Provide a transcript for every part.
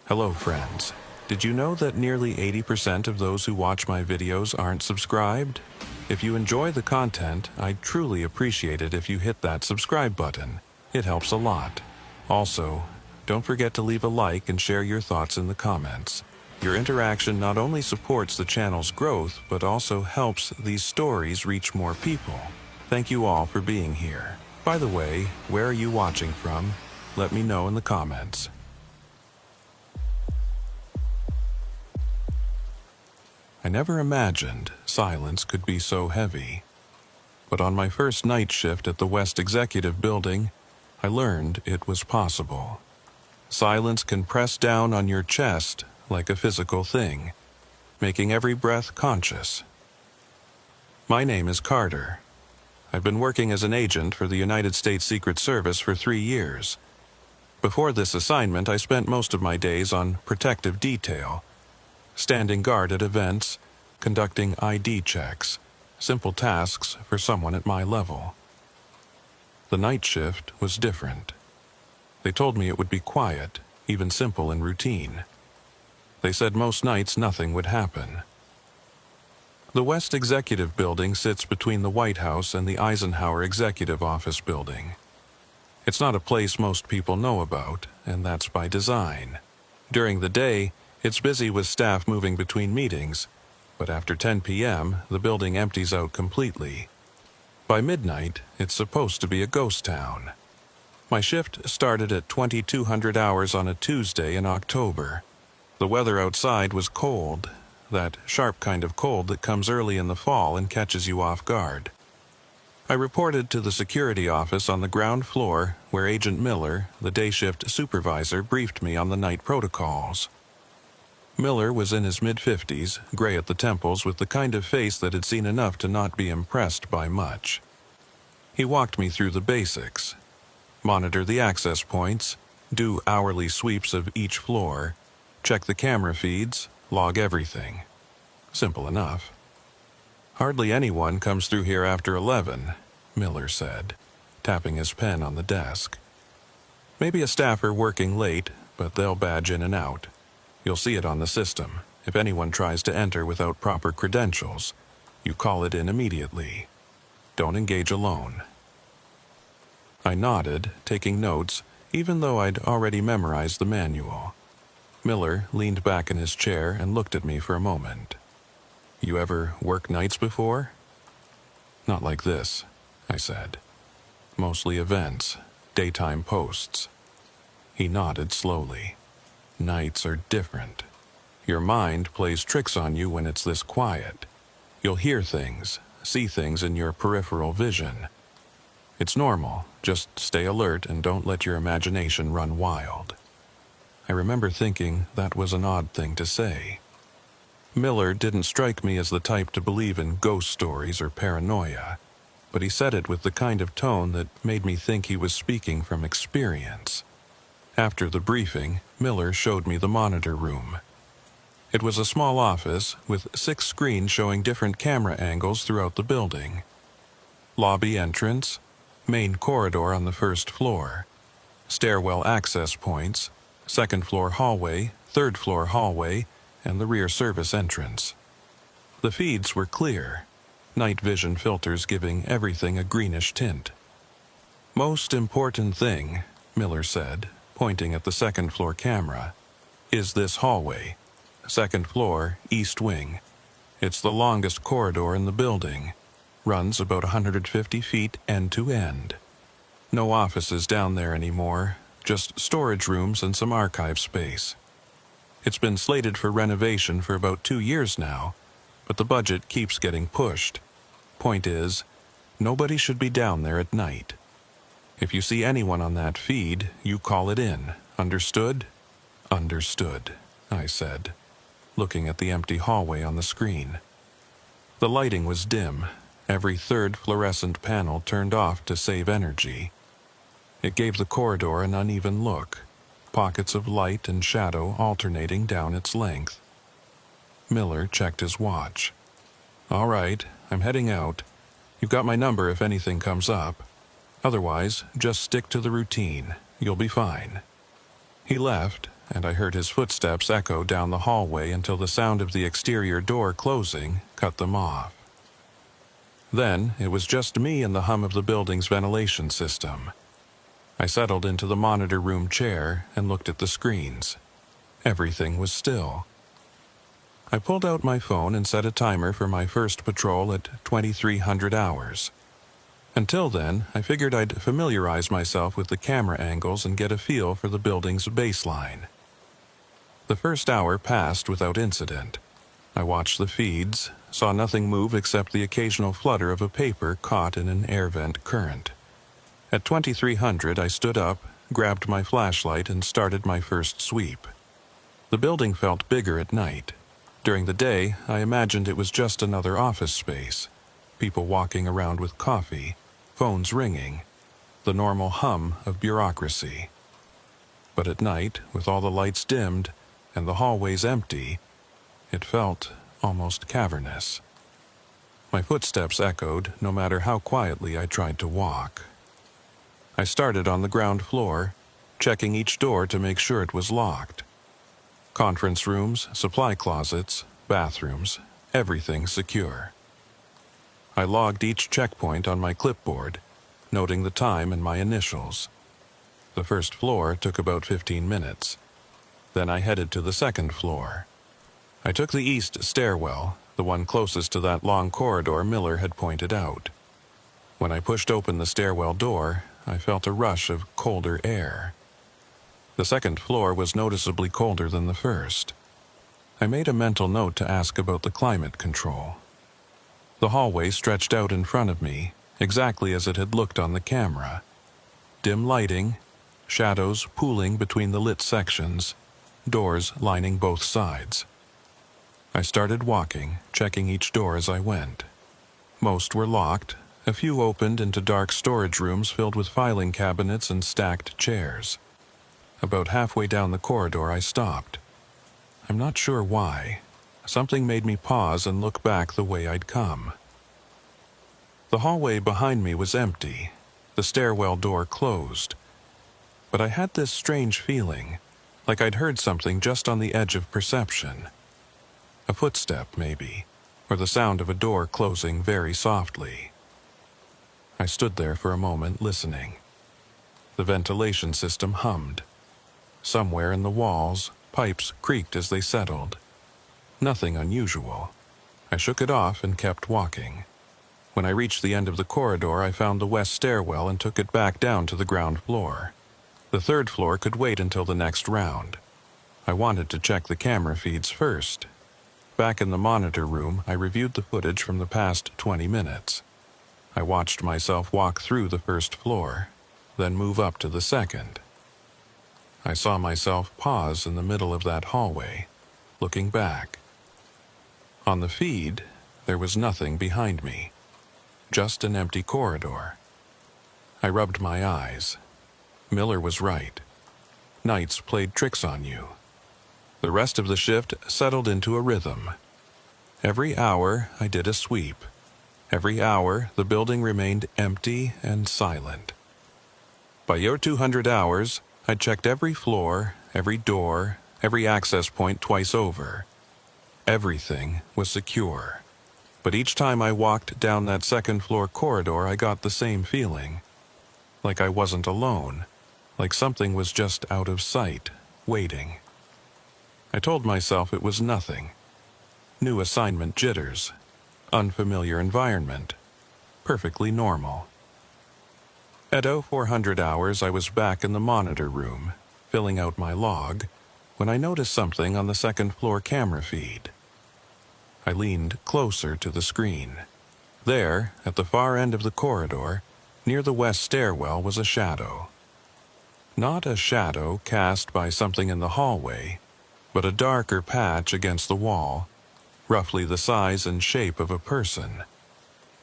Hello friends. Did you know that nearly 80% of those who watch my videos aren't subscribed? If you enjoy the content, I'd truly appreciate it if you hit that subscribe button. It helps a lot. Also, don't forget to leave a like and share your thoughts in the comments. Your interaction not only supports the channel's growth, but also helps these stories reach more people. Thank you all for being here. By the way, where are you watching from? Let me know in the comments. I never imagined silence could be so heavy. But on my first night shift at the West Executive Building, I learned it was possible. Silence can press down on your chest like a physical thing, making every breath conscious. My name is Carter. I've been working as an agent for the United States Secret Service for 3 years. Before this assignment, I spent most of my days on protective detail, standing guard at events, conducting ID checks, simple tasks for someone at my level. The night shift was different. They told me it would be quiet, even simple and routine. They said most nights nothing would happen. The West Executive Building sits between the White House and the Eisenhower Executive Office Building. It's not a place most people know about, and that's by design. During the day, it's busy with staff moving between meetings, but after 10 p.m., the building empties out completely. By midnight, it's supposed to be a ghost town. My shift started at 2200 hours on a Tuesday in October. The weather outside was cold, that sharp kind of cold that comes early in the fall and catches you off guard. I reported to the security office on the ground floor where Agent Miller, the day shift supervisor, briefed me on the night protocols. Miller was in his mid-50s, gray at the temples, with the kind of face that had seen enough to not be impressed by much. He walked me through the basics. Monitor the access points, do hourly sweeps of each floor, check the camera feeds, log everything. Simple enough. Hardly anyone comes through here after 11, Miller said, tapping his pen on the desk. Maybe a staffer working late, but they'll badge in and out. You'll see it on the system. If anyone tries to enter without proper credentials, you call it in immediately. Don't engage alone. I nodded, taking notes, even though I'd already memorized the manual. Miller leaned back in his chair and looked at me for a moment. You ever worked nights before? Not like this, I said. Mostly events, daytime posts. He nodded slowly. Nights are different. Your mind plays tricks on you when it's this quiet. You'll hear things, see things in your peripheral vision. It's normal. Just stay alert and don't let your imagination run wild. I remember thinking that was an odd thing to say. Miller didn't strike me as the type to believe in ghost stories or paranoia, but he said it with the kind of tone that made me think he was speaking from experience. After the briefing, Miller showed me the monitor room. It was a small office with 6 screens showing different camera angles throughout the building. Lobby entrance, main corridor on the first floor, stairwell access points, second floor hallway, third floor hallway, and the rear service entrance. The feeds were clear, night vision filters giving everything a greenish tint. Most important thing, Miller said, pointing at the second floor camera, is this hallway. Second floor, east wing. It's the longest corridor in the building. Runs about 150 feet end to end. No offices down there anymore, just storage rooms and some archive space. It's been slated for renovation for about 2 years now, but the budget keeps getting pushed. Point is, nobody should be down there at night. If you see anyone on that feed, you call it in. Understood? Understood, I said, looking at the empty hallway on the screen. The lighting was dim, every third fluorescent panel turned off to save energy. It gave the corridor an uneven look, pockets of light and shadow alternating down its length. Miller checked his watch. All right, I'm heading out. You've got my number if anything comes up. Otherwise, just stick to the routine. You'll be fine. He left, and I heard his footsteps echo down the hallway until the sound of the exterior door closing cut them off. Then it was just me and the hum of the building's ventilation system. I settled into the monitor room chair and looked at the screens. Everything was still. I pulled out my phone and set a timer for my first patrol at 2300 hours. Until then, I figured I'd familiarize myself with the camera angles and get a feel for the building's baseline. The first hour passed without incident. I watched the feeds, saw nothing move except the occasional flutter of a paper caught in an air vent current. At 2300, I stood up, grabbed my flashlight, and started my first sweep. The building felt bigger at night. During the day, I imagined it was just another office space. People walking around with coffee, phones ringing, the normal hum of bureaucracy. But at night, with all the lights dimmed and the hallways empty, it felt almost cavernous. My footsteps echoed no matter how quietly I tried to walk. I started on the ground floor, checking each door to make sure it was locked. Conference rooms, supply closets, bathrooms, everything secure. I logged each checkpoint on my clipboard, noting the time and my initials. The first floor took about 15 minutes. Then I headed to the second floor. I took the east stairwell, the one closest to that long corridor Miller had pointed out. When I pushed open the stairwell door, I felt a rush of colder air. The second floor was noticeably colder than the first. I made a mental note to ask about the climate control. The hallway stretched out in front of me, exactly as it had looked on the camera. Dim lighting, shadows pooling between the lit sections, doors lining both sides. I started walking, checking each door as I went. Most were locked, a few opened into dark storage rooms filled with filing cabinets and stacked chairs. About halfway down the corridor, I stopped. I'm not sure why. Something made me pause and look back the way I'd come. The hallway behind me was empty, the stairwell door closed. But I had this strange feeling, like I'd heard something just on the edge of perception. A footstep, maybe, or the sound of a door closing very softly. I stood there for a moment listening. The ventilation system hummed. Somewhere in the walls, pipes creaked as they settled. Nothing unusual. I shook it off and kept walking. When I reached the end of the corridor, I found the west stairwell and took it back down to the ground floor. The third floor could wait until the next round. I wanted to check the camera feeds first. Back in the monitor room, I reviewed the footage from the past 20 minutes. I watched myself walk through the first floor, then move up to the second. I saw myself pause in the middle of that hallway, looking back. On the feed, there was nothing behind me, just an empty corridor. I rubbed my eyes. Miller was right. Nights played tricks on you. The rest of the shift settled into a rhythm. Every hour, I did a sweep. Every hour, the building remained empty and silent. By your 200 hours, I checked every floor, every door, every access point twice over. Everything was secure. But each time I walked down that second floor corridor, I got the same feeling. Like I wasn't alone. Like something was just out of sight, waiting. I told myself it was nothing. New assignment jitters. Unfamiliar environment. Perfectly normal. At 0400 hours, I was back in the monitor room, filling out my log, when I noticed something on the second floor camera feed. I leaned closer to the screen. There, at the far end of the corridor, near the west stairwell, was a shadow. Not a shadow cast by something in the hallway, but a darker patch against the wall, roughly the size and shape of a person.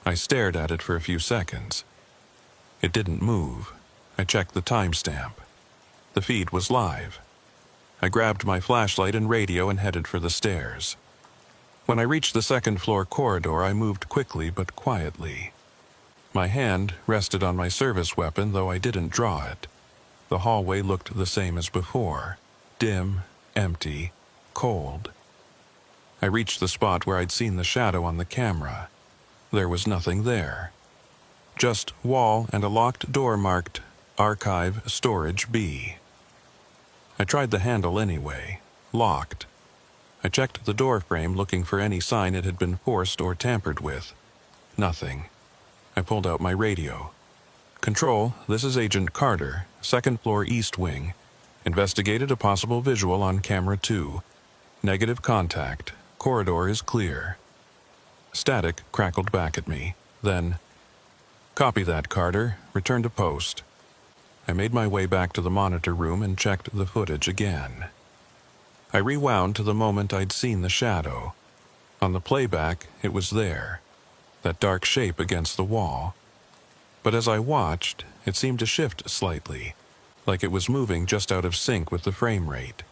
I stared at it for a few seconds. It didn't move. I checked the timestamp. The feed was live. I grabbed my flashlight and radio and headed for the stairs. When I reached the second floor corridor, I moved quickly but quietly. My hand rested on my service weapon, though I didn't draw it. The hallway looked the same as before. dim, empty, cold. I reached the spot where I'd seen the shadow on the camera. There was nothing there. Just wall and a locked door marked Archive Storage B. I tried the handle anyway. Locked. I checked the door frame looking for any sign it had been forced or tampered with. Nothing. I pulled out my radio. "Control, this is Agent Carter, second floor east wing. Investigated a possible visual on camera 2. Negative contact. Corridor is clear." Static crackled back at me. Then, "Copy that, Carter. Return to post." I made my way back to the monitor room and checked the footage again. I rewound to the moment I'd seen the shadow. On the playback, it was there, that dark shape against the wall. But as I watched, it seemed to shift slightly, like it was moving just out of sync with the frame rate.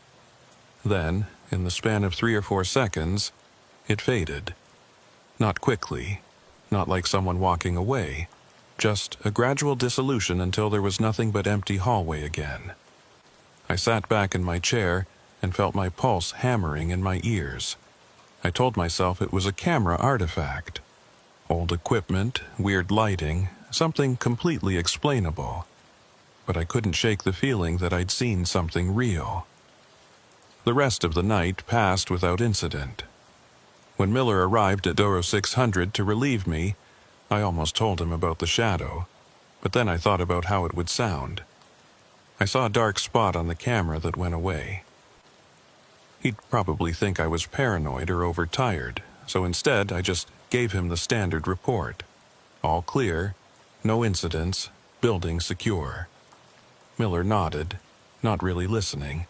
Then, in the span of 3 or 4 seconds, it faded. Not quickly, not like someone walking away, just a gradual dissolution until there was nothing but empty hallway again. I sat back in my chair and felt my pulse hammering in my ears. I told myself it was a camera artifact. Old equipment, weird lighting, something completely explainable. But I couldn't shake the feeling that I'd seen something real. The rest of the night passed without incident. When Miller arrived at Doro 600 to relieve me, I almost told him about the shadow, but then I thought about how it would sound. I saw a dark spot on the camera that went away. He'd probably think I was paranoid or overtired, so instead I just gave him the standard report. All clear, no incidents, building secure. Miller nodded, not really listening,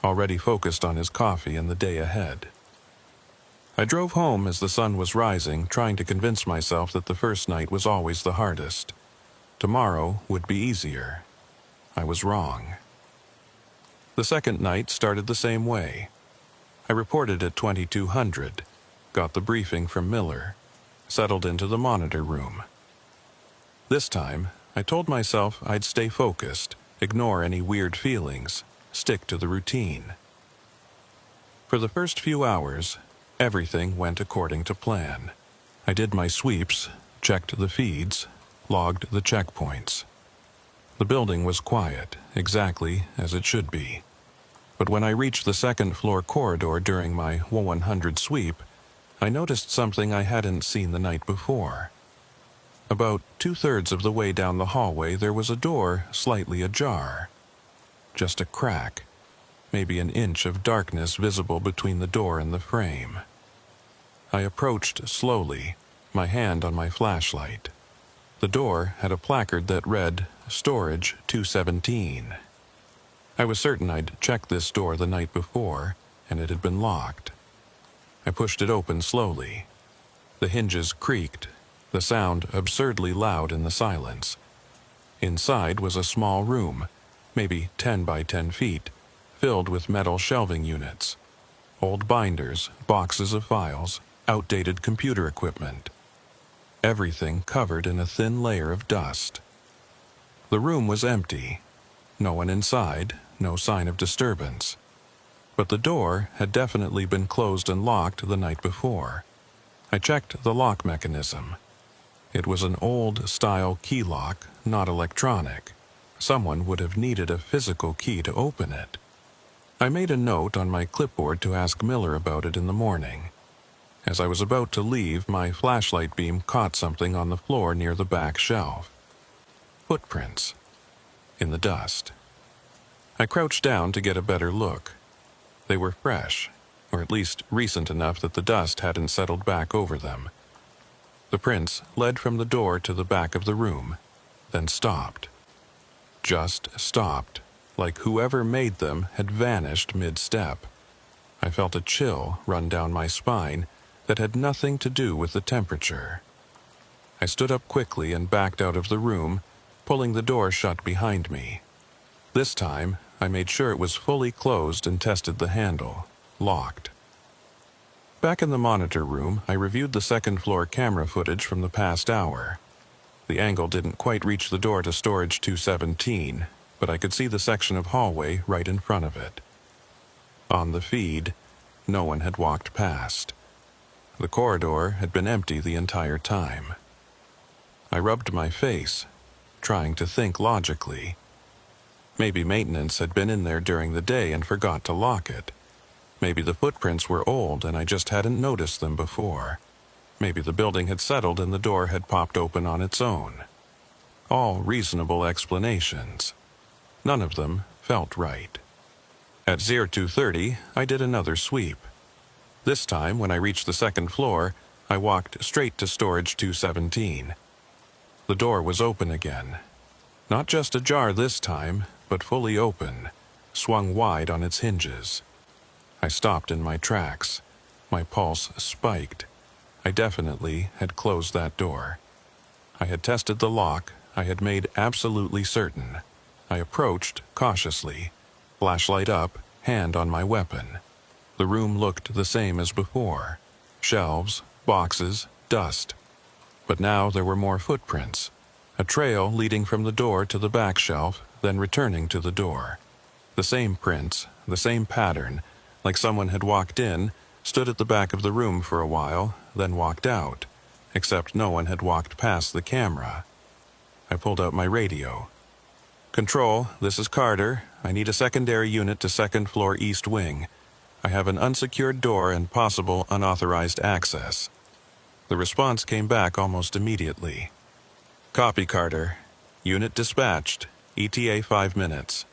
already focused on his coffee and the day ahead. I drove home as the sun was rising, trying to convince myself that the first night was always the hardest. Tomorrow would be easier. I was wrong. The second night started the same way. I reported at 2200, got the briefing from Miller, settled into the monitor room. This time, I told myself I'd stay focused, ignore any weird feelings, stick to the routine. For the first few hours, everything went according to plan. I did my sweeps, checked the feeds, logged the checkpoints. The building was quiet, exactly as it should be. But when I reached the second floor corridor during my 100 sweep, I noticed something I hadn't seen the night before. About 2/3 of the way down the hallway, there was a door slightly ajar. Just a crack, maybe an inch of darkness visible between the door and the frame. I approached slowly, my hand on my flashlight. The door had a placard that read, "Storage 217." I was certain I'd checked this door the night before, and it had been locked. I pushed it open slowly. The hinges creaked, the sound absurdly loud in the silence. Inside was a small room, maybe 10 by 10 feet, filled with metal shelving units. Old binders, boxes of files, outdated computer equipment. Everything covered in a thin layer of dust. The room was empty. No one inside, no sign of disturbance. But the door had definitely been closed and locked the night before. I checked the lock mechanism. It was an old-style key lock, not electronic. Someone would have needed a physical key to open it. I made a note on my clipboard to ask Miller about it in the morning. As I was about to leave, my flashlight beam caught something on the floor near the back shelf. Footprints. In the dust. I crouched down to get a better look. They were fresh, or at least recent enough that the dust hadn't settled back over them. The prints led from the door to the back of the room, then stopped. Just stopped, like whoever made them had vanished mid-step. I felt a chill run down my spine that had nothing to do with the temperature. I stood up quickly and backed out of the room, pulling the door shut behind me. This time, I made sure it was fully closed and tested the handle, locked. Back in the monitor room, I reviewed the second-floor camera footage from the past hour. The angle didn't quite reach the door to storage 217, but I could see the section of hallway right in front of it. On the feed, no one had walked past. The corridor had been empty the entire time. I rubbed my face, trying to think logically. Maybe maintenance had been in there during the day and forgot to lock it. Maybe the footprints were old and I just hadn't noticed them before. Maybe the building had settled and the door had popped open on its own. All reasonable explanations. None of them felt right. At 0230, I did another sweep. This time, when I reached the second floor, I walked straight to storage 217. The door was open again. Not just ajar this time, but fully open, swung wide on its hinges. I stopped in my tracks. My pulse spiked. I definitely had closed that door. I had tested the lock. I had made absolutely certain. I approached cautiously, flashlight up, hand on my weapon. The room looked the same as before. Shelves, boxes, dust. But now there were more footprints. A trail leading from the door to the back shelf, then returning to the door. The same prints, the same pattern, like someone had walked in, stood at the back of the room for a while, then walked out, except no one had walked past the camera. I pulled out my radio. "Control, this is Carter. I need a secondary unit to second floor east wing. I have an unsecured door and possible unauthorized access." The response came back almost immediately. "Copy, Carter. Unit dispatched. ETA 5 minutes."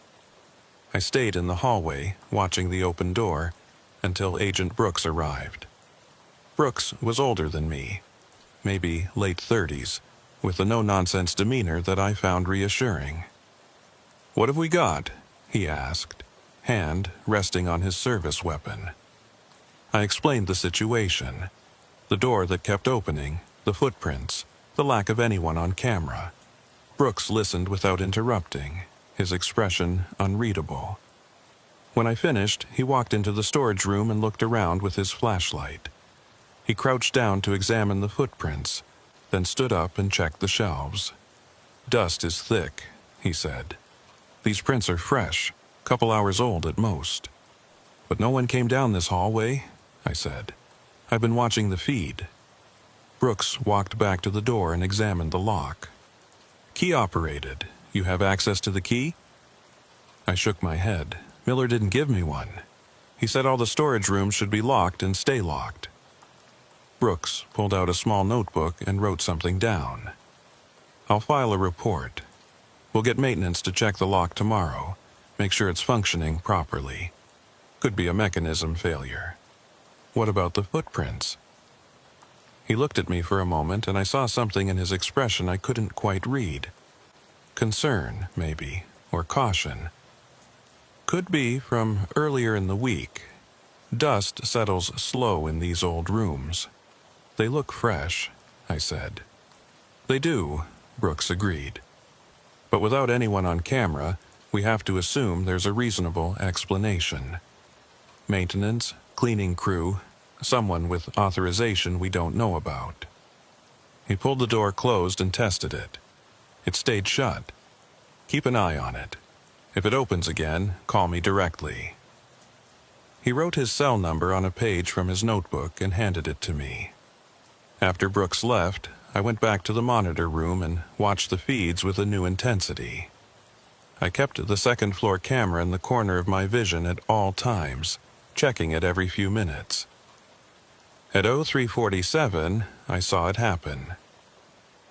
I stayed in the hallway, watching the open door, until Agent Brooks arrived. Brooks was older than me, maybe late 30s, with a no-nonsense demeanor that I found reassuring. "What have we got?" he asked, hand resting on his service weapon. I explained the situation. The door that kept opening, the footprints, the lack of anyone on camera. Brooks listened without interrupting, his expression unreadable. When I finished, he walked into the storage room and looked around with his flashlight. He crouched down to examine the footprints, then stood up and checked the shelves. "Dust is thick," he said. "These prints are fresh, couple hours old at most." "But no one came down this hallway," I said. "I've been watching the feed." Brooks walked back to the door and examined the lock. "Key operated. You have access to the key?" I shook my head. Miller didn't give me one. He said all the storage rooms should be locked and stay locked. Brooks pulled out a small notebook and wrote something down. "I'll file a report. We'll get maintenance to check the lock tomorrow, make sure it's functioning properly. Could be a mechanism failure." "What about the footprints?" He looked at me for a moment, and I saw something in his expression I couldn't quite read. Concern, maybe, or caution. Could be from earlier in the week. Dust settles slow in these old rooms. "They look fresh," I said. "They do," Brooks agreed. "But without anyone on camera, we have to assume there's a reasonable explanation. Maintenance, cleaning crew, someone with authorization we don't know about." He pulled the door closed and tested it. It stayed shut. "Keep an eye on it. If it opens again, call me directly." He wrote his cell number on a page from his notebook and handed it to me. After Brooks left, I went back to the monitor room and watched the feeds with a new intensity. I kept the second-floor camera in the corner of my vision at all times, checking it every few minutes. At 0347, I saw it happen.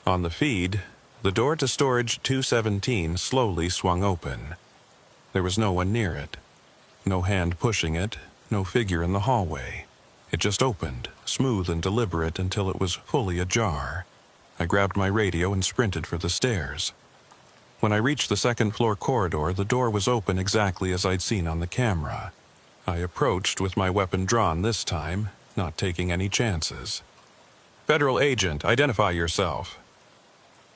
On the feed, the door to storage 217 slowly swung open. There was no one near it. No hand pushing it, no figure in the hallway. It just opened, smooth and deliberate, until it was fully ajar. I grabbed my radio and sprinted for the stairs. When I reached the second-floor corridor, the door was open exactly as I'd seen on the camera. I approached with my weapon drawn this time, not taking any chances. "Federal agent, identify yourself."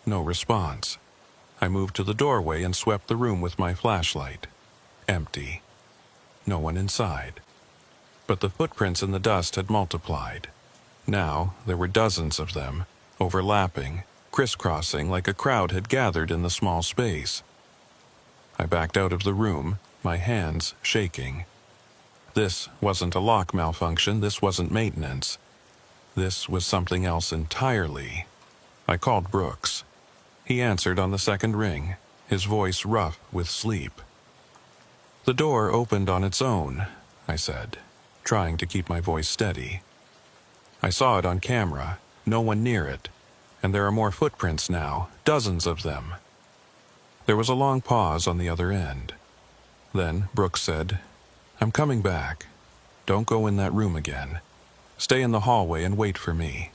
No response. I moved to the doorway and swept the room with my flashlight. Empty. No one inside. But the footprints in the dust had multiplied. Now there were dozens of them, overlapping, crisscrossing like a crowd had gathered in the small space. I backed out of the room, my hands shaking. This wasn't a lock malfunction, this wasn't maintenance. This was something else entirely. I called Brooks. He answered on the second ring, his voice rough with sleep. "The door opened on its own," I said, trying to keep my voice steady. "I saw it on camera, no one near it, and there are more footprints now, dozens of them." There was a long pause on the other end. Then Brooks said, "I'm coming back. Don't go in that room again. Stay in the hallway and wait for me."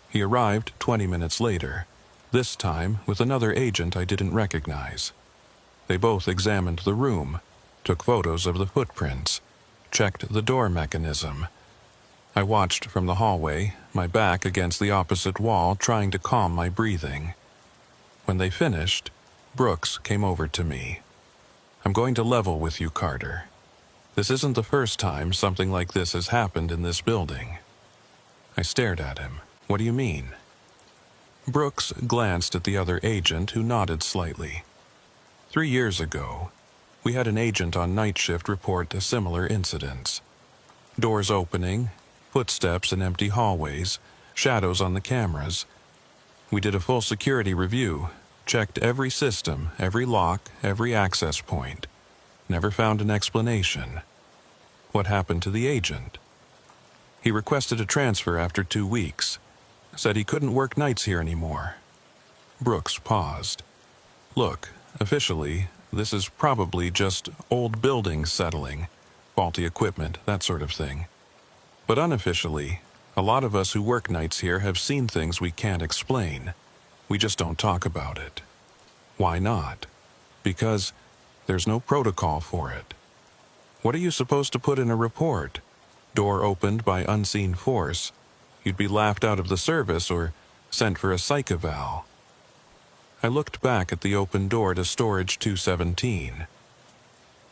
He arrived 20 minutes later, this time with another agent I didn't recognize. They both examined the room, took photos of the footprints, checked the door mechanism. I watched from the hallway, my back against the opposite wall, trying to calm my breathing. When they finished, Brooks came over to me. "I'm going to level with you, Carter. This isn't the first time something like this has happened in this building." I stared at him. "What do you mean?" Brooks glanced at the other agent, who nodded slightly. 3 years ago, we had an agent on night shift report a similar incident. Doors opening, footsteps in empty hallways, shadows on the cameras. We did a full security review, checked every system, every lock, every access point. Never found an explanation. What happened to the agent? He requested a transfer after 2 weeks. Said he couldn't work nights here anymore. Brooks paused. "Look, officially, this is probably just old buildings settling, faulty equipment, that sort of thing. But unofficially, a lot of us who work nights here have seen things we can't explain. We just don't talk about it." "Why not?" "Because there's no protocol for it. What are you supposed to put in a report? Door opened by unseen force. You'd be laughed out of the service or sent for a psych eval." I looked back at the open door to storage 217.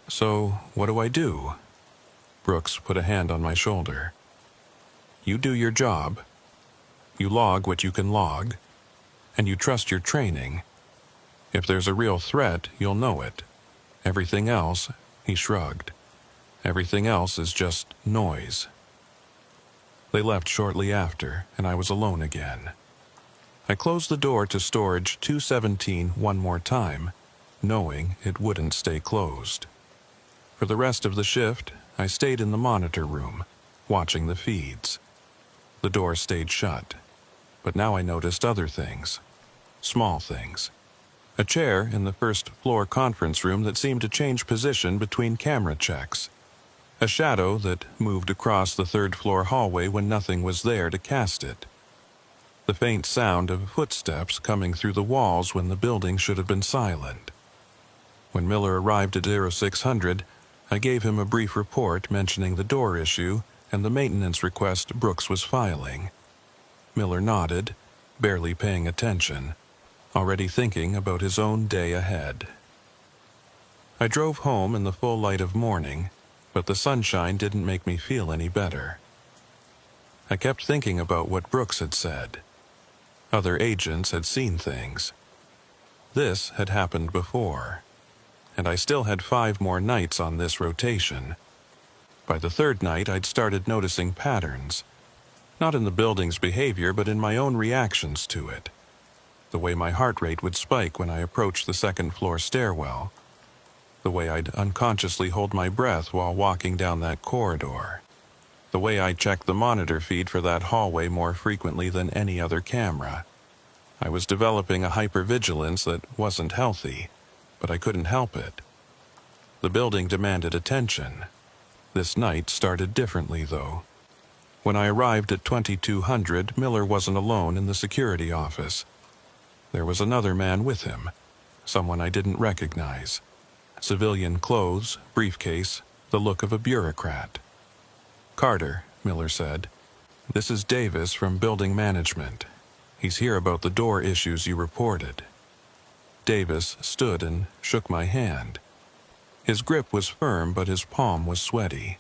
"So, what do I do?" Brooks put a hand on my shoulder. "You do your job. You log what you can log, and you trust your training. If there's a real threat, you'll know it. Everything else," he shrugged, "everything else is just noise." They left shortly after, and I was alone again. I closed the door to storage 217 one more time, knowing it wouldn't stay closed. For the rest of the shift, I stayed in the monitor room, watching the feeds. The door stayed shut, but now I noticed other things. Small things. A chair in the first-floor conference room that seemed to change position between camera checks. A shadow that moved across the third-floor hallway when nothing was there to cast it. The faint sound of footsteps coming through the walls when the building should have been silent. When Miller arrived at 0600, I gave him a brief report mentioning the door issue and the maintenance request Brooks was filing. Miller nodded, barely paying attention, already thinking about his own day ahead. I drove home in the full light of morning, but the sunshine didn't make me feel any better. I kept thinking about what Brooks had said. Other agents had seen things. This had happened before, and I still had 5 more nights on this rotation. By the 3rd night, I'd started noticing patterns, not in the building's behavior, but in my own reactions to it. The way my heart rate would spike when I approached the second-floor stairwell. The way I'd unconsciously hold my breath while walking down that corridor. The way I checked the monitor feed for that hallway more frequently than any other camera. I was developing a hypervigilance that wasn't healthy, but I couldn't help it. The building demanded attention. This night started differently, though. When I arrived at 2200, Miller wasn't alone in the security office. There was another man with him, someone I didn't recognize. Civilian clothes, briefcase, the look of a bureaucrat. "Carter," Miller said, "this is Davis from building management. He's here about the door issues you reported." Davis stood and shook my hand. His grip was firm, but his palm was sweaty.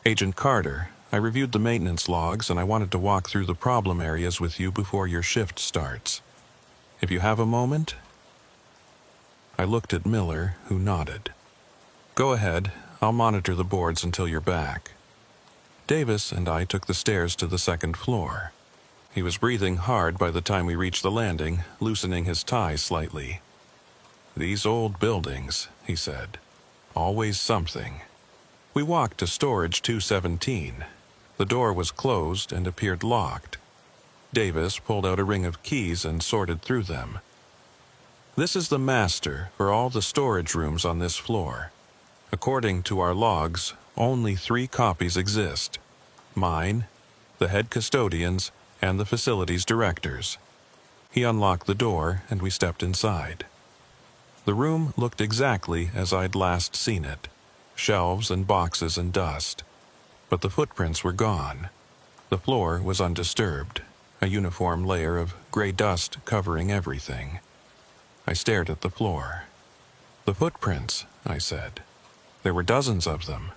"Agent Carter, I reviewed the maintenance logs and I wanted to walk through the problem areas with you before your shift starts. If you have a moment?" I looked at Miller, who nodded. "Go ahead. I'll monitor the boards until you're back." Davis and I took the stairs to the second floor. He was breathing hard by the time we reached the landing, loosening his tie slightly. "These old buildings," he said. "Always something." We walked to storage 217. The door was closed and appeared locked. Davis pulled out a ring of keys and sorted through them. "This is the master for all the storage rooms on this floor. According to our logs, only 3 copies exist. Mine, the head custodian's, and the facility's director's." He unlocked the door and we stepped inside. The room looked exactly as I'd last seen it. Shelves and boxes and dust. But the footprints were gone. The floor was undisturbed, a uniform layer of gray dust covering everything. I stared at the floor. "The footprints," I said. "There were dozens of them."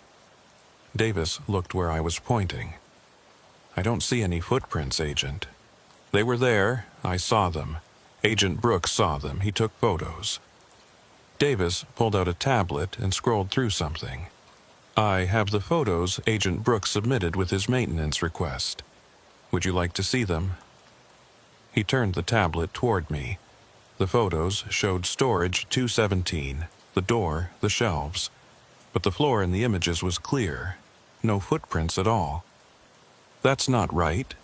Davis looked where I was pointing. "I don't see any footprints, Agent." "They were there. I saw them. Agent Brooks saw them. He took photos." Davis pulled out a tablet and scrolled through something. "I have the photos Agent Brooks submitted with his maintenance request. Would you like to see them?" He turned the tablet toward me. The photos showed storage 217, the door, the shelves. But the floor in the images was clear. No footprints at all. "That's not right,"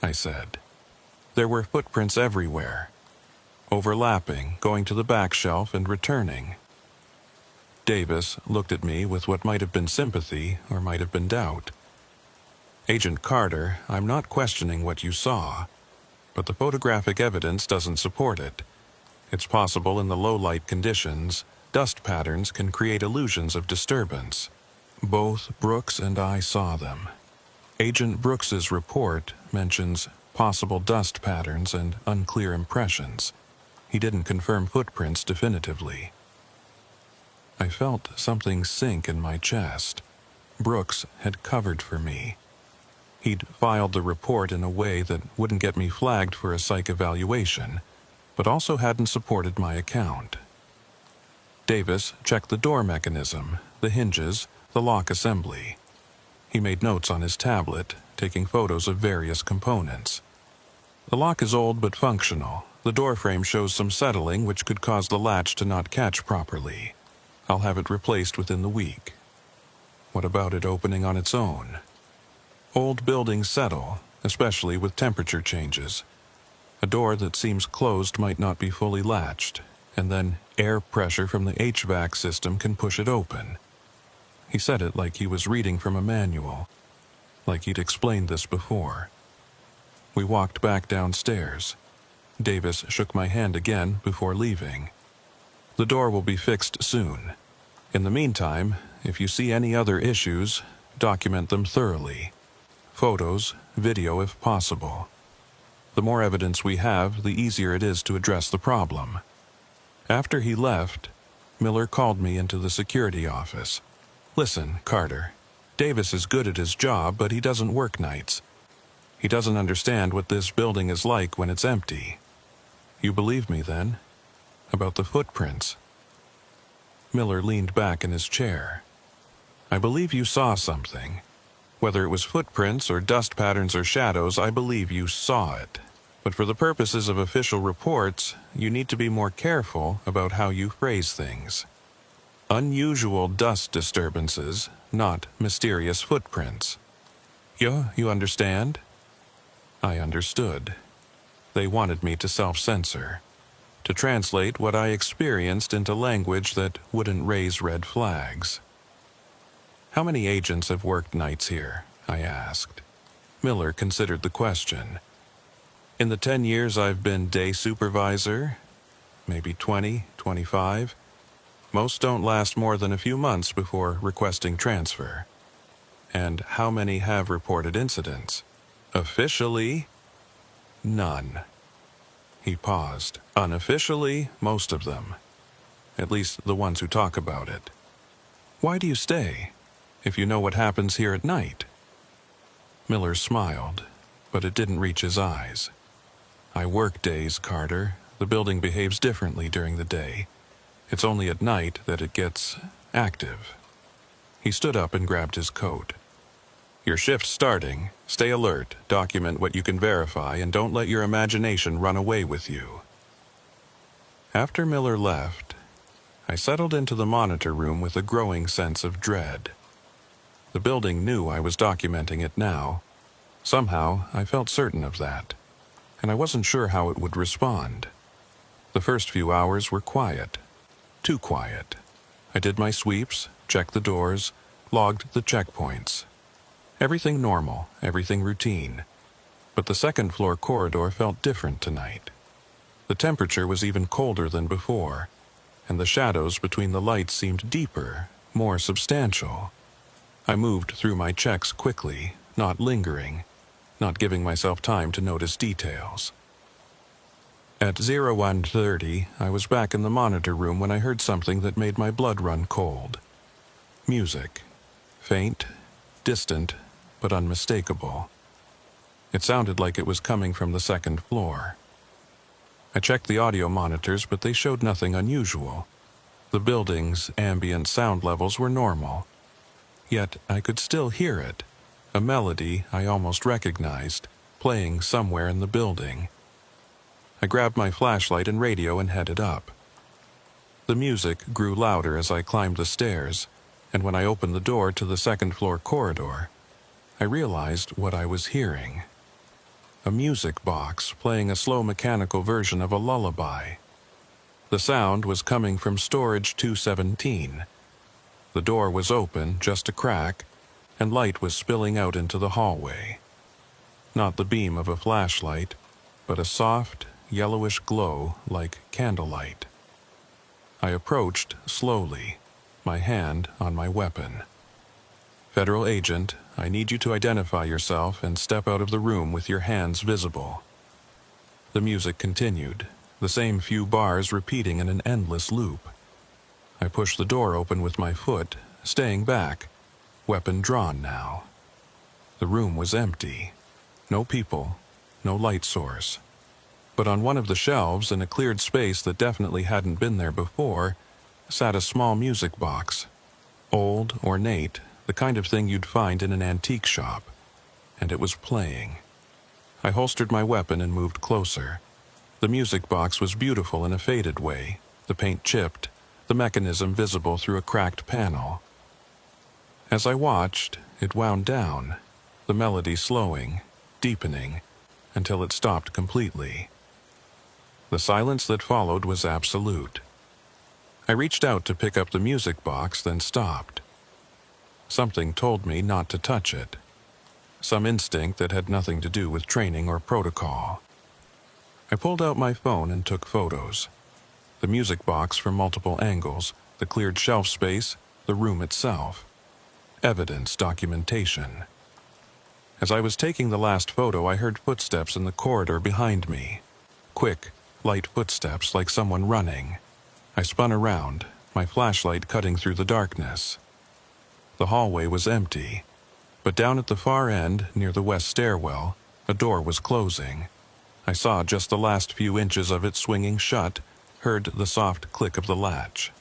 I said. There were footprints everywhere. Overlapping, going to the back shelf and returning. Davis looked at me with what might have been sympathy or might have been doubt. "Agent Carter, I'm not questioning what you saw, but the photographic evidence doesn't support it. It's possible in the low-light conditions, dust patterns can create illusions of disturbance. Both Brooks and I saw them. Agent Brooks's report mentions possible dust patterns and unclear impressions. He didn't confirm footprints definitively." I felt something sink in my chest. Brooks had covered for me. He'd filed the report in a way that wouldn't get me flagged for a psych evaluation, but also hadn't supported my account. Davis checked the door mechanism, the hinges, the lock assembly. He made notes on his tablet, taking photos of various components. "The lock is old but functional. The door frame shows some settling which could cause the latch to not catch properly. I'll have it replaced within the week." "What about it opening on its own?" "Old buildings settle, especially with temperature changes. A door that seems closed might not be fully latched, and then air pressure from the HVAC system can push it open." He said it like he was reading from a manual, like he'd explained this before. We walked back downstairs. Davis shook my hand again before leaving. "The door will be fixed soon. In the meantime, if you see any other issues, document them thoroughly. Photos, video if possible. The more evidence we have, the easier it is to address the problem." After he left, Miller called me into the security office. "Listen, Carter, Davis is good at his job, but he doesn't work nights. He doesn't understand what this building is like when it's empty. You believe me, then? About the footprints?" Miller leaned back in his chair. "I believe you saw something. Whether it was footprints or dust patterns or shadows, I believe you saw it. But for the purposes of official reports, you need to be more careful about how you phrase things. Unusual dust disturbances, not mysterious footprints. You understand?" I understood. They wanted me to self-censor, to translate what I experienced into language that wouldn't raise red flags. "How many agents have worked nights here?" I asked. Miller considered the question. "In the 10 years I've been day supervisor, maybe 20, 25. Most don't last more than a few months before requesting transfer." "And how many have reported incidents?" "Officially, none." He paused. "Unofficially, most of them. At least the ones who talk about it. Why do you stay, if you know what happens here at night?" Miller smiled, but it didn't reach his eyes. "I work days, Carter. The building behaves differently during the day. It's only at night that it gets active." He stood up and grabbed his coat. "Your shift's starting. Stay alert, document what you can verify, and don't let your imagination run away with you." After Miller left, I settled into the monitor room with a growing sense of dread. The building knew I was documenting it now. Somehow, I felt certain of that, and I wasn't sure how it would respond. The first few hours were quiet. Too quiet. I did my sweeps, checked the doors, logged the checkpoints. Everything normal, everything routine. But the second-floor corridor felt different tonight. The temperature was even colder than before, and the shadows between the lights seemed deeper, more substantial. I moved through my checks quickly, not lingering, not giving myself time to notice details. At 01:30, I was back in the monitor room when I heard something that made my blood run cold. Music. Faint, distant, but unmistakable. It sounded like it was coming from the second floor. I checked the audio monitors, but they showed nothing unusual. The building's ambient sound levels were normal. Yet I could still hear it, a melody I almost recognized, playing somewhere in the building. I grabbed my flashlight and radio and headed up. The music grew louder as I climbed the stairs, and when I opened the door to the second-floor corridor, I realized what I was hearing. A music box playing a slow mechanical version of a lullaby. The sound was coming from storage 217. The door was open, just a crack, and light was spilling out into the hallway. Not the beam of a flashlight, but a soft, yellowish glow like candlelight. I approached slowly, my hand on my weapon. "Federal agent, I need you to identify yourself and step out of the room with your hands visible." The music continued, the same few bars repeating in an endless loop. I pushed the door open with my foot, staying back, weapon drawn now. The room was empty. No people, no light source. But on one of the shelves, in a cleared space that definitely hadn't been there before, sat a small music box. Old, ornate, the kind of thing you'd find in an antique shop. And it was playing. I holstered my weapon and moved closer. The music box was beautiful in a faded way, the paint chipped, the mechanism visible through a cracked panel. As I watched, it wound down, the melody slowing, deepening, until it stopped completely. The silence that followed was absolute. I reached out to pick up the music box, then stopped. Something told me not to touch it. Some instinct that had nothing to do with training or protocol. I pulled out my phone and took photos. The music box from multiple angles, the cleared shelf space, the room itself. Evidence, documentation. As I was taking the last photo, I heard footsteps in the corridor behind me. Quick, light footsteps like someone running. I spun around, my flashlight cutting through the darkness. The hallway was empty, but down at the far end, near the west stairwell, a door was closing. I saw just the last few inches of it swinging shut, heard the soft click of the latch.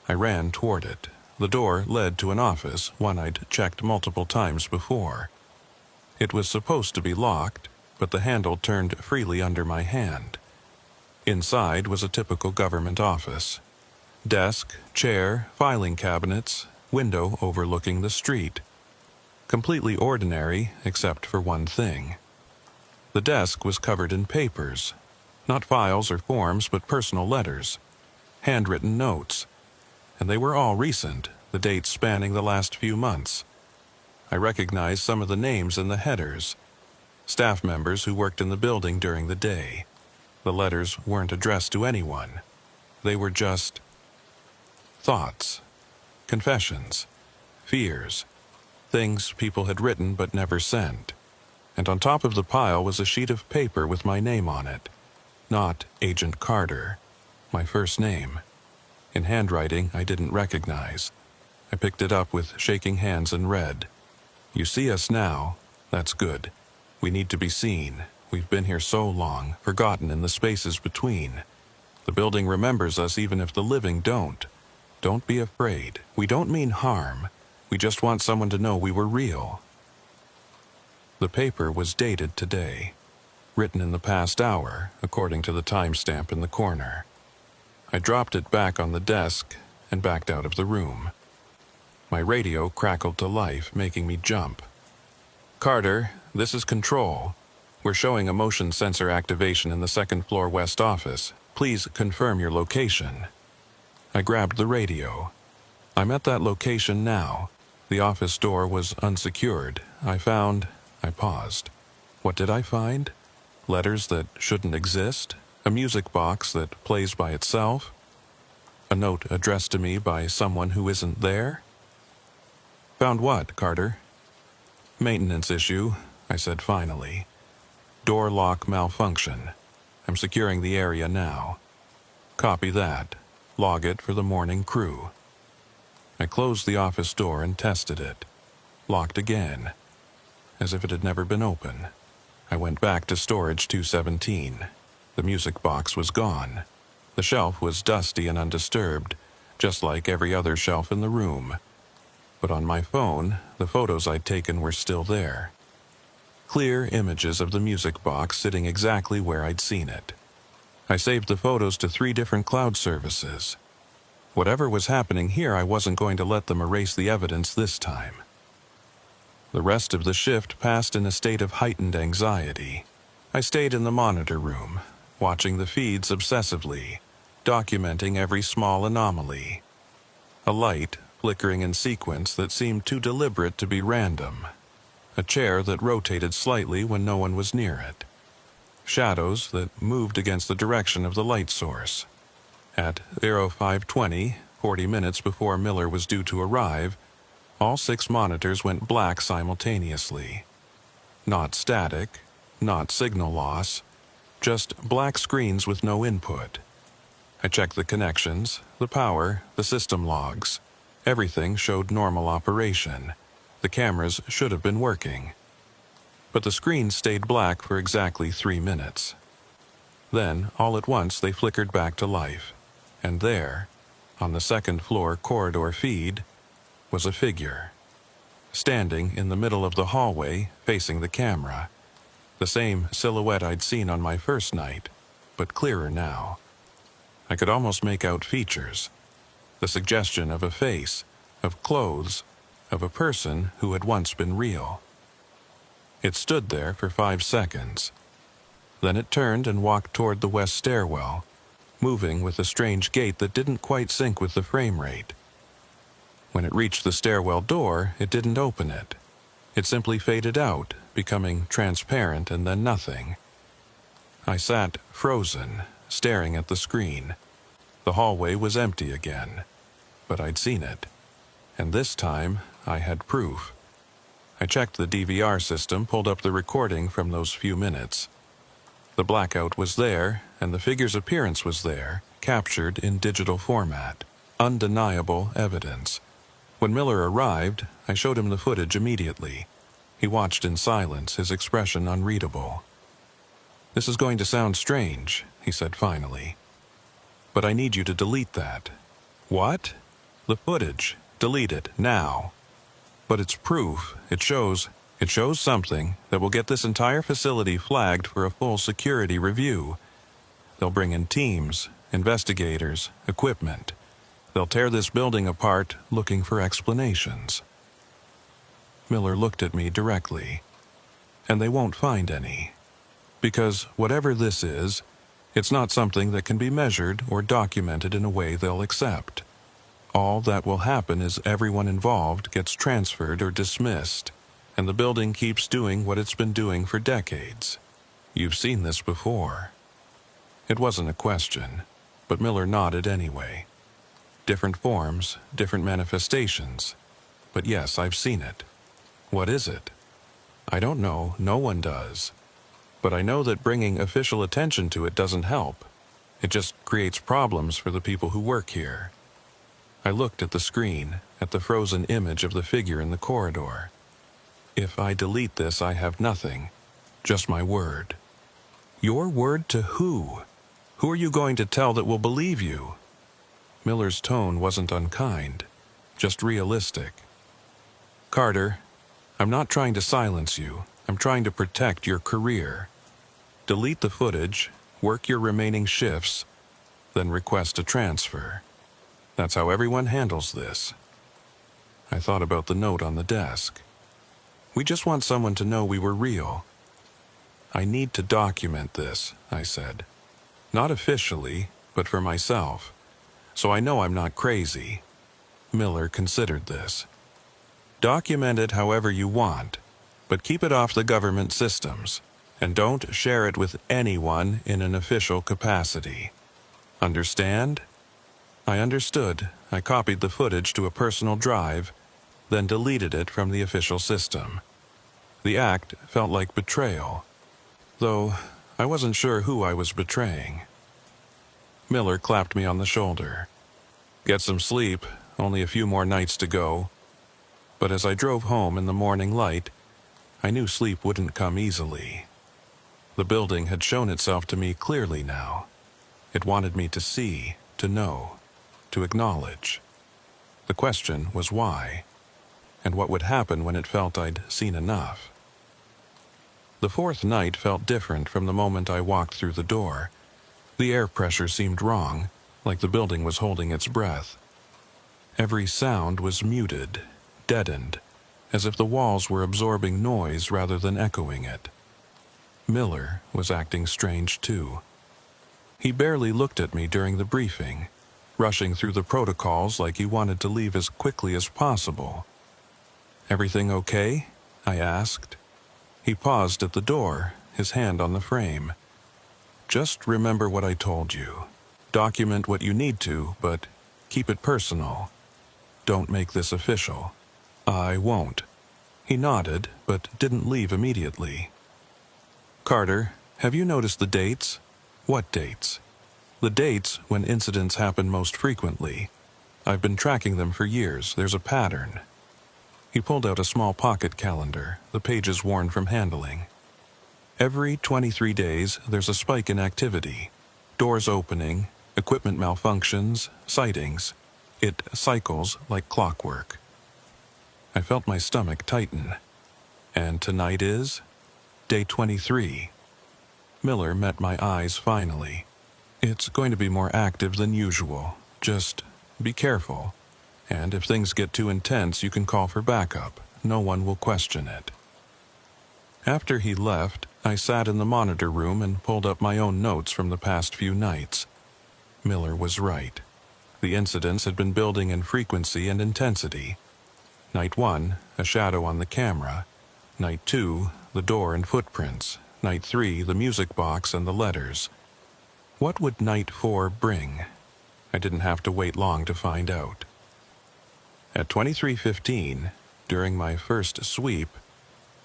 I ran toward it. The door led to an office, one I'd checked multiple times before. It was supposed to be locked, but the handle turned freely under my hand. Inside was a typical government office. Desk, chair, filing cabinets, window overlooking the street. Completely ordinary, except for one thing. The desk was covered in papers. Not files or forms, but personal letters. Handwritten notes. And they were all recent, the dates spanning the last few months. I recognized some of the names in the headers. Staff members who worked in the building during the day. The letters weren't addressed to anyone. They were just thoughts, confessions, fears, things people had written but never sent. And on top of the pile was a sheet of paper with my name on it. Not Agent Carter, my first name. In handwriting I didn't recognize. I picked it up with shaking hands and read, "You see us now. That's good. We need to be seen. We've been here so long, forgotten in the spaces between. The building remembers us even if the living don't Don't be afraid. We don't mean harm. We just want someone to know we were real." The paper was dated today, written in the past hour, according to the timestamp in the corner. I dropped it back on the desk and backed out of the room. My radio crackled to life, making me jump. "Carter, this is Control. We're showing a motion sensor activation in the second-floor west office. Please confirm your location." I grabbed the radio. "I'm at that location now. The office door was unsecured. I paused. What did I find? Letters that shouldn't exist? A music box that plays by itself? A note addressed to me by someone who isn't there?" "Found what, Carter?" "Maintenance issue," I said finally. "Door lock malfunction. I'm securing the area now." "Copy that. Log it for the morning crew." I closed the office door and tested it. Locked again, as if it had never been open. I went back to storage 217. The music box was gone. The shelf was dusty and undisturbed, just like every other shelf in the room. But on my phone, the photos I'd taken were still there. Clear images of the music box sitting exactly where I'd seen it. I saved the photos to 3 different cloud services. Whatever was happening here, I wasn't going to let them erase the evidence this time. The rest of the shift passed in a state of heightened anxiety. I stayed in the monitor room, watching the feeds obsessively, documenting every small anomaly. A light flickering in sequence that seemed too deliberate to be random. A chair that rotated slightly when no one was near it. Shadows that moved against the direction of the light source. At 05:20, 40 minutes before Miller was due to arrive, all 6 monitors went black simultaneously. Not static, not signal loss, just black screens with no input. I checked the connections, the power, the system logs. Everything showed normal operation. The cameras should have been working. But the screens stayed black for exactly 3 minutes. Then, all at once, they flickered back to life. And there, on the second-floor corridor feed, was a figure. Standing in the middle of the hallway, facing the camera. The same silhouette I'd seen on my first night, but clearer now. I could almost make out features. The suggestion of a face, of clothes, of a person who had once been real. It stood there for 5 seconds. Then it turned and walked toward the west stairwell, moving with a strange gait that didn't quite sync with the frame rate. When it reached the stairwell door, it didn't open it. It simply faded out, becoming transparent and then nothing. I sat frozen, staring at the screen. The hallway was empty again, but I'd seen it. And this time, I had proof. I checked the DVR system, pulled up the recording from those few minutes. The blackout was there, and the figure's appearance was there, captured in digital format. Undeniable evidence. When Miller arrived, I showed him the footage immediately. He watched in silence, his expression unreadable. "This is going to sound strange," he said finally. "But I need you to delete that." "What?" "The footage. Delete it, now." "But it's proof. It shows something that will get this entire facility flagged for a full security review. They'll bring in teams, investigators, equipment. They'll tear this building apart looking for explanations." Miller looked at me directly. "And they won't find any. Because whatever this is, it's not something that can be measured or documented in a way they'll accept. All that will happen is everyone involved gets transferred or dismissed, and the building keeps doing what it's been doing for decades. You've seen this before." It wasn't a question, but Miller nodded anyway. Different forms, different manifestations. But yes, I've seen it. What is it? I don't know, no one does. But I know that bringing official attention to it doesn't help. It just creates problems for the people who work here. I looked at the screen, at the frozen image of the figure in the corridor. If I delete this, I have nothing. Just my word. Your word to who? Who are you going to tell that will believe you? Miller's tone wasn't unkind, just realistic. "Carter, I'm not trying to silence you. I'm trying to protect your career. Delete the footage, work your remaining shifts, then request a transfer. That's how everyone handles this." I thought about the note on the desk. "We just want someone to know we were real." "I need to document this," I said. "Not officially, but for myself, so I know I'm not crazy." Miller considered this. "Document it however you want, but keep it off the government systems, and don't share it with anyone in an official capacity. Understand?" I understood. I copied the footage to a personal drive, then deleted it from the official system. The act felt like betrayal, though I wasn't sure who I was betraying. Miller clapped me on the shoulder. "Get some sleep, only a few more nights to go." But as I drove home in the morning light, I knew sleep wouldn't come easily. The building had shown itself to me clearly now. It wanted me to see, to know, to acknowledge. The question was why, and what would happen when it felt I'd seen enough. The fourth night felt different from the moment I walked through the door. The air pressure seemed wrong, like the building was holding its breath. Every sound was muted, deadened, as if the walls were absorbing noise rather than echoing it. Miller was acting strange too. He barely looked at me during the briefing, rushing through the protocols like he wanted to leave as quickly as possible. "Everything okay?" I asked. He paused at the door, his hand on the frame. "Just remember what I told you. Document what you need to, but keep it personal. Don't make this official." "I won't." He nodded, but didn't leave immediately. "Carter, have you noticed the dates?" "What dates?" "The dates when incidents happen most frequently. I've been tracking them for years. There's a pattern." He pulled out a small pocket calendar, the pages worn from handling. "Every 23 days, there's a spike in activity. Doors opening, equipment malfunctions, sightings. It cycles like clockwork." I felt my stomach tighten. "And tonight is?" "Day 23. Miller met my eyes finally. "It's going to be more active than usual. Just be careful. And if things get too intense, you can call for backup. No one will question it." After he left, I sat in the monitor room and pulled up my own notes from the past few nights. Miller was right. The incidents had been building in frequency and intensity. Night 1, a shadow on the camera. Night 2, the door and footprints. Night 3, the music box and the letters. What would Night 4 bring? I didn't have to wait long to find out. At 23:15, during my first sweep,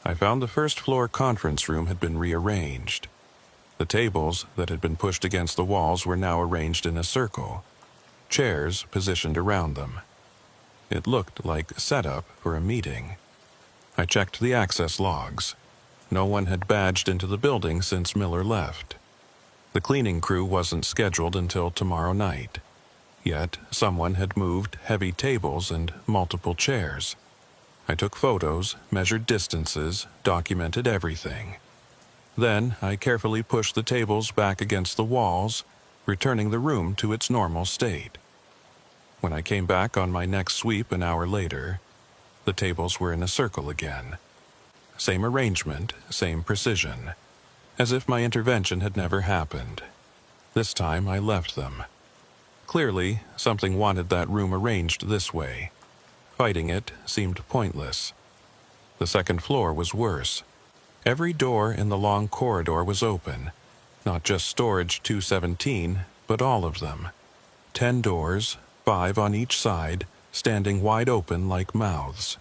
I found the first-floor conference room had been rearranged. The tables that had been pushed against the walls were now arranged in a circle, chairs positioned around them. It looked like setup for a meeting. I checked the access logs. No one had badged into the building since Miller left. The cleaning crew wasn't scheduled until tomorrow night. Yet someone had moved heavy tables and multiple chairs. I took photos, measured distances, documented everything. Then I carefully pushed the tables back against the walls, returning the room to its normal state. When I came back on my next sweep an hour later, the tables were in a circle again. Same arrangement, same precision, as if my intervention had never happened. This time I left them. Clearly, something wanted that room arranged this way. Fighting it seemed pointless. The second floor was worse. Every door in the long corridor was open, not just storage 217, but all of them. 10 doors, 5 on each side, standing wide open like mouths.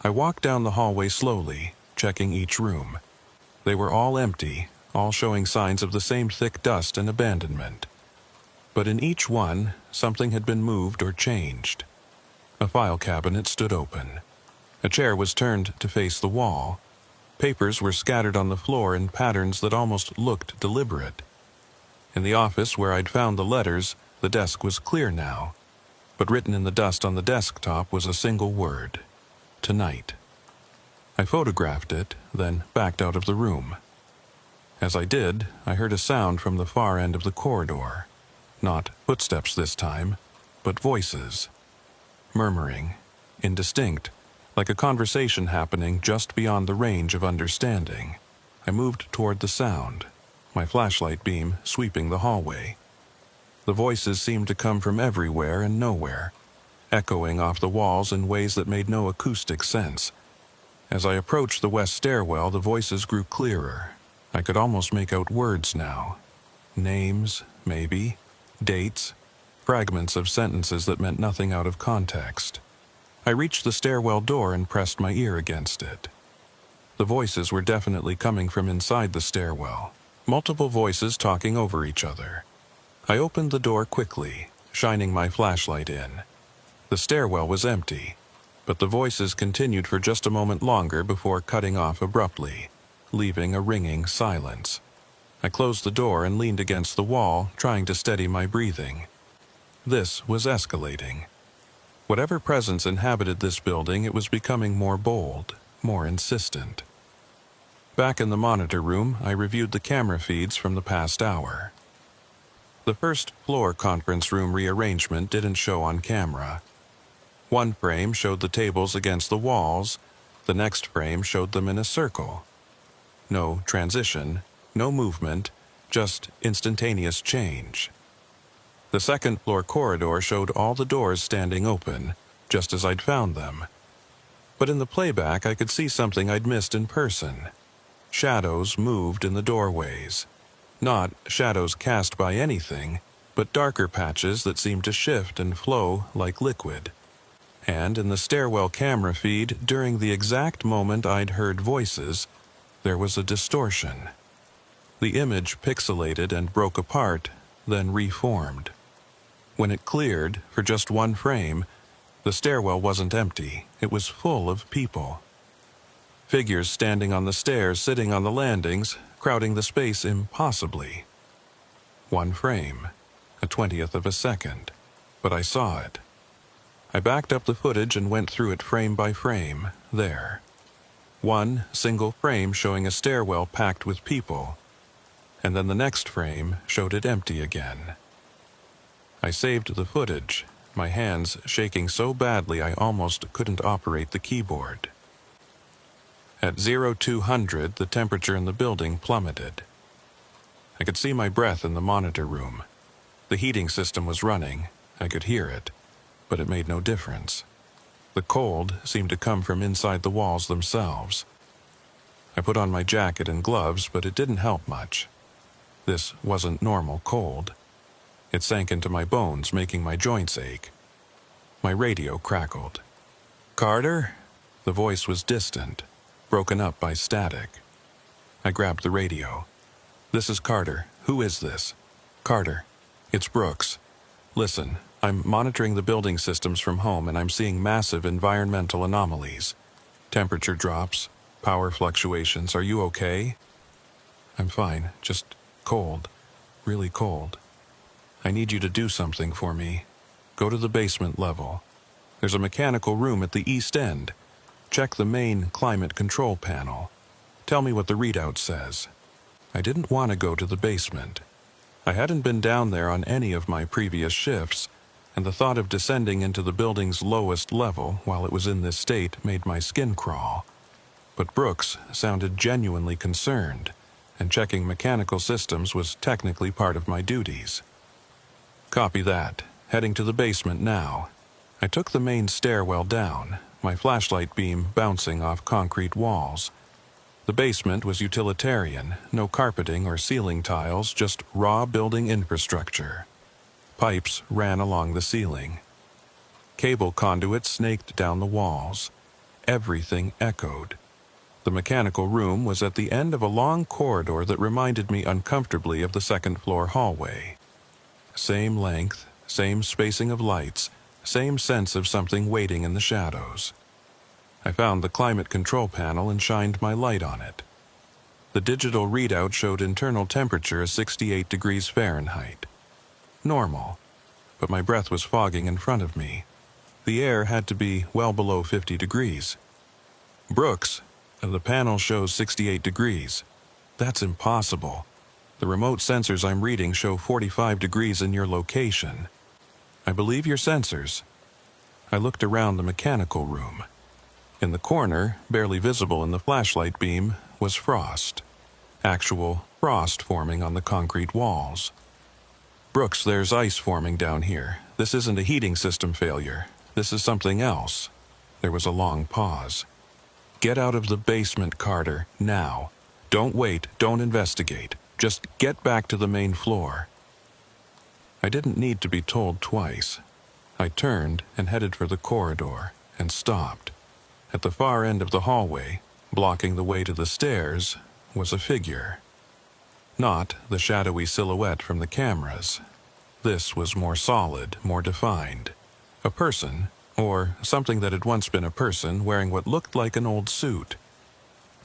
I walked down the hallway slowly, checking each room. They were all empty, all showing signs of the same thick dust and abandonment. But in each one, something had been moved or changed. A file cabinet stood open. A chair was turned to face the wall. Papers were scattered on the floor in patterns that almost looked deliberate. In the office where I'd found the letters, The desk was clear now, but written in the dust on the desktop was a single word: tonight. I photographed it, then backed out of the room. As I did, I heard a sound from the far end of the corridor. Not footsteps this time, but voices. Murmuring, indistinct, like a conversation happening just beyond the range of understanding. I moved toward the sound, my flashlight beam sweeping the hallway. The voices seemed to come from everywhere and nowhere, echoing off the walls in ways that made no acoustic sense. As I approached the west stairwell, the voices grew clearer. I could almost make out words now. Names, maybe, dates, fragments of sentences that meant nothing out of context. I reached the stairwell door and pressed my ear against it. The voices were definitely coming from inside the stairwell, multiple voices talking over each other. I opened the door quickly, shining my flashlight in. The stairwell was empty, but the voices continued for just a moment longer before cutting off abruptly, leaving a ringing silence. I closed the door and leaned against the wall, trying to steady my breathing. This was escalating. Whatever presence inhabited this building, it was becoming more bold, more insistent. Back in the monitor room, I reviewed the camera feeds from the past hour. The first floor conference room rearrangement didn't show on camera. One frame showed the tables against the walls, the next frame showed them in a circle. No transition, no movement, just instantaneous change. The second floor corridor showed all the doors standing open, just as I'd found them. But in the playback, I could see something I'd missed in person. Shadows moved in the doorways. Not shadows cast by anything, but darker patches that seemed to shift and flow like liquid. And in the stairwell camera feed, during the exact moment I'd heard voices, there was a distortion. The image pixelated and broke apart, then reformed. When it cleared, for just one frame, the stairwell wasn't empty. It was full of people. Figures standing on the stairs, sitting on the landings, crowding the space impossibly. One frame, a 20th of a second, but I saw it. I backed up the footage and went through it frame by frame, there. One single frame showing a stairwell packed with people, and then the next frame showed it empty again. I saved the footage, my hands shaking so badly I almost couldn't operate the keyboard. At 0200, the temperature in the building plummeted. I could see my breath in the monitor room. The heating system was running. I could hear it, but it made no difference. The cold seemed to come from inside the walls themselves. I put on my jacket and gloves, but it didn't help much. This wasn't normal cold. It sank into my bones, making my joints ache. My radio crackled. "Carter?" The voice was distant, broken up by static. I grabbed the radio. "This is Carter. Who is this?" "Carter. It's Brooks. Listen, I'm monitoring the building systems from home and I'm seeing massive environmental anomalies. Temperature drops, power fluctuations. Are you okay?" "I'm fine. Just cold. Really cold. I need you to do something for me. Go to the basement level. There's a mechanical room at the east end. Check the main climate control panel. Tell me what the readout says." I didn't want to go to the basement. I hadn't been down there on any of my previous shifts, and the thought of descending into the building's lowest level while it was in this state made my skin crawl. But Brooks sounded genuinely concerned, and checking mechanical systems was technically part of my duties. "Copy that. Heading to the basement now." I took the main stairwell down, my flashlight beam bouncing off concrete walls. The basement was utilitarian, no carpeting or ceiling tiles, just raw building infrastructure. Pipes ran along the ceiling. Cable conduits snaked down the walls. Everything echoed. The mechanical room was at the end of a long corridor that reminded me uncomfortably of the second-floor hallway. Same length, same spacing of lights, same sense of something waiting in the shadows. I found the climate control panel and shined my light on it. The digital readout showed internal temperature as 68 degrees Fahrenheit. Normal. but my breath was fogging in front of me. The air had to be well below 50 degrees. Brooks, the panel shows 68 degrees. That's impossible. The remote sensors I'm reading show 45 degrees in your location. I believe your sensors. I looked around the mechanical room. In the corner, barely visible in the flashlight beam, was frost. Actual frost forming on the concrete walls. Brooks, there's ice forming down here. This isn't a heating system failure. This is something else. There was a long pause. Get out of the basement, Carter, now. Don't wait, don't investigate. Just get back to the main floor. I didn't need to be told twice. I turned and headed for the corridor and stopped. At the far end of the hallway, blocking the way to the stairs, was a figure. Not the shadowy silhouette from the cameras. This was more solid, more defined. A person, or something that had once been a person, wearing what looked like an old suit.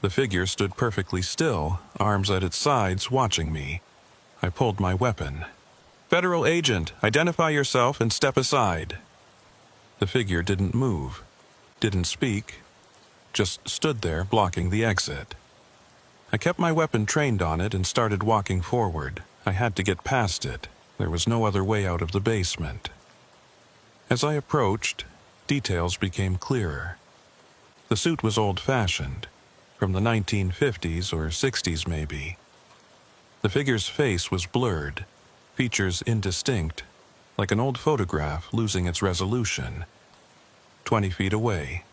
The figure stood perfectly still, arms at its sides, watching me. I pulled my weapon. "Federal agent, identify yourself and step aside." The figure didn't move, didn't speak, just stood there blocking the exit. I kept my weapon trained on it and started walking forward. I had to get past it. There was no other way out of the basement. As I approached, details became clearer. The suit was old-fashioned, from the 1950s or 60s maybe. The figure's face was blurred, features indistinct, like an old photograph losing its resolution. 20 feet away,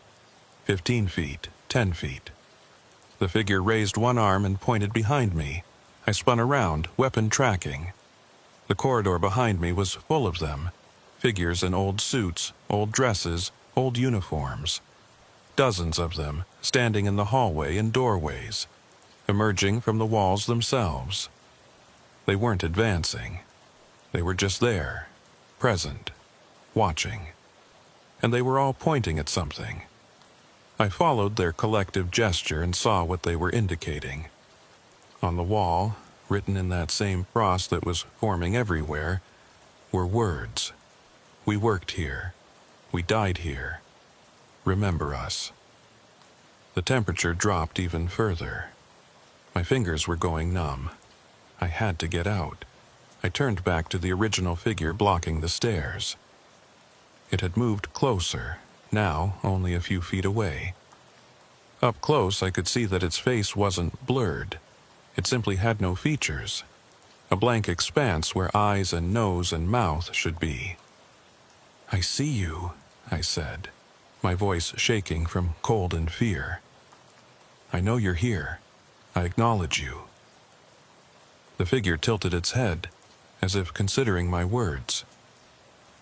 15 feet, 10 feet. The figure raised one arm and pointed behind me. I spun around, weapon tracking. The corridor behind me was full of them, figures in old suits, old dresses, old uniforms. Dozens of them, standing in the hallway and doorways, emerging from the walls themselves. They weren't advancing. They were just there, present, watching. And they were all pointing at something. I followed their collective gesture and saw what they were indicating. On the wall, written in that same frost that was forming everywhere, were words. "We worked here. We died here. Remember us." The temperature dropped even further. My fingers were going numb. I had to get out. I turned back to the original figure blocking the stairs. It had moved closer, now only a few feet away. Up close, I could see that its face wasn't blurred. It simply had no features. A blank expanse where eyes and nose and mouth should be. "I see you," I said, my voice shaking from cold and fear. "I know you're here. I acknowledge you." The figure tilted its head, as if considering my words.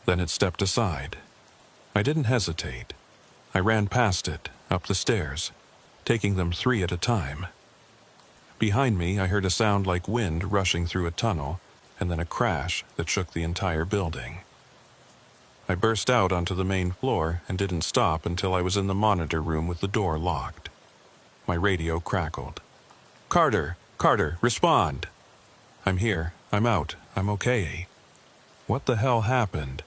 Then it stepped aside. I didn't hesitate. I ran past it, up the stairs, taking them 3 at a time. Behind me, I heard a sound like wind rushing through a tunnel, and then a crash that shook the entire building. I burst out onto the main floor and didn't stop until I was in the monitor room with the door locked. My radio crackled. "Carter! Carter, respond!" "I'm here. I'm out. I'm okay." What the hell happened?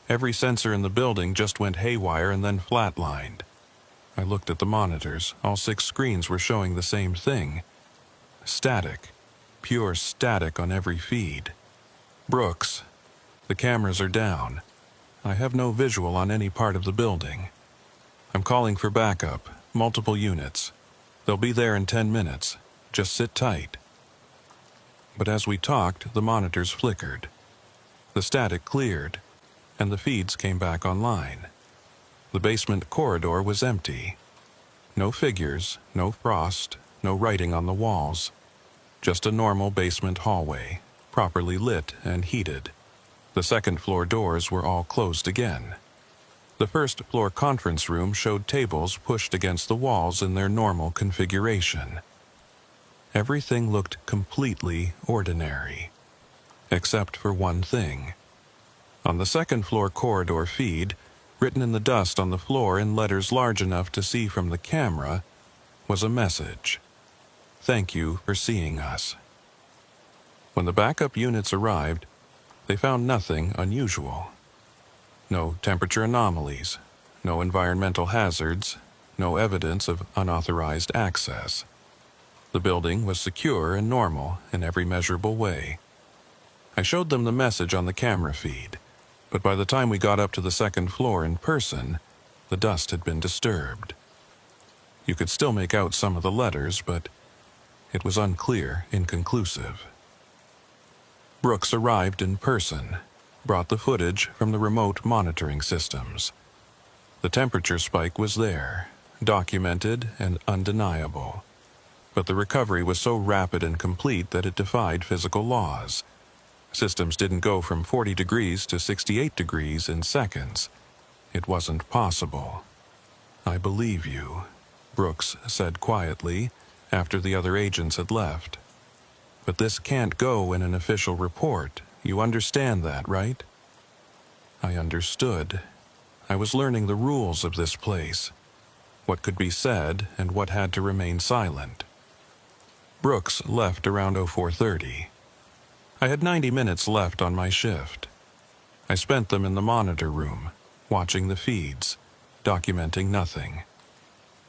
Every sensor in the building just went haywire and then flatlined. I looked at the monitors. All 6 screens were showing the same thing. Static. Pure static on every feed. "Brooks, the cameras are down. I have no visual on any part of the building. I'm calling for backup, multiple units. They'll be there in 10 minutes. Just sit tight." But as we talked, the monitors flickered. The static cleared, and the feeds came back online. The basement corridor was empty. No figures, no frost, no writing on the walls. Just a normal basement hallway, properly lit and heated. The second-floor doors were all closed again. The first-floor conference room showed tables pushed against the walls in their normal configuration. Everything looked completely ordinary, except for one thing. On the second-floor corridor feed, written in the dust on the floor in letters large enough to see from the camera, was a message. "Thank you for seeing us." When the backup units arrived, They found nothing unusual. No temperature anomalies, no environmental hazards, no evidence of unauthorized access. The building was secure and normal in every measurable way. I showed them the message on the camera feed, but by the time we got up to the second floor in person, the dust had been disturbed. You could still make out some of the letters, but it was unclear, inconclusive. Brooks arrived in person, brought the footage from the remote monitoring systems. The temperature spike was there, documented and undeniable. But the recovery was so rapid and complete that it defied physical laws. Systems didn't go from 40 degrees to 68 degrees in seconds. It wasn't possible. "I believe you," Brooks said quietly after the other agents had left. "But this can't go in an official report. You understand that, right?" I understood. I was learning the rules of this place, what could be said and what had to remain silent. Brooks left around 04:30. I had 90 minutes left on my shift. I spent them in the monitor room, watching the feeds, documenting nothing.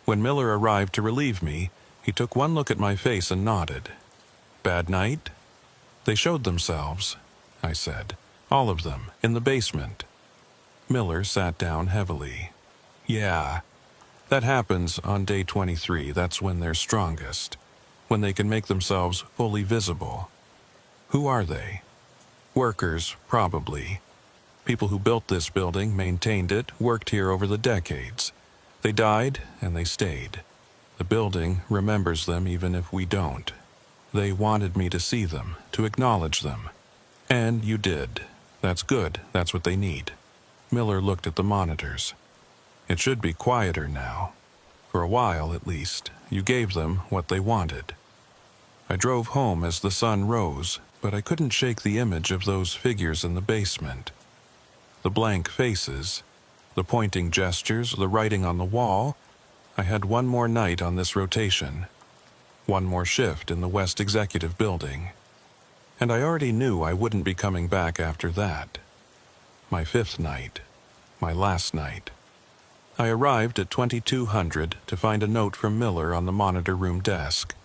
When Miller arrived to relieve me, he took one look at my face and nodded. "Bad night?" "They showed themselves," I said. "All of them, in the basement." Miller sat down heavily. "Yeah, that happens on day 23. That's when they're strongest, when they can make themselves fully visible." "Who are they?" "Workers, probably. People who built this building, maintained it, worked here over the decades. They died, and they stayed. The building remembers them even if we don't. They wanted me to see them, to acknowledge them. And you did. That's good. That's what they need." Miller looked at the monitors. "It should be quieter now. For a while, at least, you gave them what they wanted." I drove home as the sun rose, but I couldn't shake the image of those figures in the basement. The blank faces, the pointing gestures, the writing on the wall. I had one more night on this rotation, one more shift in the West Executive Building. And I already knew I wouldn't be coming back after that. My 5th night, my last night. I arrived at 2200 to find a note from Miller on the monitor room desk.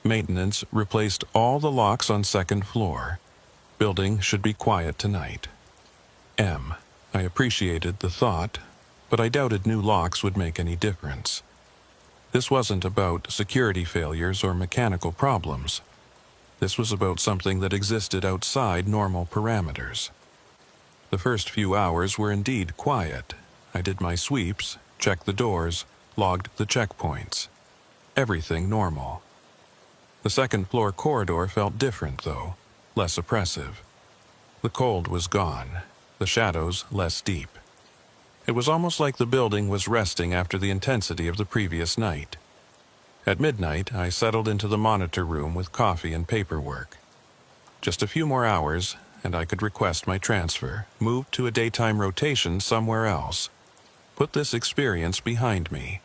Maintenance replaced all the locks on second floor. Building should be quiet tonight. M. I appreciated the thought, but I doubted new locks would make any difference. This wasn't about security failures or mechanical problems. This was about something that existed outside normal parameters. The first few hours were indeed quiet. I did my sweeps, checked the doors, logged the checkpoints. Everything normal. The second floor corridor felt different, though, less oppressive. The cold was gone, the shadows less deep. It was almost like the building was resting after the intensity of the previous night. At midnight, I settled into the monitor room with coffee and paperwork. Just a few more hours, and I could request my transfer, move to a daytime rotation somewhere else, put this experience behind me.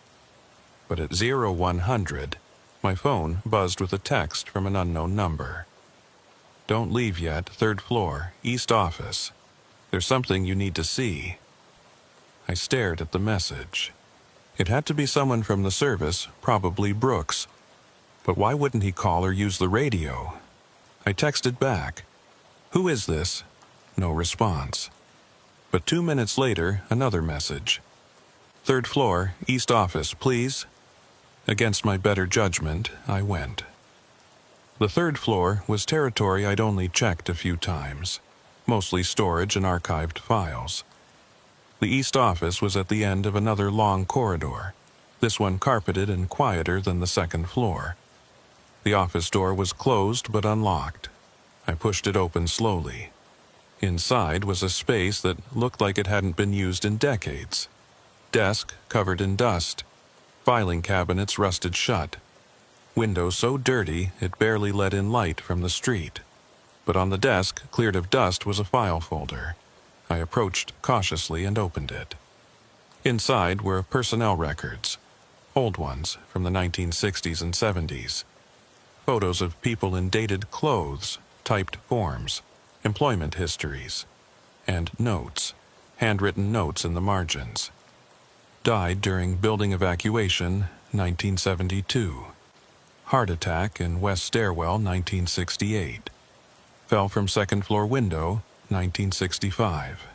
But at 0100, my phone buzzed with a text from an unknown number. "Don't leave yet, 3rd floor, East office. There's something you need to see." I stared at the message. It had to be someone from the service, probably Brooks. But why wouldn't he call or use the radio? I texted back, "Who is this?" No response. But 2 minutes later, another message. "3rd floor, East office, please." Against my better judgment, I went. The 3rd floor was territory I'd only checked a few times, mostly storage and archived files. The East office was at the end of another long corridor, this one carpeted and quieter than the 2nd floor. The office door was closed but unlocked. I pushed it open slowly. Inside was a space that looked like it hadn't been used in decades. Desk covered in dust. Filing cabinets rusted shut. Window so dirty it barely let in light from the street. But on the desk, cleared of dust, was a file folder. I approached cautiously and opened it. Inside were personnel records, old ones from the 1960s and 70s. Photos of people in dated clothes, typed forms. employment histories, and notes, handwritten notes in the margins. Died during building evacuation, 1972. Heart attack in west stairwell, 1968. Fell from second floor window, 1965.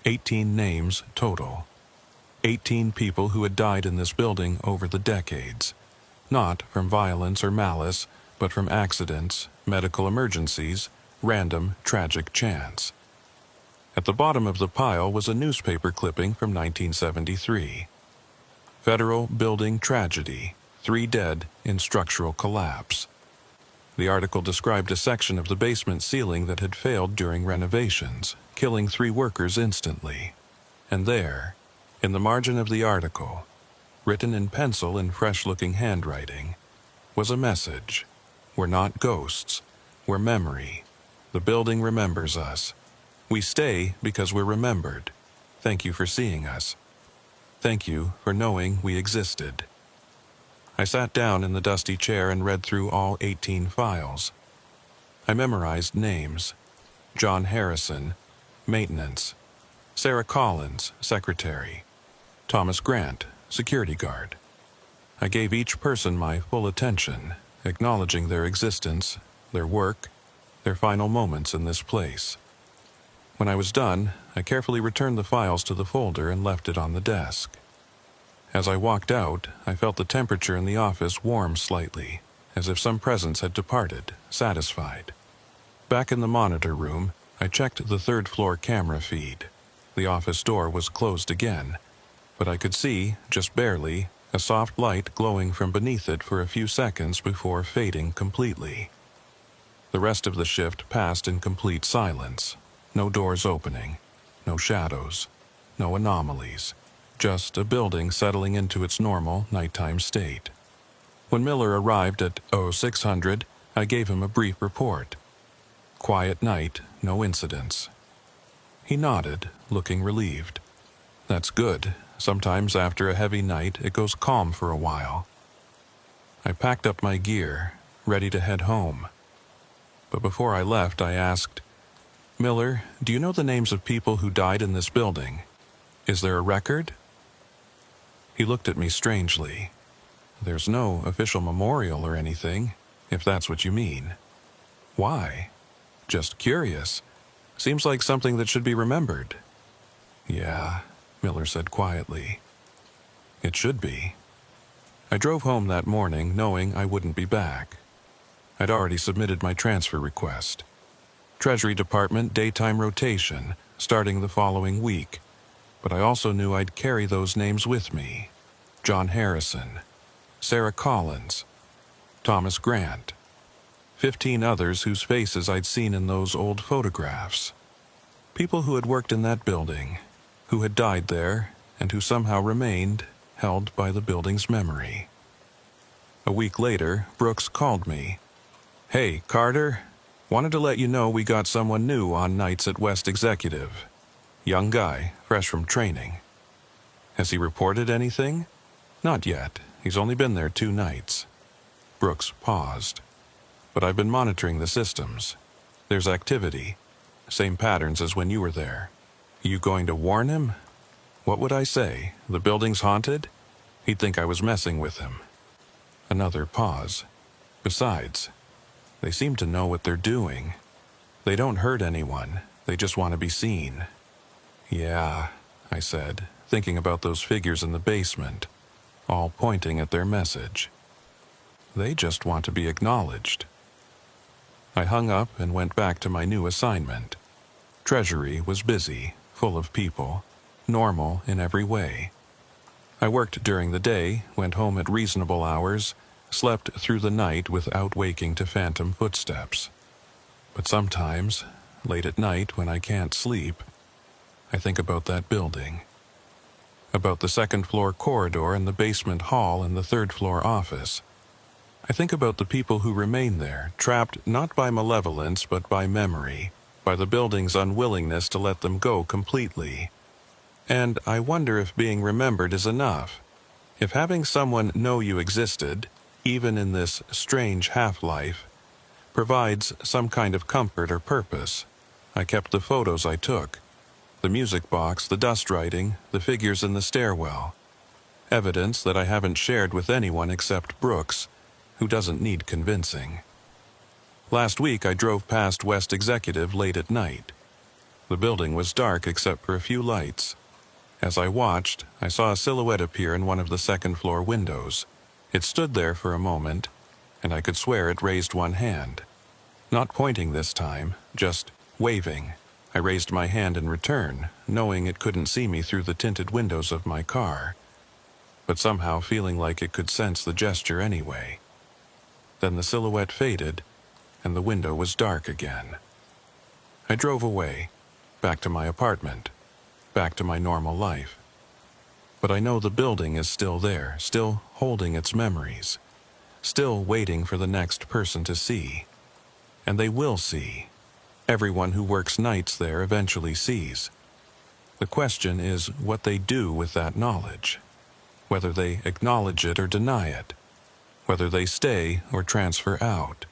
18 names total. 18 people who had died in this building over the decades. Not from violence or malice, but from accidents, medical emergencies, random tragic chance. At the bottom of the pile was a newspaper clipping from 1973. Federal Building Tragedy, 3 dead in structural collapse. The article described a section of the basement ceiling that had failed during renovations, killing 3 workers instantly. And there, in the margin of the article, written in pencil in fresh-looking handwriting, was a message. We're not ghosts. We're memory. The building remembers us. We stay because we're remembered. Thank you for seeing us. Thank you for knowing we existed. I sat down in the dusty chair and read through all 18 files. I memorized names. John Harrison, maintenance. Sarah Collins, secretary. Thomas Grant, security guard. I gave each person my full attention, acknowledging their existence, their work, their final moments in this place. When I was done, I carefully returned the files to the folder and left it on the desk. As I walked out, I felt the temperature in the office warm slightly, as if some presence had departed, satisfied. Back in the monitor room, I checked the third-floor camera feed. The office door was closed again, but I could see, just barely, a soft light glowing from beneath it for a few seconds before fading completely. The rest of the shift passed in complete silence. No doors opening, no shadows, no anomalies. Just a building settling into its normal nighttime state. When Miller arrived at 0600, I gave him a brief report. Quiet night, no incidents. He nodded, looking relieved. That's good. Sometimes after a heavy night, it goes calm for a while. I packed up my gear, ready to head home. But before I left, I asked, Miller, do you know the names of people who died in this building? Is there a record? He looked at me strangely. There's no official memorial or anything, if that's what you mean. Why? Just curious. Seems like something that should be remembered. Yeah, Miller said quietly. It should be. I drove home that morning knowing I wouldn't be back. I'd already submitted my transfer request. Treasury Department daytime rotation, starting the following week. But I also knew I'd carry those names with me. John Harrison, Sarah Collins, Thomas Grant, 15 others whose faces I'd seen in those old photographs. People who had worked in that building, who had died there, and who somehow remained held by the building's memory. A week later, Brooks called me. Hey, Carter, wanted to let you know we got someone new on nights at West Executive. Young guy, fresh from training. Has he reported anything? Not yet. He's only been there 2 nights. Brooks paused. But I've been monitoring the systems. There's activity. Same patterns as when you were there. You going to warn him? What would I say? The building's haunted? He'd think I was messing with him. Another pause. Besides, they seem to know what they're doing. They don't hurt anyone. They just want to be seen. Yeah, I said, thinking about those figures in the basement, all pointing at their message. They just want to be acknowledged. I hung up and went back to my new assignment. Treasury was busy, full of people, normal in every way. I worked during the day, went home at reasonable hours, slept through the night without waking to phantom footsteps. But sometimes, late at night when I can't sleep, I think about that building. About the second-floor corridor and the basement hall and the third-floor office. I think about the people who remain there, trapped not by malevolence but by memory, by the building's unwillingness to let them go completely. And I wonder if being remembered is enough. If having someone know you existed, even in this strange half-life, provides some kind of comfort or purpose. I kept the photos I took, the music box, the dust writing, the figures in the stairwell. Evidence that I haven't shared with anyone except Brooks, who doesn't need convincing. Last week I drove past West Executive late at night. The building was dark except for a few lights. As I watched, I saw a silhouette appear in one of the second-floor windows. It stood there for a moment, and I could swear it raised one hand. Not pointing this time, just waving. I raised my hand in return, knowing it couldn't see me through the tinted windows of my car, but somehow feeling like it could sense the gesture anyway. Then the silhouette faded, and the window was dark again. I drove away, back to my apartment, back to my normal life. But I know the building is still there, still holding its memories, still waiting for the next person to see. And they will see. Everyone who works nights there eventually sees. The question is what they do with that knowledge. Whether they acknowledge it or deny it. Whether they stay or transfer out.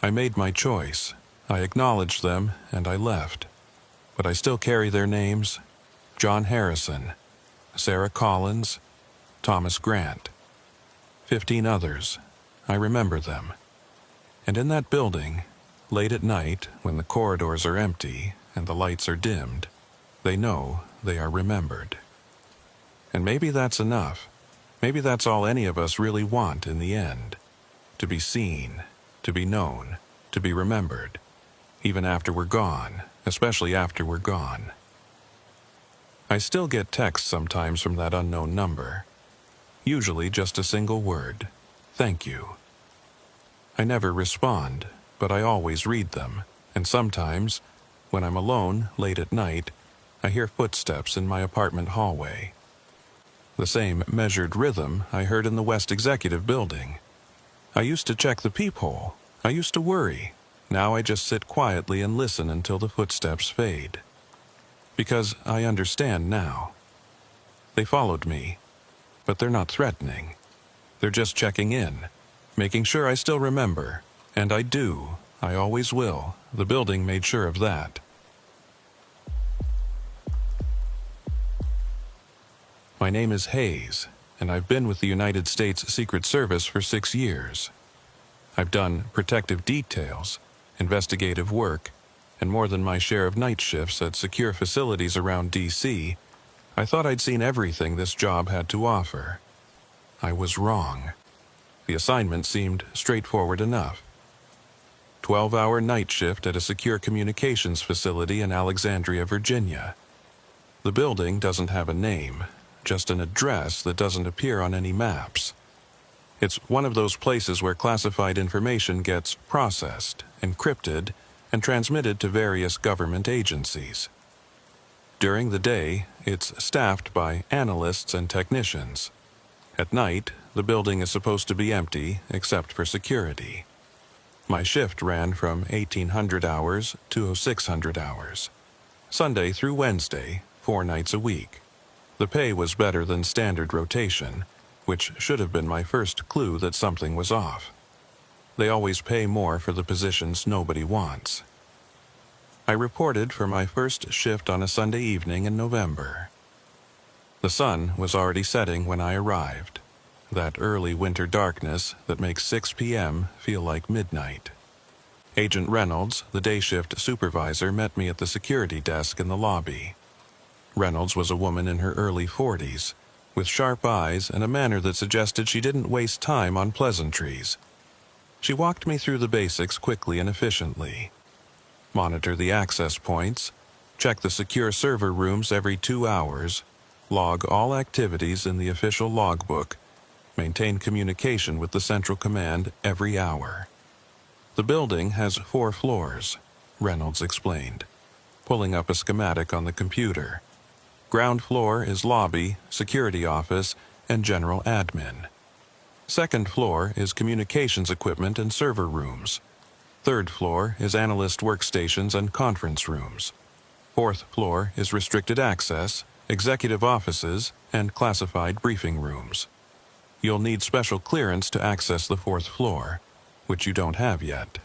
I made my choice. I acknowledged them and I left. But I still carry their names: John Harrison, Sarah Collins, Thomas Grant. 15 others. I remember them. And in that building, late at night, when the corridors are empty and the lights are dimmed, they know they are remembered. And maybe that's enough. Maybe that's all any of us really want in the end. To be seen, to be known, to be remembered, even after we're gone, especially after we're gone. I still get texts sometimes from that unknown number. Usually just a single word: thank you. I never respond, but I always read them, and sometimes, when I'm alone late at night, I hear footsteps in my apartment hallway. The same measured rhythm I heard in the West Executive building. I used to check the peephole. I used to worry. Now I just sit quietly and listen until the footsteps fade. Because I understand now. They followed me, but they're not threatening. They're just checking in, making sure I still remember. And I do. I always will. The building made sure of that. My name is Hayes, and I've been with the United States Secret Service for 6 years. I've done protective details, investigative work, and more than my share of night shifts at secure facilities around D.C. I thought I'd seen everything this job had to offer. I was wrong. The assignment seemed straightforward enough. 12-hour night shift at a secure communications facility in Alexandria, Virginia. The building doesn't have a name, just an address that doesn't appear on any maps. It's one of those places where classified information gets processed, encrypted, and transmitted to various government agencies. During the day, it's staffed by analysts and technicians. At night, the building is supposed to be empty except for security. My shift ran from 1800 hours to 0600 hours. Sunday through Wednesday, 4 nights a week. The pay was better than standard rotation, which should have been my first clue that something was off. They always pay more for the positions nobody wants. I reported for my first shift on a Sunday evening in November. The sun was already setting when I arrived. That early winter darkness that makes 6 p.m. feel like midnight. Agent Reynolds, the day shift supervisor, met me at the security desk in the lobby. Reynolds was a woman in her early 40s, with sharp eyes and a manner that suggested she didn't waste time on pleasantries. She walked me through the basics quickly and efficiently. Monitor the access points, check the secure server rooms every 2 hours, log all activities in the official logbook, maintain communication with the Central Command every hour. The building has 4 floors, Reynolds explained, pulling up a schematic on the computer. Ground floor is lobby, security office, and general admin. Second floor is communications equipment and server rooms. Third floor is analyst workstations and conference rooms. Fourth floor is restricted access, executive offices, and classified briefing rooms. You'll need special clearance to access the 4th floor, which you don't have yet.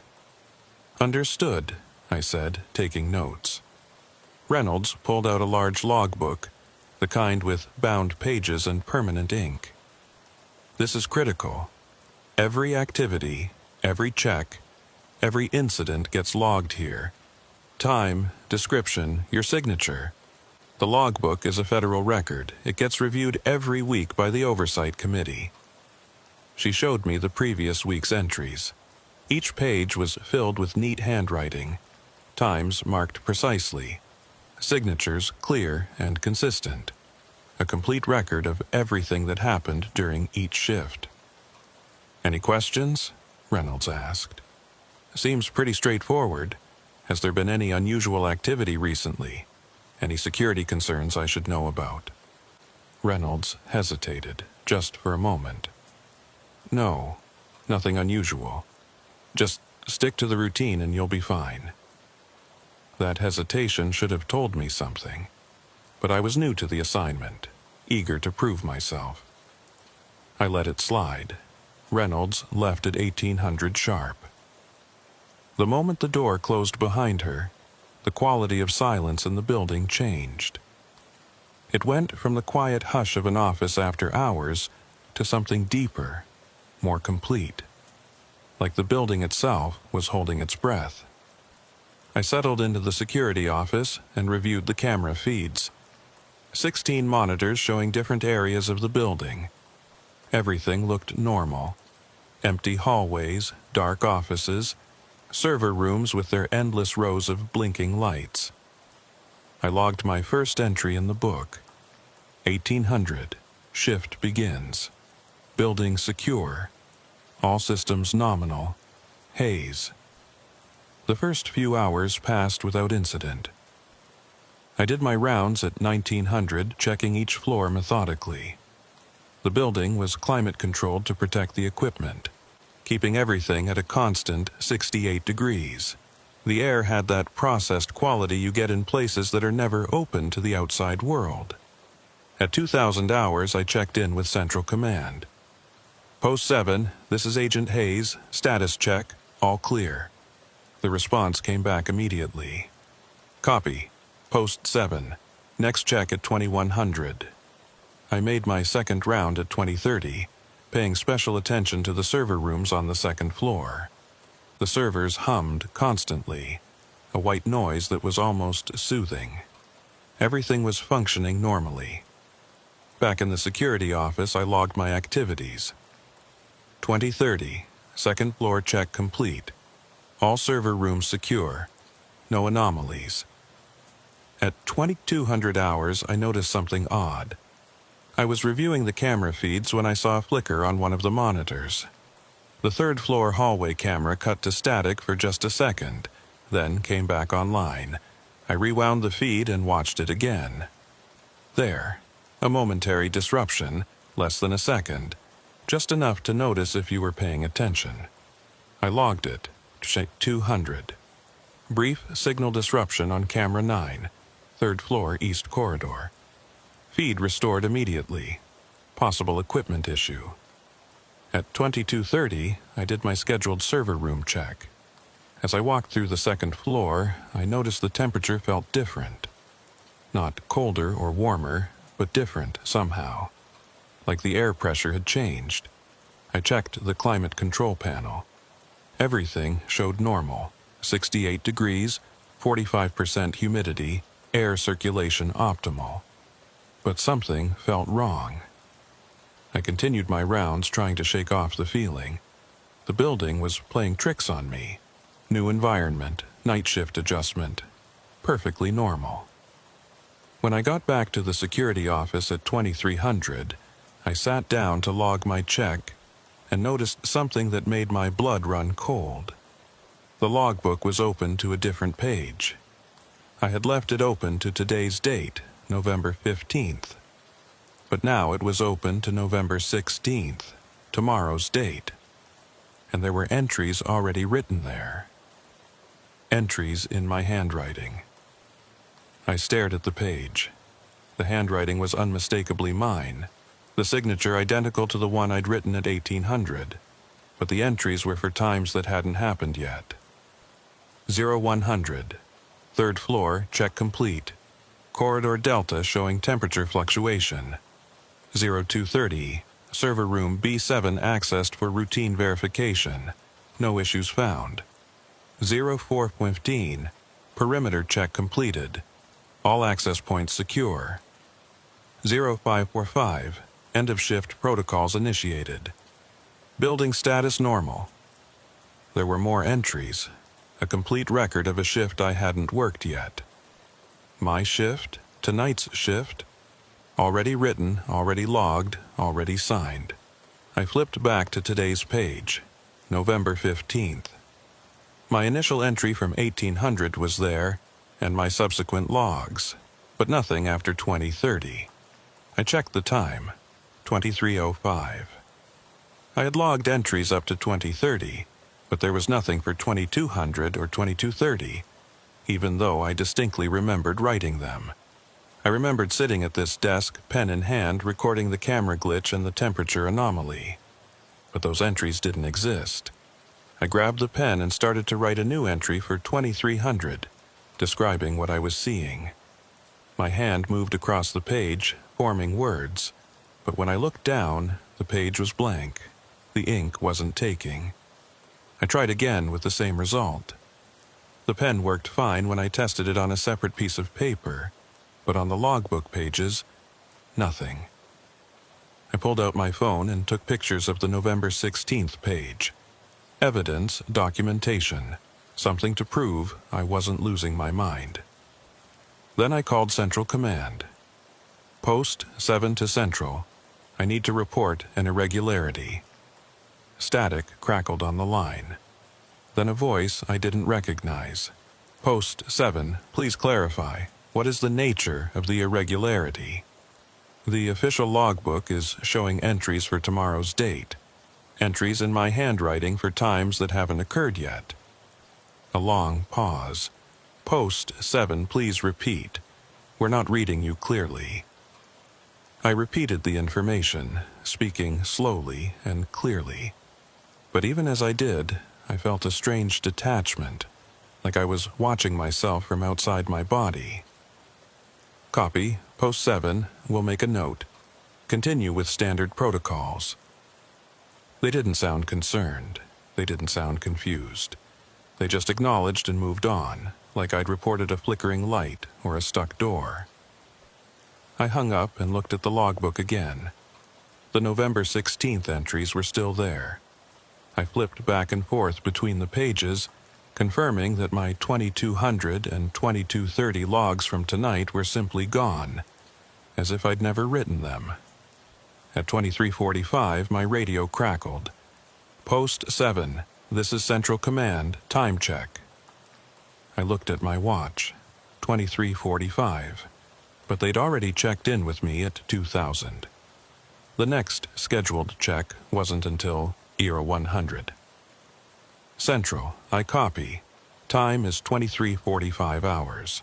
Understood, I said, taking notes. Reynolds pulled out a large logbook, the kind with bound pages and permanent ink. This is critical. Every activity, every check, every incident gets logged here. Time, description, your signature. The logbook is a federal record. It gets reviewed every week by the Oversight Committee. She showed me the previous week's entries. Each page was filled with neat handwriting, times marked precisely, signatures clear and consistent. A complete record of everything that happened during each shift. "Any questions?" Reynolds asked. "Seems pretty straightforward. Has there been any unusual activity recently? Any security concerns I should know about?" Reynolds hesitated, just for a moment. "No, nothing unusual. Just stick to the routine and you'll be fine." That hesitation should have told me something, but I was new to the assignment, eager to prove myself. I let it slide. Reynolds left at 1800 sharp. The moment the door closed behind her, the quality of silence in the building changed. It went from the quiet hush of an office after hours to something deeper, more complete, like the building itself was holding its breath. I settled into the security office and reviewed the camera feeds. 16 monitors showing different areas of the building. Everything looked normal. Empty hallways, dark offices, server rooms with their endless rows of blinking lights. I logged my first entry in the book. 1800, shift begins. Building secure. All systems nominal. Haze. The first few hours passed without incident. I did my rounds at 1900, checking each floor methodically. The building was climate-controlled to protect the equipment, keeping everything at a constant 68 degrees. The air had that processed quality you get in places that are never open to the outside world. At 2000 hours, I checked in with Central Command. "Post 7, this is Agent Hayes, status check, all clear." The response came back immediately. "Copy. Post 7. Next check at 2100. I made my second round at 2030, paying special attention to the server rooms on the second floor. The servers hummed constantly, a white noise that was almost soothing. Everything was functioning normally. Back in the security office, I logged my activities. 2030, second floor check complete. All server rooms secure. No anomalies. At 2200 hours, I noticed something odd. I was reviewing the camera feeds when I saw a flicker on one of the monitors. The third floor hallway camera cut to static for just a second, then came back online. I rewound the feed and watched it again. There, a momentary disruption, less than a second, just enough to notice if you were paying attention. I logged it, 200. Brief signal disruption on camera 9, third floor east corridor. Feed restored immediately. Possible equipment issue. At 2230, I did my scheduled server room check. As I walked through the second floor, I noticed the temperature felt different. Not colder or warmer, but different somehow. Like the air pressure had changed. I checked the climate control panel. Everything showed normal. 68 degrees, 45% humidity, air circulation optimal. But something felt wrong. I continued my rounds, trying to shake off the feeling. The building was playing tricks on me. New environment, night shift adjustment. Perfectly normal. When I got back to the security office at 2300, I sat down to log my check and noticed something that made my blood run cold. The logbook was open to a different page. I had left it open to today's date, November 15th. But now it was open to November 16th, tomorrow's date. And there were entries already written there. Entries in my handwriting. I stared at the page. The handwriting was unmistakably mine, the signature identical to the one I'd written at 1800, but the entries were for times that hadn't happened yet. 0100. Third floor, check complete. Corridor Delta showing temperature fluctuation. 0230. Server room B7 accessed for routine verification. No issues found. 0415. Perimeter check completed. All access points secure. 0545. End of shift protocols initiated. Building status normal. There were more entries. A complete record of a shift I hadn't worked yet. My shift? Tonight's shift? Already written, already logged, already signed. I flipped back to today's page, November 15th. My initial entry from 1800 was there, and my subsequent logs, but nothing after 2030. I checked the time, 2305. I had logged entries up to 2030, but there was nothing for 2200 or 2230, even though I distinctly remembered writing them. I remembered sitting at this desk, pen in hand, recording the camera glitch and the temperature anomaly. But those entries didn't exist. I grabbed the pen and started to write a new entry for 2300, describing what I was seeing. My hand moved across the page, forming words, but when I looked down, the page was blank. The ink wasn't taking. I tried again with the same result. The pen worked fine when I tested it on a separate piece of paper, but on the logbook pages, nothing. I pulled out my phone and took pictures of the November 16th page. Evidence, documentation, something to prove I wasn't losing my mind. Then I called Central Command. Post 7 to Central. I need to report an irregularity. Static crackled on the line. Then a voice I didn't recognize. Post 7, please clarify. What is the nature of the irregularity? The official logbook is showing entries for tomorrow's date. Entries in my handwriting for times that haven't occurred yet. A long pause. Post 7, please repeat. We're not reading you clearly. I repeated the information, speaking slowly and clearly. But even as I did, I felt a strange detachment, like I was watching myself from outside my body. Copy, Post 7, we'll make a note. Continue with standard protocols. They didn't sound concerned. They didn't sound confused. They just acknowledged and moved on, like I'd reported a flickering light or a stuck door. I hung up and looked at the logbook again. The November 16th entries were still there. I flipped back and forth between the pages, confirming that my 2200 and 2230 logs from tonight were simply gone, as if I'd never written them. At 2345, my radio crackled. Post 7, this is Central Command, time check. I looked at my watch, 2345, but they'd already checked in with me at 2000. The next scheduled check wasn't until Era 100. Central, I copy. Time is 23:45 hours.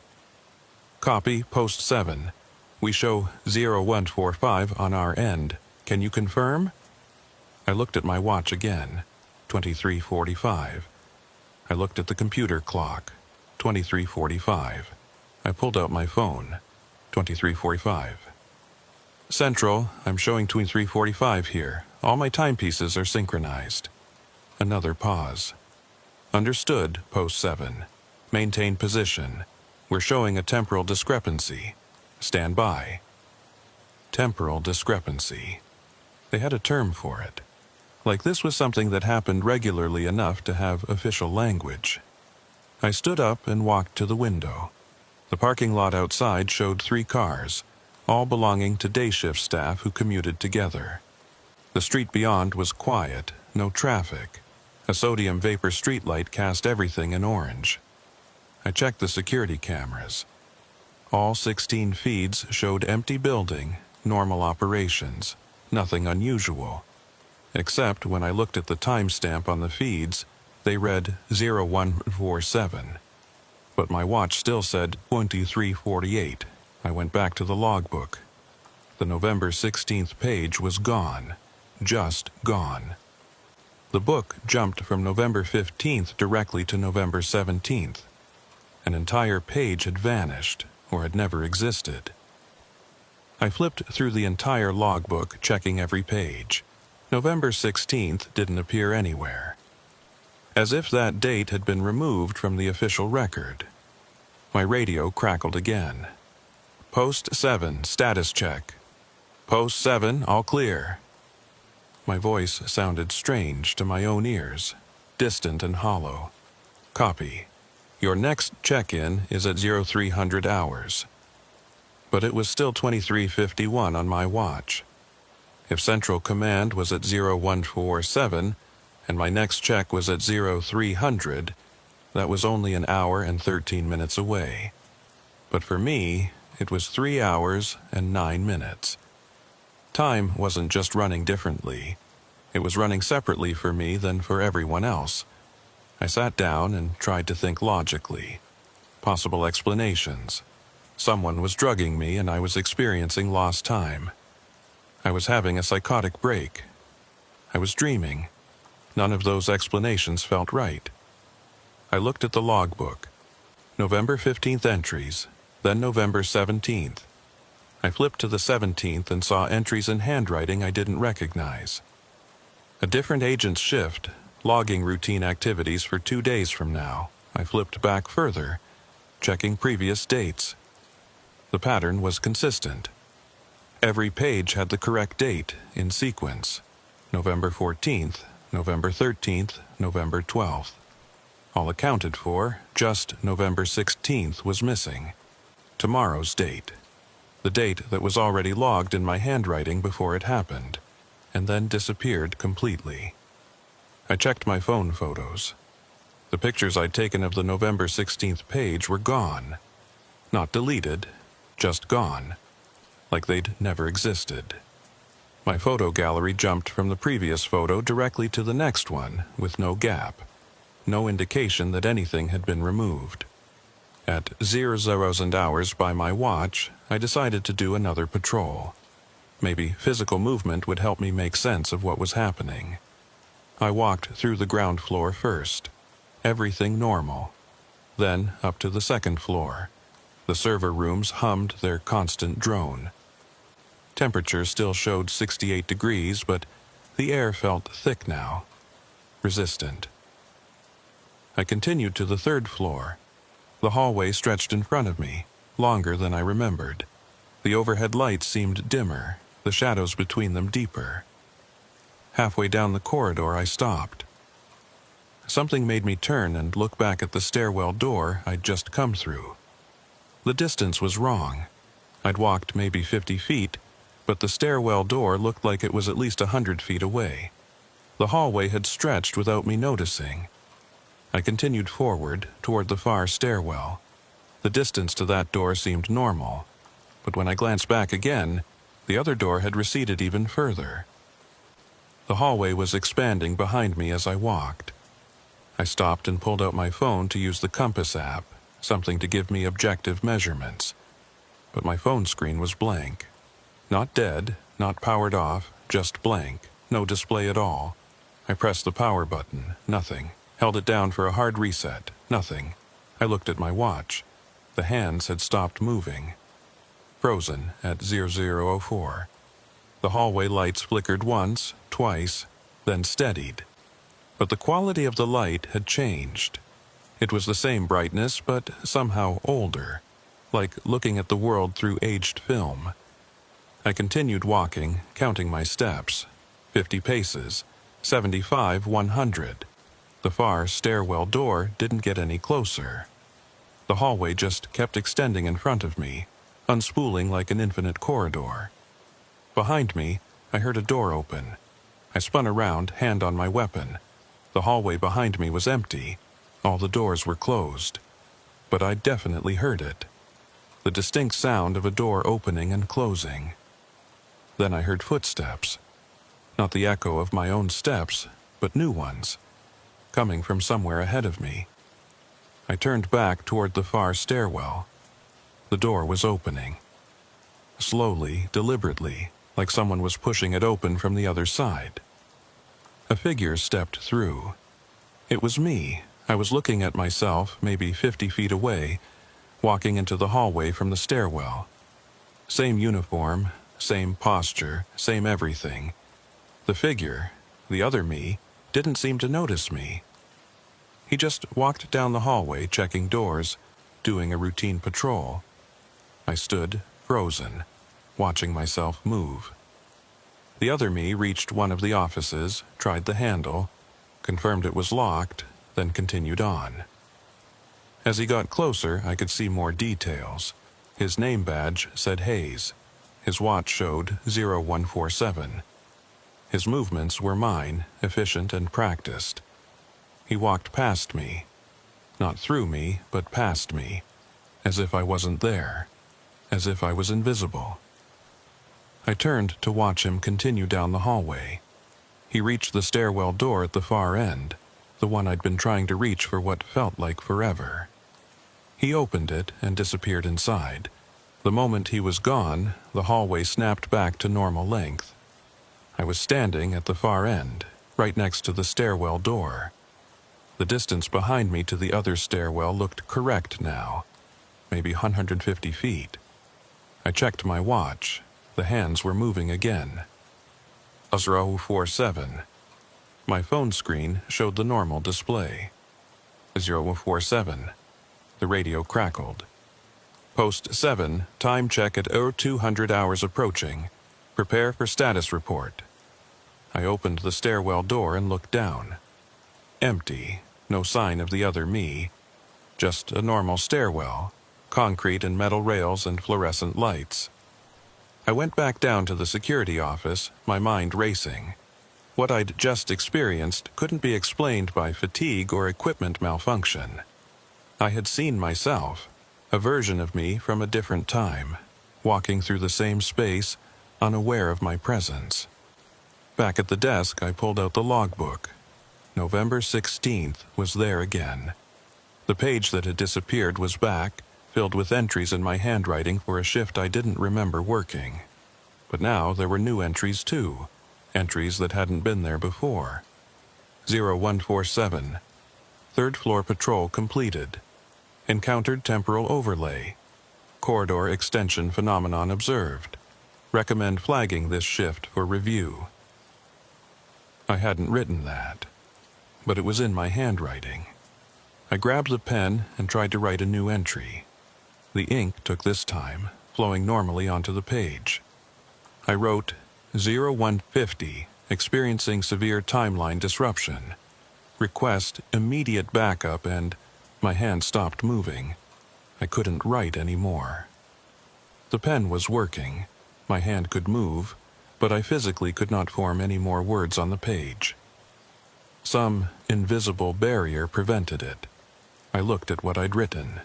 Copy, Post 7. We show 0145 on our end. Can you confirm? I looked at my watch again. 23:45. I looked at the computer clock. 23:45. I pulled out my phone. 23:45. Central, I'm showing 23:45 here. All my timepieces are synchronized. Another pause. Understood, Post 7. Maintain position. We're showing a temporal discrepancy. Stand by. Temporal discrepancy. They had a term for it. Like this was something that happened regularly enough to have official language. I stood up and walked to the window. The parking lot outside showed 3 cars, all belonging to day shift staff who commuted together. The street beyond was quiet, no traffic. A sodium vapor streetlight cast everything in orange. I checked the security cameras. All 16 feeds showed empty building, normal operations, nothing unusual. Except when I looked at the timestamp on the feeds, they read 0147. But my watch still said 23:48. I went back to the logbook. The November 16th page was gone. Just gone. The book jumped from November 15th directly to November 17th. An entire page had vanished, or had never existed. I flipped through the entire logbook, checking every page. November 16th didn't appear anywhere, as if that date had been removed from the official record. My radio crackled again. Post 7, status check. Post 7, all clear. My voice sounded strange to my own ears, distant and hollow. Copy. Your next check-in is at 0300 hours. But it was still 23:51 on my watch. If Central Command was at 0147 and my next check was at 0300, that was only an hour and 13 minutes away. But for me, it was 3 hours and 9 minutes. Time wasn't just running differently. It was running separately for me than for everyone else. I sat down and tried to think logically. Possible explanations. Someone was drugging me and I was experiencing lost time. I was having a psychotic break. I was dreaming. None of those explanations felt right. I looked at the logbook. November 15th entries, then November 17th. I flipped to the 17th and saw entries in handwriting I didn't recognize. A different agent's shift, logging routine activities for 2 days from now. I flipped back further, checking previous dates. The pattern was consistent. Every page had the correct date in sequence. November 14th, November 13th, November 12th. All accounted for, just November 16th was missing. Tomorrow's date. The date that was already logged in my handwriting before it happened, and then disappeared completely. I checked my phone photos. The pictures I'd taken of the November 16th page were gone. Not deleted, just gone. Like they'd never existed. My photo gallery jumped from the previous photo directly to the next one, with no gap. No indication that anything had been removed. At 00 hours by my watch, I decided to do another patrol. Maybe physical movement would help me make sense of what was happening. I walked through the ground floor first. Everything normal. Then up to the second floor. The server rooms hummed their constant drone. Temperature still showed 68 degrees, but the air felt thick now. Resistant. I continued to the third floor. The hallway stretched in front of me, longer than I remembered. The overhead lights seemed dimmer, the shadows between them deeper. Halfway down the corridor, I stopped. Something made me turn and look back at the stairwell door I'd just come through. The distance was wrong. I'd walked maybe 50 feet, but the stairwell door looked like it was at least 100 feet away. The hallway had stretched without me noticing. I continued forward, toward the far stairwell. The distance to that door seemed normal, but when I glanced back again, the other door had receded even further. The hallway was expanding behind me as I walked. I stopped and pulled out my phone to use the compass app, something to give me objective measurements. But my phone screen was blank. Not dead, not powered off, just blank, no display at all. I pressed the power button, nothing. Held it down for a hard reset, nothing. I looked at my watch. The hands had stopped moving. Frozen at 0004. The hallway lights flickered once, twice, then steadied. But the quality of the light had changed. It was the same brightness, but somehow older, like looking at the world through aged film. I continued walking, counting my steps. 50 paces, 75, 100. The far stairwell door didn't get any closer. The hallway just kept extending in front of me, unspooling like an infinite corridor. Behind me, I heard a door open. I spun around, hand on my weapon. The hallway behind me was empty. All the doors were closed. But I definitely heard it. The distinct sound of a door opening and closing. Then I heard footsteps. Not the echo of my own steps, but new ones, coming from somewhere ahead of me. I turned back toward the far stairwell. The door was opening. Slowly, deliberately, like someone was pushing it open from the other side. A figure stepped through. It was me. I was looking at myself, maybe 50 feet away, walking into the hallway from the stairwell. Same uniform, same posture, same everything. The figure, the other me, didn't seem to notice me. He just walked down the hallway, checking doors, doing a routine patrol. I stood, frozen, watching myself move. The other me reached one of the offices, tried the handle, confirmed it was locked, then continued on. As he got closer, I could see more details. His name badge said Hayes. His watch showed 0147. His movements were mine, efficient and practiced. He walked past me. Not through me, but past me. As if I wasn't there. As if I was invisible. I turned to watch him continue down the hallway. He reached the stairwell door at the far end, the one I'd been trying to reach for what felt like forever. He opened it and disappeared inside. The moment he was gone, the hallway snapped back to normal length. I was standing at the far end, right next to the stairwell door. The distance behind me to the other stairwell looked correct now, maybe 150 feet. I checked my watch. The hands were moving again. 047. My phone screen showed the normal display. 047. The radio crackled. Post 7, time check at 0200 hours approaching. Prepare for status report. I opened the stairwell door and looked down. Empty, no sign of the other me. Just a normal stairwell, concrete and metal rails and fluorescent lights. I went back down to the security office, my mind racing. What I'd just experienced couldn't be explained by fatigue or equipment malfunction. I had seen myself, a version of me from a different time, walking through the same space, unaware of my presence. Back at the desk, I pulled out the logbook. November 16th was there again. The page that had disappeared was back, filled with entries in my handwriting for a shift I didn't remember working. But now there were new entries too, entries that hadn't been there before. 0147. Third floor patrol completed. Encountered temporal overlay. Corridor extension phenomenon observed. Recommend flagging this shift for review. I hadn't written that, but it was in my handwriting. I grabbed the pen and tried to write a new entry. The ink took this time, flowing normally onto the page. I wrote 0150, experiencing severe timeline disruption. Request immediate backup, and my hand stopped moving. I couldn't write anymore. The pen was working. My hand could move, but I physically could not form any more words on the page. Some invisible barrier prevented it. I looked at what I'd written.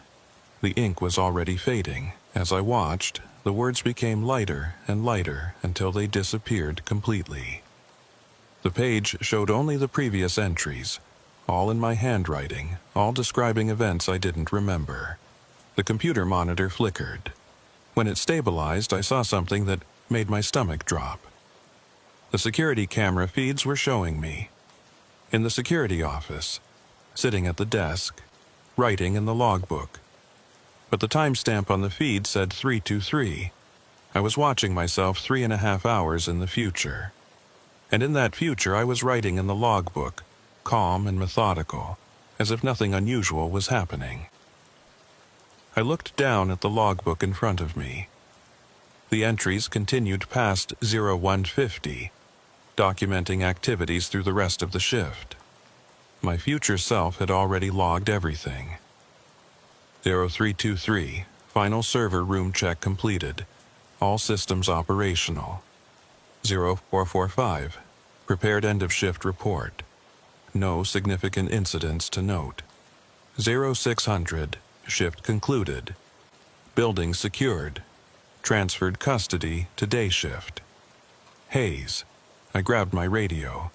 The ink was already fading. As I watched, the words became lighter and lighter until they disappeared completely. The page showed only the previous entries, all in my handwriting, all describing events I didn't remember. The computer monitor flickered. When it stabilized, I saw something that made my stomach drop. The security camera feeds were showing me. In the security office, sitting at the desk, writing in the logbook. But the timestamp on the feed said 323. I was watching myself 3.5 hours in the future. And in that future I was writing in the logbook, calm and methodical, as if nothing unusual was happening. I looked down at the logbook in front of me. The entries continued past 0150, documenting activities through the rest of the shift. My future self had already logged everything. 0323, final server room check completed. All systems operational. 0445, prepared end of shift report. No significant incidents to note. 0600, shift concluded. Building secured. Transferred custody to day shift. Hayes. I grabbed my radio.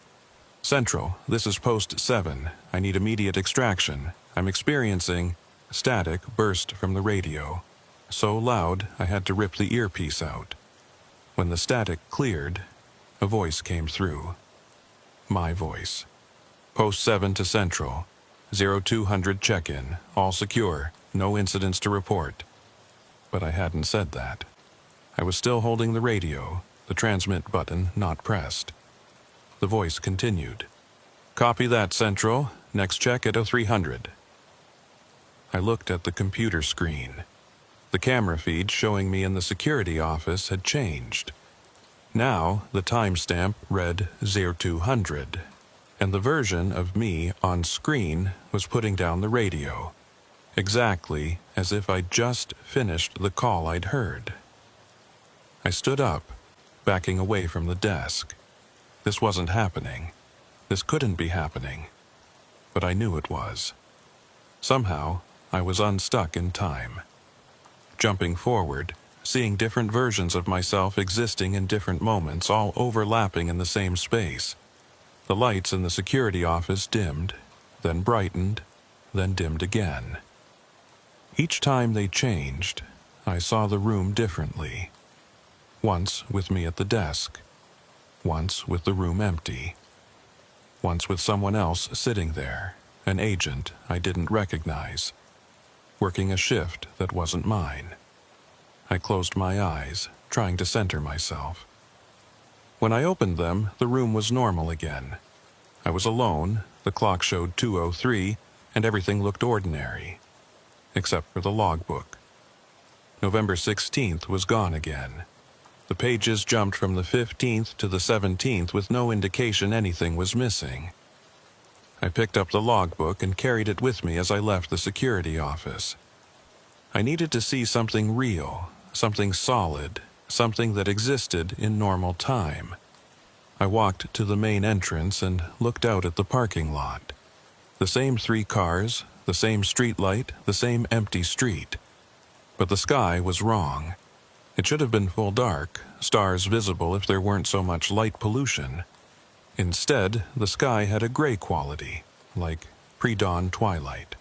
Central, this is post 7. I need immediate extraction. I'm experiencing static burst from the radio. So loud, I had to rip the earpiece out. When the static cleared, a voice came through. My voice. Post 7 to Central. 0200 check-in. All secure. No incidents to report. But I hadn't said that. I was still holding the radio, the transmit button not pressed. The voice continued. Copy that, Central. Next check at 0300. I looked at the computer screen. The camera feed showing me in the security office had changed. Now, the timestamp read 0200, and the version of me on screen was putting down the radio, exactly as if I'd just finished the call I'd heard. I stood up, backing away from the desk. This wasn't happening. This couldn't be happening. But I knew it was. Somehow, I was unstuck in time. Jumping forward, seeing different versions of myself existing in different moments, all overlapping in the same space. The lights in the security office dimmed, then brightened, then dimmed again. Each time they changed, I saw the room differently. Once with me at the desk. Once with the room empty. Once with someone else sitting there, an agent I didn't recognize, working a shift that wasn't mine. I closed my eyes, trying to center myself. When I opened them, the room was normal again. I was alone, the clock showed 2:03, and everything looked ordinary, except for the logbook. November 16th was gone again. The pages jumped from the 15th to the 17th with no indication anything was missing. I picked up the logbook and carried it with me as I left the security office. I needed to see something real, something solid, something that existed in normal time. I walked to the main entrance and looked out at the parking lot. The same 3 cars, the same street light, the same empty street. But the sky was wrong. It should have been full dark, stars visible if there weren't so much light pollution. Instead, the sky had a gray quality, like pre-dawn twilight.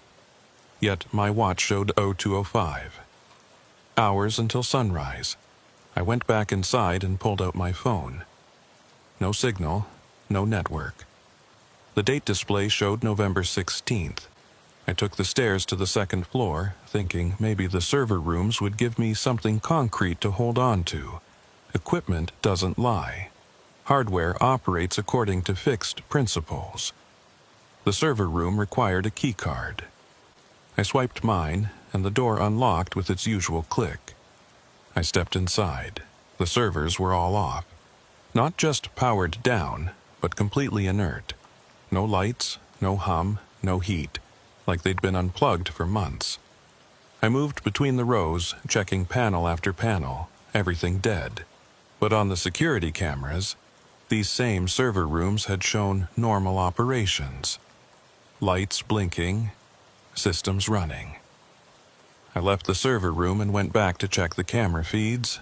Yet my watch showed 02:05. Hours until sunrise. I went back inside and pulled out my phone. No signal, no network. The date display showed November 16th. I took the stairs to the second floor, thinking maybe the server rooms would give me something concrete to hold on to. Equipment doesn't lie. Hardware operates according to fixed principles. The server room required a key card. I swiped mine, and the door unlocked with its usual click. I stepped inside. The servers were all off. Not just powered down, but completely inert. No lights, no hum, no heat, like they'd been unplugged for months. I moved between the rows, checking panel after panel, everything dead. But on the security cameras, these same server rooms had shown normal operations. Lights blinking, systems running. I left the server room and went back to check the camera feeds.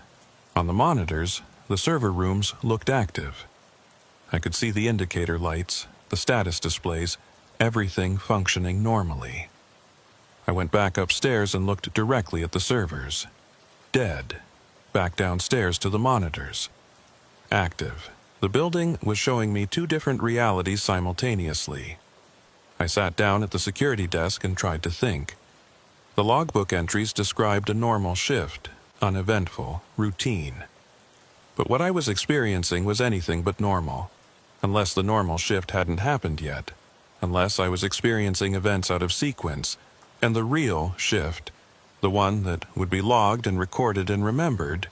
On the monitors, the server rooms looked active. I could see the indicator lights, the status displays, everything functioning normally. I went back upstairs and looked directly at the servers. Dead. Back downstairs to the monitors. Active. The building was showing me 2 different realities simultaneously. I sat down at the security desk and tried to think. The logbook entries described a normal shift, uneventful, routine. But what I was experiencing was anything but normal, unless the normal shift hadn't happened yet, unless I was experiencing events out of sequence, and the real shift, the one that would be logged and recorded and remembered,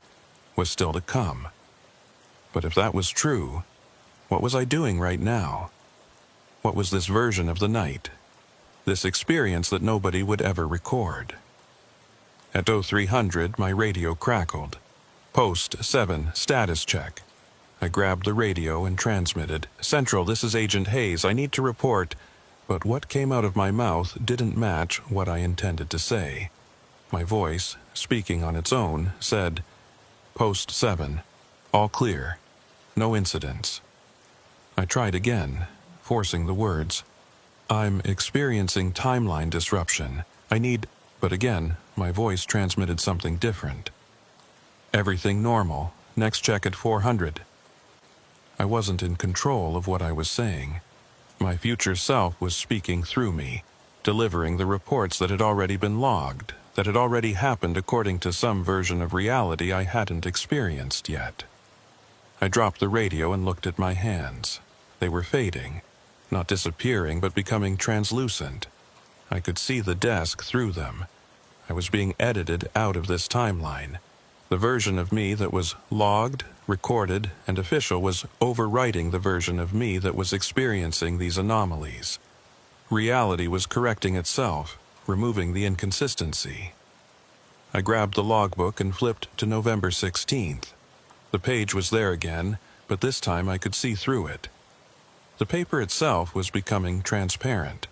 was still to come. But if that was true, what was I doing right now? What was this version of the night? This experience that nobody would ever record? At 0300, my radio crackled. Post 7, status check. I grabbed the radio and transmitted. Central, this is Agent Hayes. I need to report. But what came out of my mouth didn't match what I intended to say. My voice, speaking on its own, said, Post 7, all clear. No incidents. I tried again, forcing the words. I'm experiencing timeline disruption. I need... But again, my voice transmitted something different. Everything normal. Next check at 400. I wasn't in control of what I was saying. My future self was speaking through me, delivering the reports that had already been logged, that had already happened according to some version of reality I hadn't experienced yet. I dropped the radio and looked at my hands. They were fading, not disappearing but becoming translucent. I could see the desk through them. I was being edited out of this timeline. The version of me that was logged, recorded, and official was overwriting the version of me that was experiencing these anomalies. Reality was correcting itself, removing the inconsistency. I grabbed the logbook and flipped to November 16th. The page was there again, but this time I could see through it. The paper itself was becoming transparent.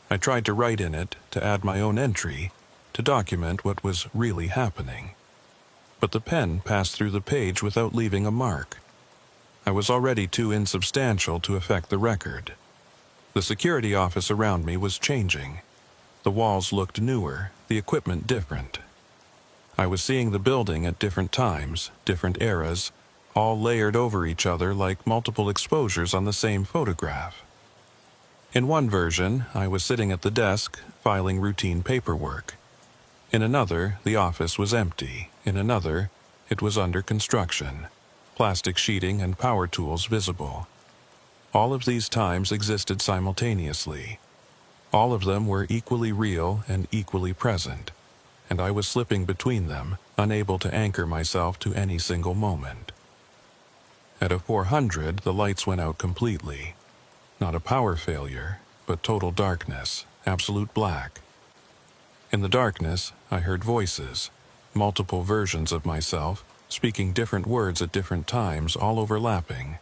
I tried to write in it, to add my own entry, to document what was really happening. But the pen passed through the page without leaving a mark. I was already too insubstantial to affect the record. The security office around me was changing. The walls looked newer, the equipment different. I was seeing the building at different times, different eras, all layered over each other like multiple exposures on the same photograph. In one version, I was sitting at the desk, filing routine paperwork. In another, the office was empty. In another, it was under construction, plastic sheeting and power tools visible. All of these times existed simultaneously. All of them were equally real and equally present, and I was slipping between them, unable to anchor myself to any single moment. At a 400, the lights went out completely. Not a power failure, but total darkness, absolute black. In the darkness, I heard voices, multiple versions of myself, speaking different words at different times, all overlapping.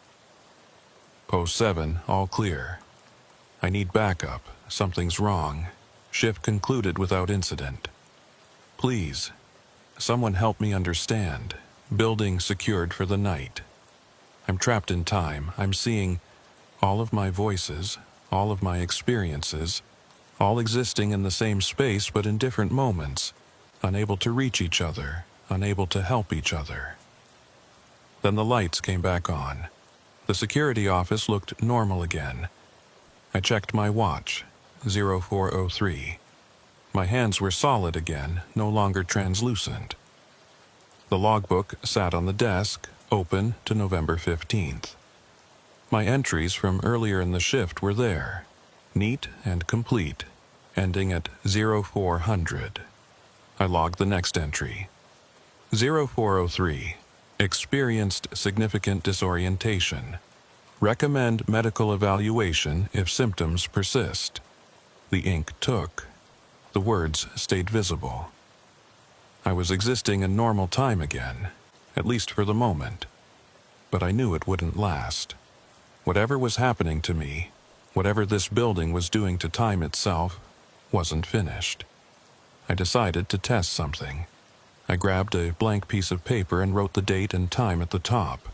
Post 7, all clear. I need backup. Something's wrong. Shift concluded without incident. Please, someone help me understand. Building secured for the night. I'm trapped in time. I'm seeing all of my voices, all of my experiences, all existing in the same space but in different moments, unable to reach each other, unable to help each other. Then the lights came back on. The security office looked normal again. I checked my watch, 0403. My hands were solid again, no longer translucent. The logbook sat on the desk, open to November 15th. My entries from earlier in the shift were there, neat and complete, ending at 0400. I logged the next entry. 0403. Experienced significant disorientation. Recommend medical evaluation if symptoms persist. The ink took. The words stayed visible. I was existing in normal time again, at least for the moment. But I knew it wouldn't last. Whatever was happening to me, whatever this building was doing to time itself, wasn't finished. I decided to test something. I grabbed a blank piece of paper and wrote the date and time at the top.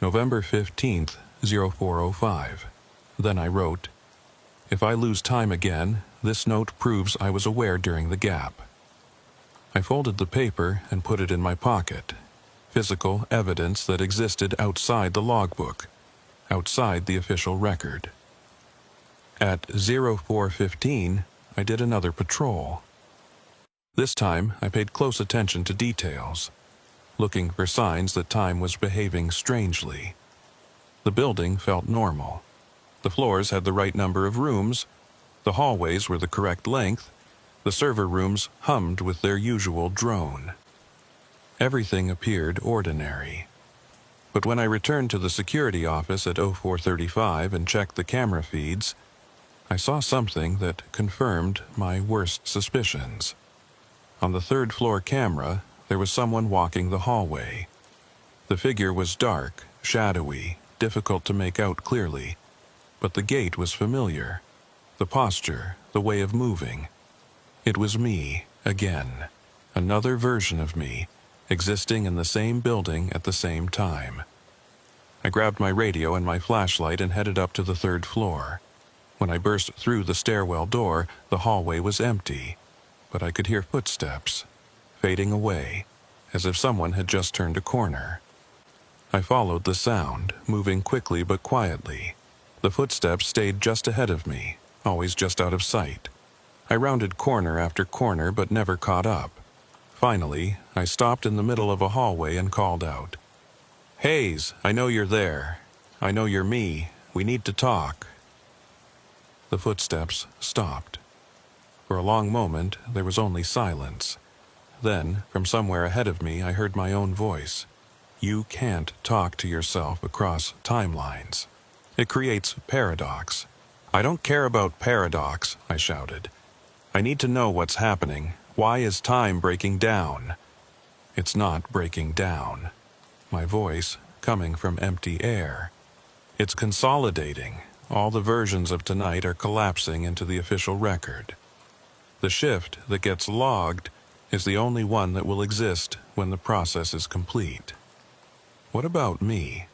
November 15th, 0405. Then I wrote, "If I lose time again, this note proves I was aware during the gap." I folded the paper and put it in my pocket. Physical evidence that existed outside the logbook, outside the official record. At 0415, I did another patrol. This time, I paid close attention to details, looking for signs that time was behaving strangely. The building felt normal. The floors had the right number of rooms, the hallways were the correct length, the server rooms hummed with their usual drone. Everything appeared ordinary. But when I returned to the security office at 0435 and checked the camera feeds, I saw something that confirmed my worst suspicions. On the third-floor camera, there was someone walking the hallway. The figure was dark, shadowy, difficult to make out clearly, but the gait was familiar. The posture, the way of moving. It was me, again. Another version of me, existing in the same building at the same time. I grabbed my radio and my flashlight and headed up to the third floor. When I burst through the stairwell door, the hallway was empty, but I could hear footsteps, fading away, as if someone had just turned a corner. I followed the sound, moving quickly but quietly. The footsteps stayed just ahead of me, always just out of sight. I rounded corner after corner but never caught up. Finally, I stopped in the middle of a hallway and called out, "Hayes, I know you're there. I know you're me. We need to talk." The footsteps stopped. For a long moment, there was only silence. Then, from somewhere ahead of me, I heard my own voice. "You can't talk to yourself across timelines. It creates paradox." "I don't care about paradox," I shouted. "I need to know what's happening. Why is time breaking down?" "It's not breaking down." My voice, coming from empty air. "It's consolidating. All the versions of tonight are collapsing into the official record. The shift that gets logged is the only one that will exist when the process is complete." What about me?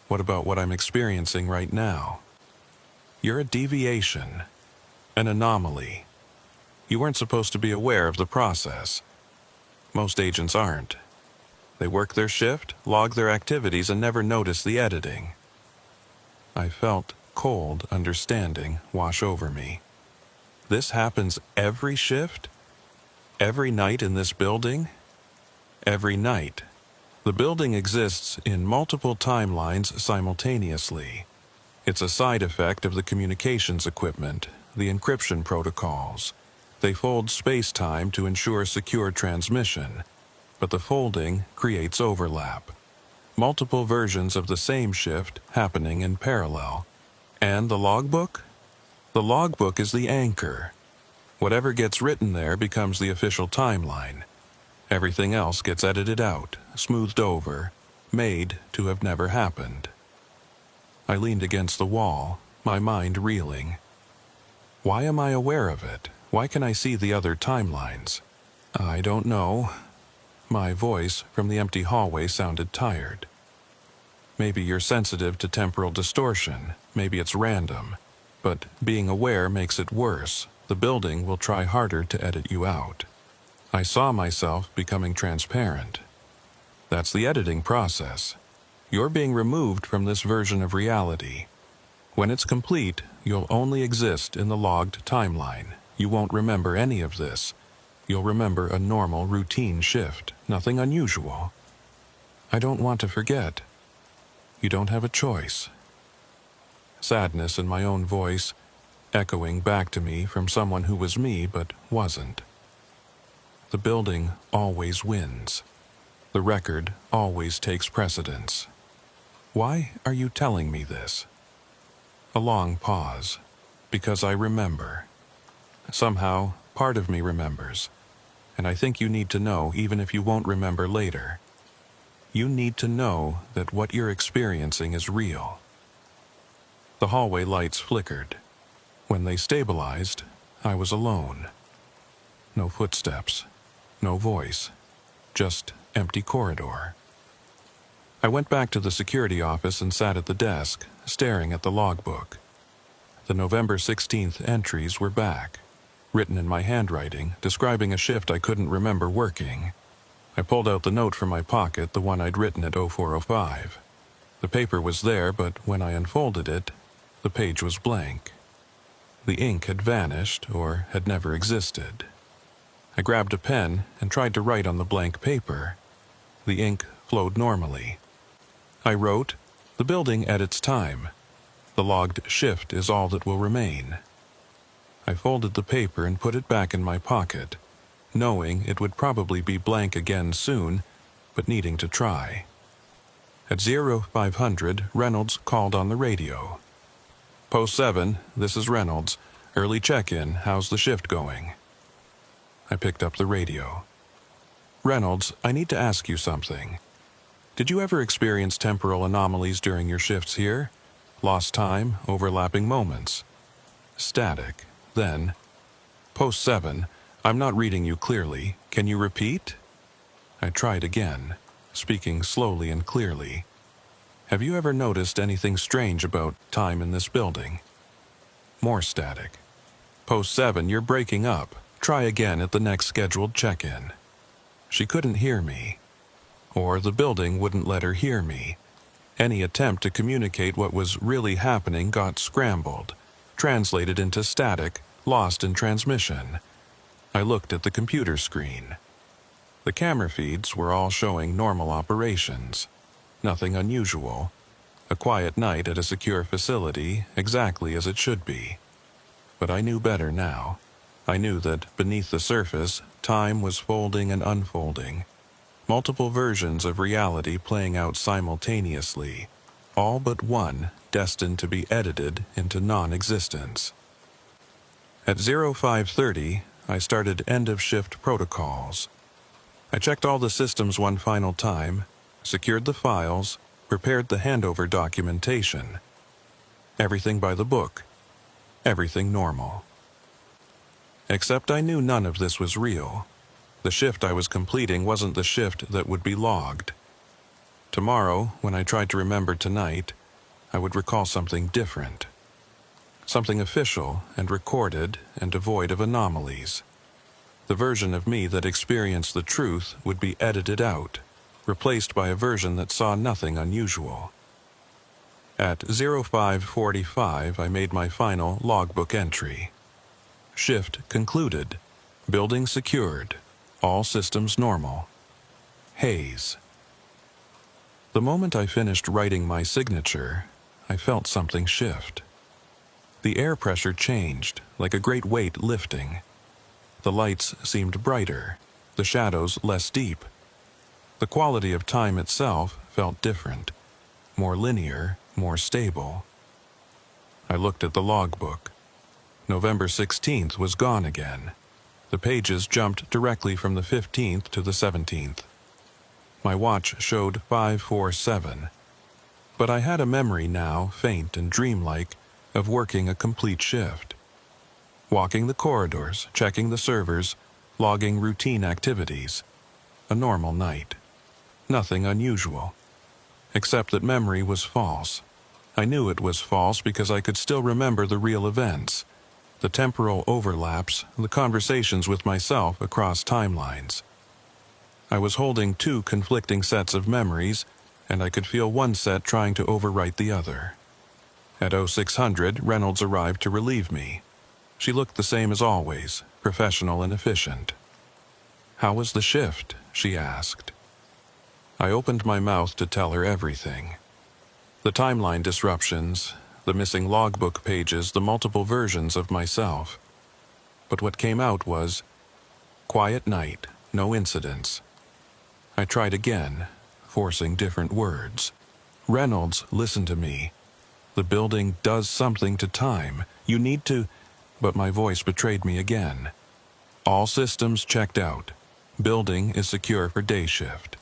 What about what I'm experiencing right now? You're a deviation, an anomaly. You weren't supposed to be aware of the process. Most agents aren't. They work their shift, log their activities, and never notice the editing. I felt cold understanding wash over me. This happens every shift? Every night in this building? Every night. The building exists in multiple timelines simultaneously. It's a side effect of the communications equipment, the encryption protocols. They fold space-time to ensure secure transmission, but the folding creates overlap. Multiple versions of the same shift happening in parallel. And the logbook? The logbook is the anchor. Whatever gets written there becomes the official timeline. Everything else gets edited out, smoothed over, made to have never happened. I leaned against the wall, my mind reeling. Why am I aware of it? Why can I see the other timelines? I don't know. My voice from the empty hallway sounded tired. Maybe you're sensitive to temporal distortion. Maybe it's random. But being aware makes it worse. The building will try harder to edit you out. I saw myself becoming transparent. That's the editing process. You're being removed from this version of reality. When it's complete, you'll only exist in the logged timeline. You won't remember any of this. You'll remember a normal, routine shift, nothing unusual. I don't want to forget. You don't have a choice. Sadness in my own voice, echoing back to me from someone who was me but wasn't. The building always wins. The record always takes precedence. Why are you telling me this? A long pause. Because I remember. Somehow, part of me remembers. And I think you need to know even if you won't remember later. You need to know that what you're experiencing is real. The hallway lights flickered. When they stabilized, I was alone. No footsteps, no voice, just empty corridor. I went back to the security office and sat at the desk, staring at the logbook. The November 16th entries were back, written in my handwriting, describing a shift I couldn't remember working. I pulled out the note from my pocket, the one I'd written at 0405. The paper was there, but when I unfolded it, the page was blank. The ink had vanished or had never existed. I grabbed a pen and tried to write on the blank paper. The ink flowed normally. I wrote, "The building at its time. The logged shift is all that will remain." I folded the paper and put it back in my pocket, knowing it would probably be blank again soon, but needing to try. At 0500, Reynolds called on the radio. "Post 7, this is Reynolds. Early check-in, how's the shift going?" I picked up the radio. "Reynolds, I need to ask you something. Did you ever experience temporal anomalies during your shifts here? Lost time, overlapping moments?" Static. Then, "Post 7, I'm not reading you clearly. Can you repeat?" I tried again, speaking slowly and clearly. "Have you ever noticed anything strange about time in this building?" More static. "Post 7, you're breaking up. Try again at the next scheduled check-in." She couldn't hear me. Or the building wouldn't let her hear me. Any attempt to communicate what was really happening got scrambled, translated into static, lost in transmission. I looked at the computer screen. The camera feeds were all showing normal operations. Nothing unusual. A quiet night at a secure facility, exactly as it should be. But I knew better now. I knew that beneath the surface, time was folding and unfolding. Multiple versions of reality playing out simultaneously, all but one destined to be edited into non-existence. At 0530, I started end-of-shift protocols. I checked all the systems one final time, secured the files, prepared the handover documentation. Everything by the book. Everything normal. Except I knew none of this was real. The shift I was completing wasn't the shift that would be logged. Tomorrow, when I tried to remember tonight, I would recall something different. Something official and recorded and devoid of anomalies. The version of me that experienced the truth would be edited out, replaced by a version that saw nothing unusual. At 0545, I made my final logbook entry. Shift concluded. Building secured. All systems normal. Haze. The moment I finished writing my signature, I felt something shift. The air pressure changed, like a great weight lifting. The lights seemed brighter, the shadows less deep. The quality of time itself felt different, more linear, more stable. I looked at the logbook. November 16th was gone again. The pages jumped directly from the 15th to the 17th. My watch showed 547, but I had a memory now, faint and dreamlike, of working a complete shift. Walking the corridors, checking the servers, logging routine activities. A normal night. Nothing unusual. Except that memory was false. I knew it was false because I could still remember the real events. The temporal overlaps, the conversations with myself across timelines. I was holding two conflicting sets of memories, and I could feel one set trying to overwrite the other. At 0600, Reynolds arrived to relieve me. She looked the same as always, professional and efficient. "How was the shift?" she asked. I opened my mouth to tell her everything. The timeline disruptions, the missing logbook pages, the multiple versions of myself. But what came out was, quiet night, no incidents. I tried again, forcing different words. "Reynolds, listen to me. The building does something to time. You need to..." But my voice betrayed me again. "All systems checked out. Building is secure for day shift."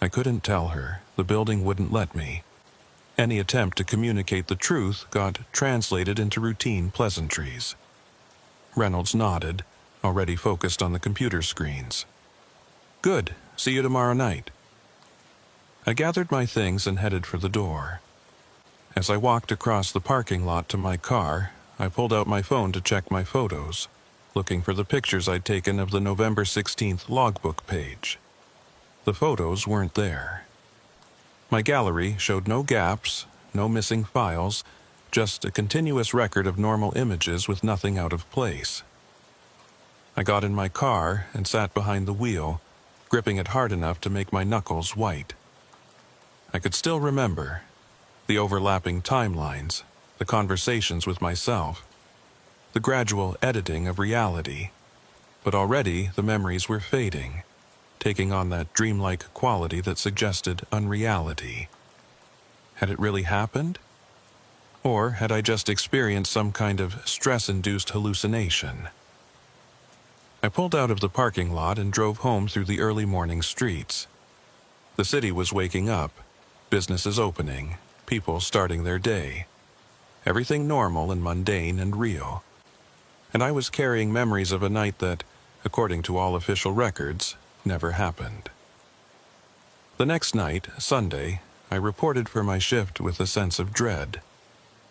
I couldn't tell her. The building wouldn't let me. Any attempt to communicate the truth got translated into routine pleasantries. Reynolds nodded, already focused on the computer screens. "Good. See you tomorrow night." I gathered my things and headed for the door. As I walked across the parking lot to my car, I pulled out my phone to check my photos, looking for the pictures I'd taken of the November 16th logbook page. The photos weren't there. My gallery showed no gaps, no missing files, just a continuous record of normal images with nothing out of place. I got in my car and sat behind the wheel, gripping it hard enough to make my knuckles white. I could still remember the overlapping timelines, the conversations with myself, the gradual editing of reality. But already the memories were fading, taking on that dreamlike quality that suggested unreality. Had it really happened? Or had I just experienced some kind of stress-induced hallucination? I pulled out of the parking lot and drove home through the early morning streets. The city was waking up, businesses opening, people starting their day. Everything normal and mundane and real. And I was carrying memories of a night that, according to all official records, never happened. The next night, Sunday, I reported for my shift with a sense of dread.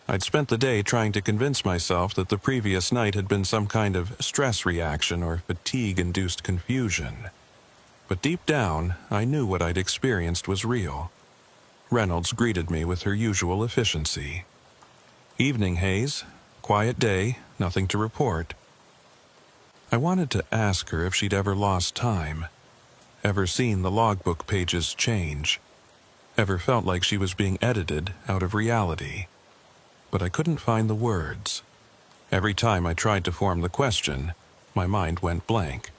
I'd spent the day trying to convince myself that the previous night had been some kind of stress reaction or fatigue-induced confusion. But deep down, I knew what I'd experienced was real. Reynolds greeted me with her usual efficiency. "Evening, Hayes. Quiet day, nothing to report." I wanted to ask her if she'd ever lost time, ever seen the logbook pages change, ever felt like she was being edited out of reality. But I couldn't find the words. Every time I tried to form the question, my mind went blank.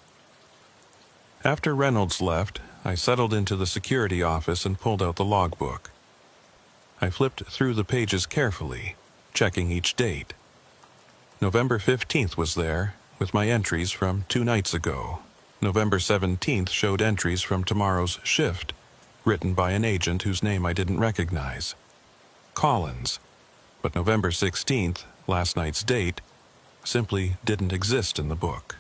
After Reynolds left, I settled into the security office and pulled out the logbook. I flipped through the pages carefully, checking each date. November 15th was there, with my entries from 2 nights ago. November 17th showed entries from tomorrow's shift, written by an agent whose name I didn't recognize. Collins. But November 16th, last night's date, simply didn't exist in the book.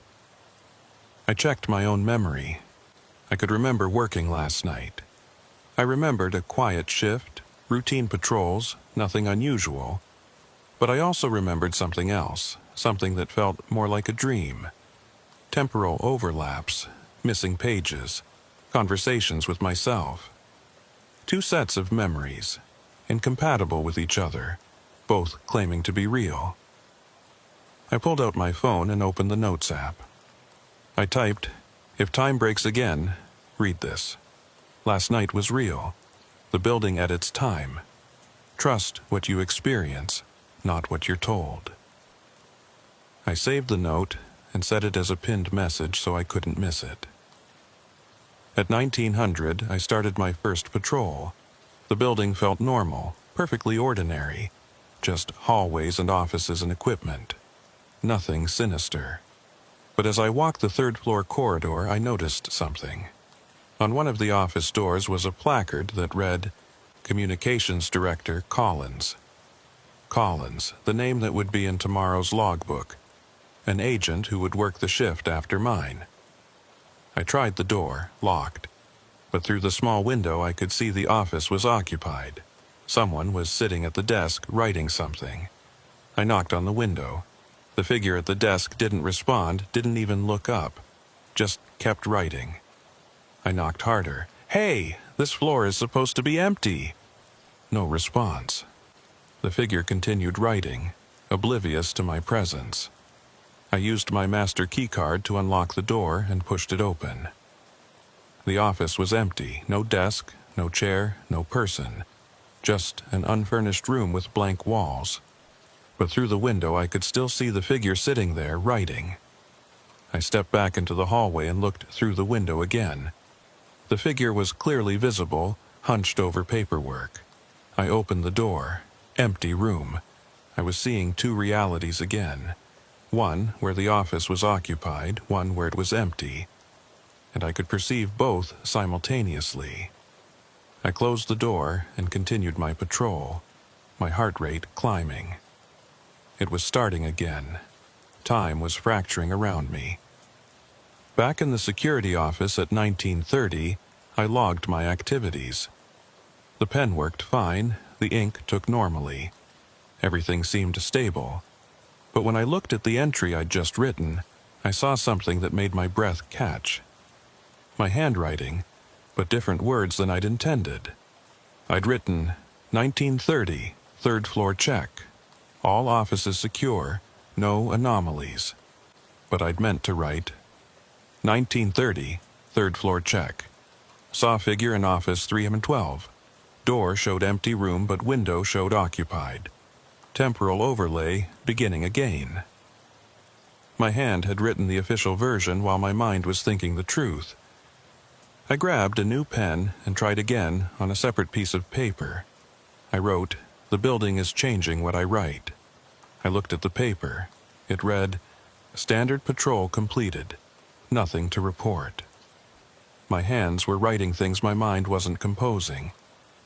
I checked my own memory. I could remember working last night. I remembered a quiet shift, routine patrols, nothing unusual. But I also remembered something else, something that felt more like a dream. Temporal overlaps, missing pages, conversations with myself. 2 sets of memories, incompatible with each other, both claiming to be real. I pulled out my phone and opened the Notes app. I typed, "If time breaks again, read this. Last night was real. The building edits time. Trust what you experience, not what you're told." I saved the note and set it as a pinned message so I couldn't miss it. At 1900, I started my first patrol. The building felt normal, perfectly ordinary, just hallways and offices and equipment. Nothing sinister. But as I walked the 3rd-floor corridor, I noticed something. On one of the office doors was a placard that read, "Communications Director Collins." Collins, the name that would be in tomorrow's logbook. An agent who would work the shift after mine. I tried the door, locked. But through the small window I could see the office was occupied. Someone was sitting at the desk writing something. I knocked on the window. The figure at the desk didn't respond, didn't even look up. Just kept writing. I knocked harder. "Hey, this floor is supposed to be empty." No response. The figure continued writing, oblivious to my presence. I used my master keycard to unlock the door and pushed it open. The office was empty, no desk, no chair, no person. Just an unfurnished room with blank walls. But through the window I could still see the figure sitting there, writing. I stepped back into the hallway and looked through the window again. The figure was clearly visible, hunched over paperwork. I opened the door. Empty room. I was seeing 2 realities again. One where the office was occupied, one where it was empty. And I could perceive both simultaneously. I closed the door and continued my patrol, my heart rate climbing. It was starting again. Time was fracturing around me. Back in the security office at 1930, I logged my activities. The pen worked fine, the ink took normally. Everything seemed stable. But when I looked at the entry I'd just written, I saw something that made my breath catch. My handwriting, but different words than I'd intended. I'd written, 1930, 3rd floor check. All offices secure, no anomalies. But I'd meant to write, 1930, 3rd floor check. Saw figure in office 312. Door showed empty room but window showed occupied. Temporal overlay beginning again. My hand had written the official version while my mind was thinking the truth. I grabbed a new pen and tried again on a separate piece of paper. I wrote, "The building is changing what I write." I looked at the paper. It read, "Standard patrol completed. Nothing to report." My hands were writing things my mind wasn't composing.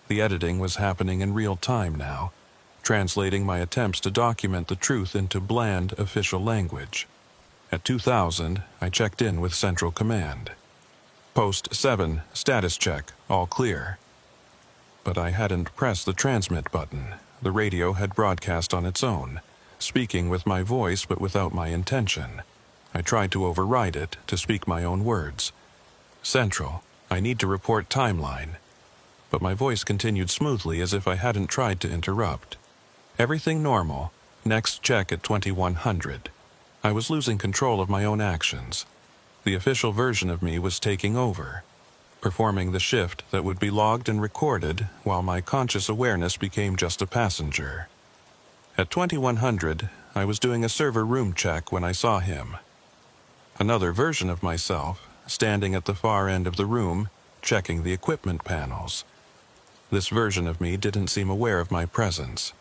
The editing was happening in real time now, translating my attempts to document the truth into bland official language. At 2000, I checked in with Central Command. Post 7, status check, all clear. But I hadn't pressed the transmit button. The radio had broadcast on its own, speaking with my voice but without my intention. I tried to override it, to speak my own words. "Central, I need to report timeline." but my voice continued smoothly as if I hadn't tried to interrupt. Everything normal. Next check at 2100. I was losing control of my own actions. The official version of me was taking over, performing the shift that would be logged and recorded while my conscious awareness became just a passenger. At 2100, I was doing a server room check when I saw him. Another version of myself, standing at the far end of the room, checking the equipment panels. This version of me didn't seem aware of my presence.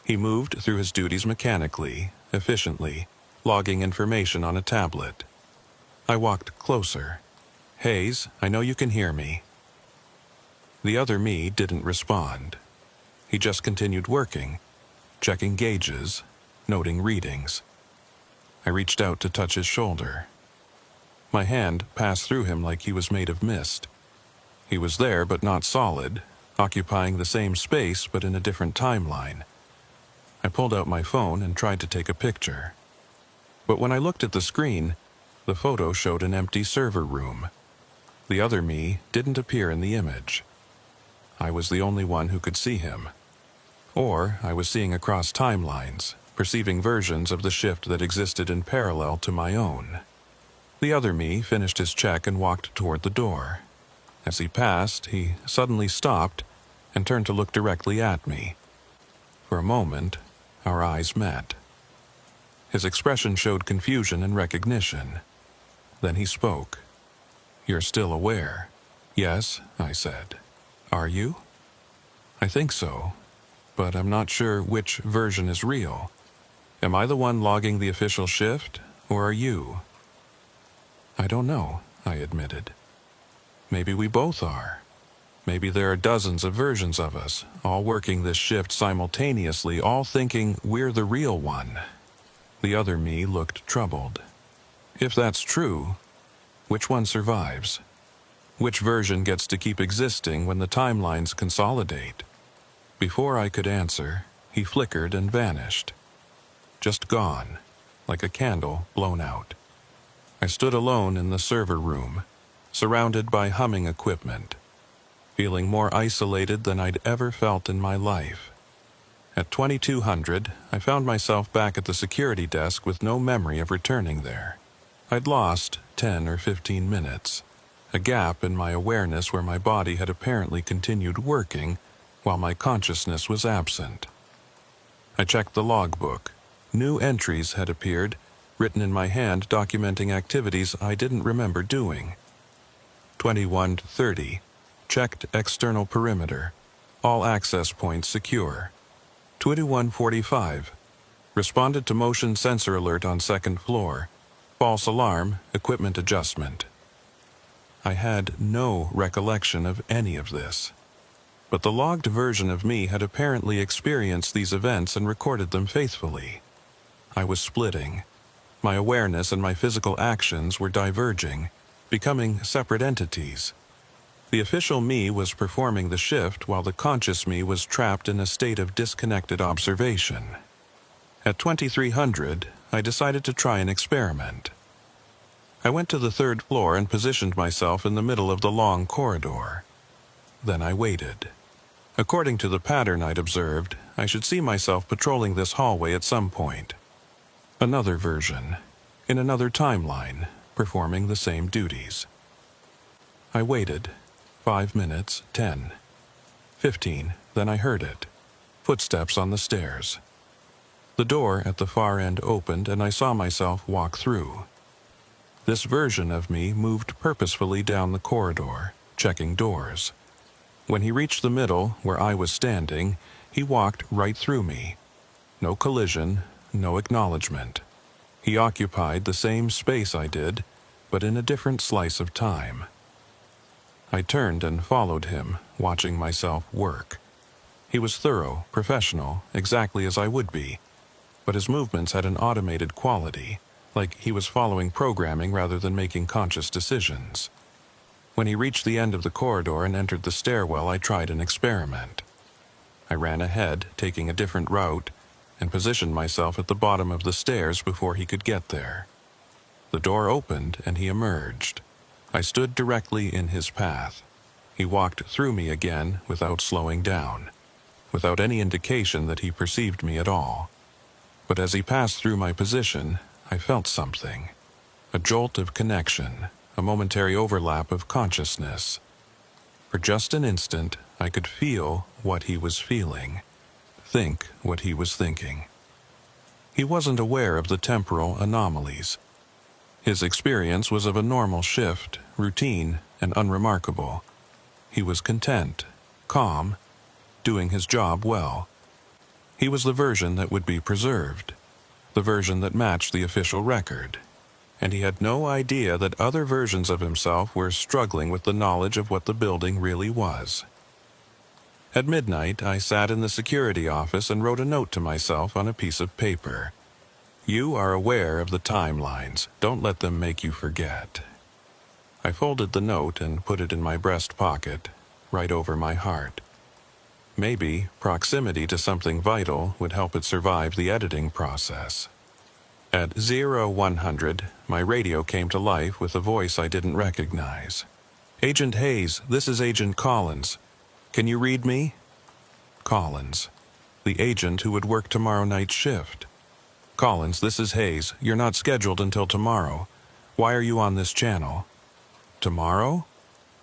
He moved through his duties mechanically, efficiently, logging information on a tablet. I walked closer. "Hayes, I know you can hear me." The other me didn't respond. He just continued working, checking gauges, noting readings. I reached out to touch his shoulder. My hand passed through him like he was made of mist. He was there but not solid, occupying the same space but in a different timeline. I pulled out my phone and tried to take a picture. But when I looked at the screen, the photo showed an empty server room. The other me didn't appear in the image. I was the only one who could see him. Or I was seeing across timelines, perceiving versions of the shift that existed in parallel to my own. The other me finished his check and walked toward the door. As he passed, he suddenly stopped and turned to look directly at me. For a moment, our eyes met. His expression showed confusion and recognition. Then he spoke. "You're still aware?" "Yes," I said. "Are you?" "I think so, but I'm not sure which version is real. Am I the one logging the official shift, or are you?" "I don't know," I admitted. "Maybe we both are. Maybe there are dozens of versions of us, all working this shift simultaneously, all thinking we're the real one." The other me looked troubled. "If that's true, which one survives? Which version gets to keep existing when the timelines consolidate?" Before I could answer, he flickered and vanished. Just gone, like a candle blown out. I stood alone in the server room, surrounded by humming equipment, feeling more isolated than I'd ever felt in my life. At 2200, I found myself back at the security desk with no memory of returning there. I'd lost 10 or 15 minutes, a gap in my awareness where my body had apparently continued working while my consciousness was absent. I checked the logbook. New entries had appeared, written in my hand documenting activities I didn't remember doing. 21:30. Checked external perimeter. All access points secure. 21:45. Responded to motion sensor alert on second floor. False alarm, equipment adjustment. I had no recollection of any of this. But the logged version of me had apparently experienced these events and recorded them faithfully. I was splitting. My awareness and my physical actions were diverging, becoming separate entities. The official me was performing the shift while the conscious me was trapped in a state of disconnected observation. At 2300, I decided to try an experiment. I went to the third floor and positioned myself in the middle of the long corridor. Then I waited. According to the pattern I'd observed, I should see myself patrolling this hallway at some point. Another version, in another timeline, performing the same duties. I waited. 5 minutes, 10, 15, then I heard it. Footsteps on the stairs. The door at the far end opened and I saw myself walk through. This version of me moved purposefully down the corridor, checking doors. When he reached the middle, where I was standing, he walked right through me. No collision, no acknowledgement. He occupied the same space I did, but in a different slice of time. I turned and followed him, watching myself work. He was thorough, professional, exactly as I would be, but his movements had an automated quality, like he was following programming rather than making conscious decisions. When he reached the end of the corridor and entered the stairwell, I tried an experiment. I ran ahead, taking a different route, and positioned myself at the bottom of the stairs before he could get there. The door opened and he emerged. I stood directly in his path. He walked through me again without slowing down, without any indication that he perceived me at all. But as he passed through my position, I felt something. A jolt of connection, a momentary overlap of consciousness. For just an instant, I could feel what he was feeling, think what he was thinking. He wasn't aware of the temporal anomalies. His experience was of a normal shift, routine and unremarkable. He was content, calm, doing his job well. He was the version that would be preserved, the version that matched the official record, and he had no idea that other versions of himself were struggling with the knowledge of what the building really was. At midnight, I sat in the security office and wrote a note to myself on a piece of paper. You are aware of the timelines. Don't let them make you forget. I folded the note and put it in my breast pocket, right over my heart. Maybe proximity to something vital would help it survive the editing process. At 0100, my radio came to life with a voice I didn't recognize. Agent Hayes, this is Agent Collins. Can you read me? Collins, the agent who would work tomorrow night's shift. Collins, this is Hayes. You're not scheduled until tomorrow. Why are you on this channel? Tomorrow?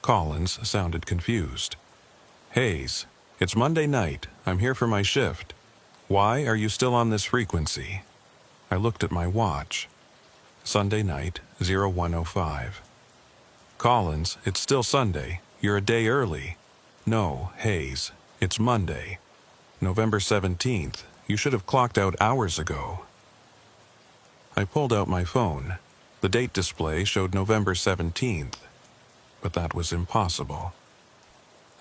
Collins sounded confused. Hayes, it's Monday night. I'm here for my shift. Why are you still on this frequency? I looked at my watch. Sunday night, 0105. Collins, it's still Sunday. You're a day early. No, Hayes, it's Monday. November 17th. You should have clocked out hours ago. I pulled out my phone. The date display showed November 17th, but that was impossible.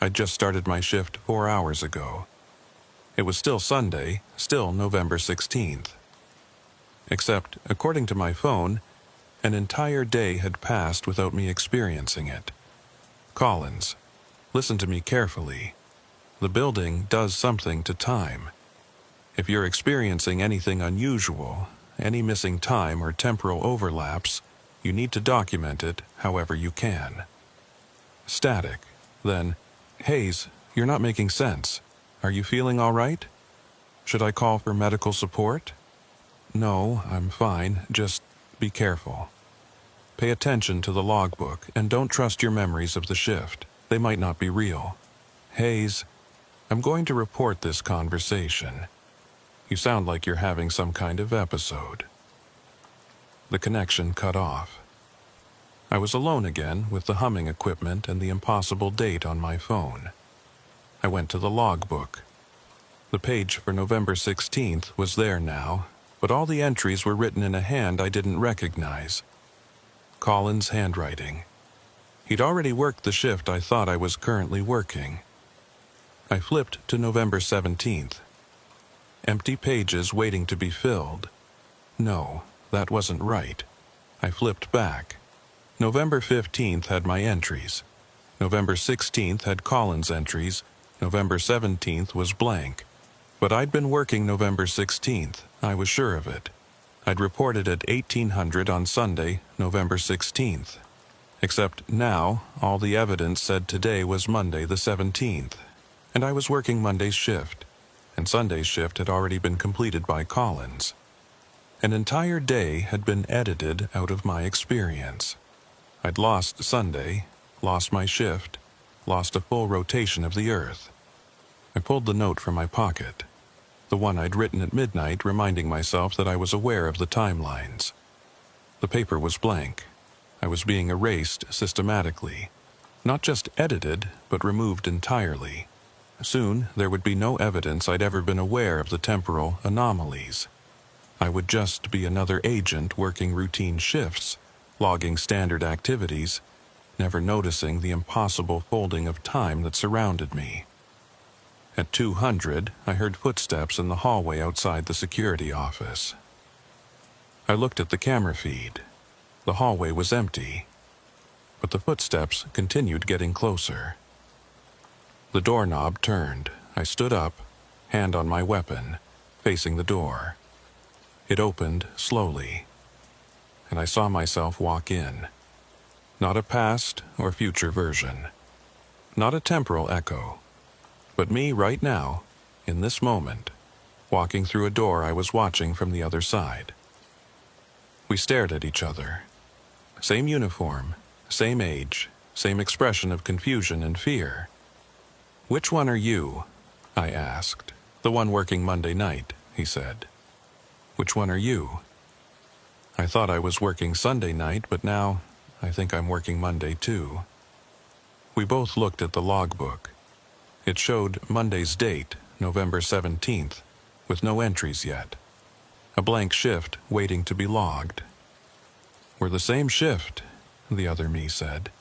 I'd just started my shift 4 hours ago. It was still Sunday, still November 16th. Except, according to my phone, an entire day had passed without me experiencing it. Collins, listen to me carefully. The building does something to time. If you're experiencing anything unusual, any missing time or temporal overlaps, you need to document it however you can. Static. Then, Hayes, you're not making sense. Are you feeling all right? Should I call for medical support? No, I'm fine. Just be careful. Pay attention to the logbook and don't trust your memories of the shift. They might not be real. Hayes, I'm going to report this conversation. You sound like you're having some kind of episode. The connection cut off. I was alone again with the humming equipment and the impossible date on my phone. I went to the logbook. The page for November 16th was there now, but all the entries were written in a hand I didn't recognize. Collins' handwriting. He'd already worked the shift I thought I was currently working. I flipped to November 17th. Empty pages waiting to be filled. No, that wasn't right. I flipped back. November 15th had my entries. November 16th had Collins' entries. November 17th was blank. But I'd been working November 16th. I was sure of it. I'd reported at 1800 on Sunday, November 16th. Except now, all the evidence said today was Monday the 17th. And I was working Monday's shift. And Sunday's shift had already been completed by Collins. An entire day had been edited out of my experience. I'd lost Sunday, lost my shift, lost a full rotation of the Earth. I pulled the note from my pocket, the one I'd written at midnight reminding myself that I was aware of the timelines. The paper was blank. I was being erased systematically, not just edited, but removed entirely. Soon, there would be no evidence I'd ever been aware of the temporal anomalies. I would just be another agent working routine shifts, logging standard activities, never noticing the impossible folding of time that surrounded me. At 200, I heard footsteps in the hallway outside the security office. I looked at the camera feed. The hallway was empty, but the footsteps continued getting closer. The doorknob turned. I stood up, hand on my weapon, facing the door. It opened slowly, and I saw myself walk in. Not a past or future version. Not a temporal echo, but me right now, in this moment, walking through a door I was watching from the other side. We stared at each other. Same uniform, same age, same expression of confusion and fear. "Which one are you?" I asked. "The one working Monday night," he said. "Which one are you?" I thought I was working Sunday night, but now I think I'm working Monday too. We both looked at the logbook. It showed Monday's date, November 17th, with no entries yet. A blank shift waiting to be logged. "We're the same shift," the other me said.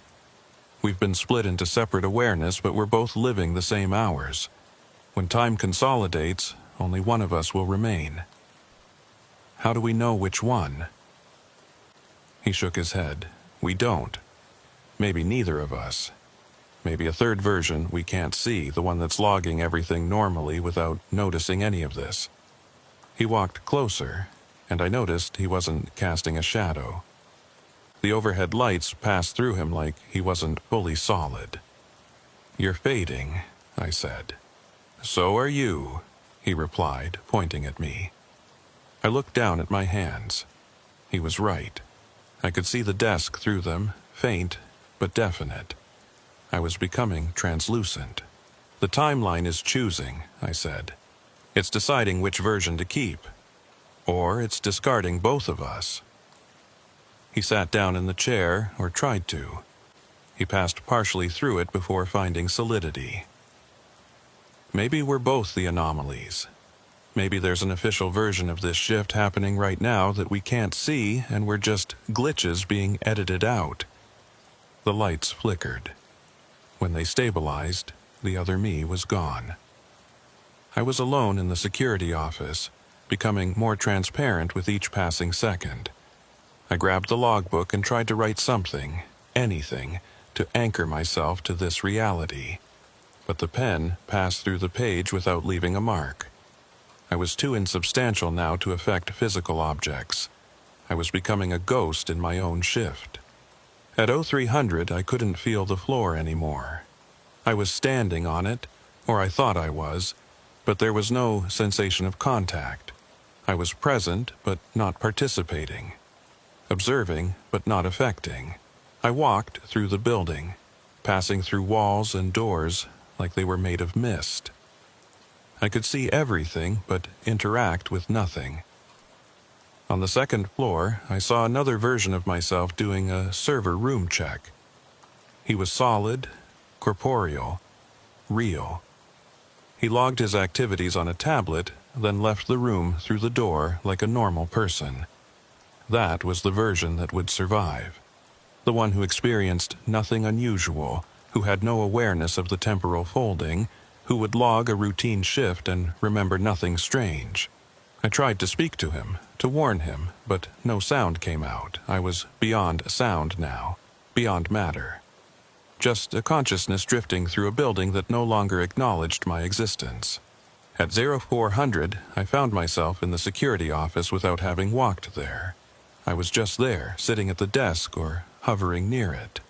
"We've been split into separate awareness, but we're both living the same hours. When time consolidates, only one of us will remain." "How do we know which one?" He shook his head. "We don't. Maybe neither of us. Maybe a third version we can't see, the one that's logging everything normally without noticing any of this." He walked closer, and I noticed he wasn't casting a shadow. The overhead lights passed through him like he wasn't fully solid. "You're fading," I said. "So are you," he replied, pointing at me. I looked down at my hands. He was right. I could see the desk through them, faint but definite. I was becoming translucent. "The timeline is choosing," I said. "It's deciding which version to keep. Or it's discarding both of us." He sat down in the chair, or tried to. He passed partially through it before finding solidity. "Maybe we're both the anomalies. Maybe there's an official version of this shift happening right now that we can't see, and we're just glitches being edited out." The lights flickered. When they stabilized, the other me was gone. I was alone in the security office, becoming more transparent with each passing second. I grabbed the logbook and tried to write something, anything, to anchor myself to this reality. But the pen passed through the page without leaving a mark. I was too insubstantial now to affect physical objects. I was becoming a ghost in my own shift. At 0300, I couldn't feel the floor anymore. I was standing on it, or I thought I was, but there was no sensation of contact. I was present, but not participating. Observing, but not affecting. I walked through the building, passing through walls and doors like they were made of mist. I could see everything, but interact with nothing. On the second floor, I saw another version of myself doing a server room check. He was solid, corporeal, real. He logged his activities on a tablet, then left the room through the door like a normal person. That was the version that would survive. The one who experienced nothing unusual, who had no awareness of the temporal folding, who would log a routine shift and remember nothing strange. I tried to speak to him, to warn him, but no sound came out. I was beyond sound now, beyond matter. Just a consciousness drifting through a building that no longer acknowledged my existence. At 0400, I found myself in the security office without having walked there. I was just there, sitting at the desk or hovering near it.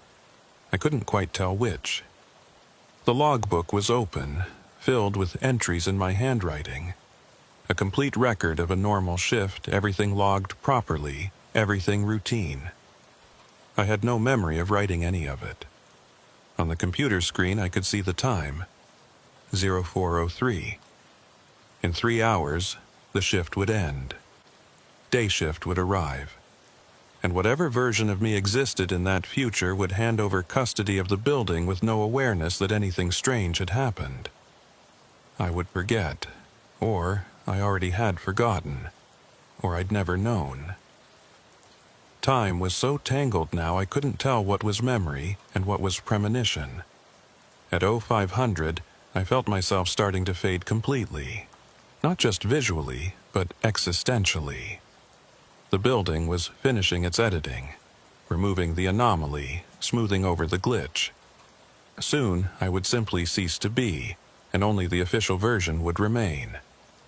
I couldn't quite tell which. The logbook was open, filled with entries in my handwriting. A complete record of a normal shift, everything logged properly, everything routine. I had no memory of writing any of it. On the computer screen I could see the time, 0403. In 3 hours, the shift would end. Day shift would arrive. And whatever version of me existed in that future would hand over custody of the building with no awareness that anything strange had happened. I would forget, or I already had forgotten, or I'd never known. Time was so tangled now I couldn't tell what was memory and what was premonition. At 0500, I felt myself starting to fade completely. Not just visually, but existentially. The building was finishing its editing, removing the anomaly, smoothing over the glitch. Soon, I would simply cease to be, and only the official version would remain.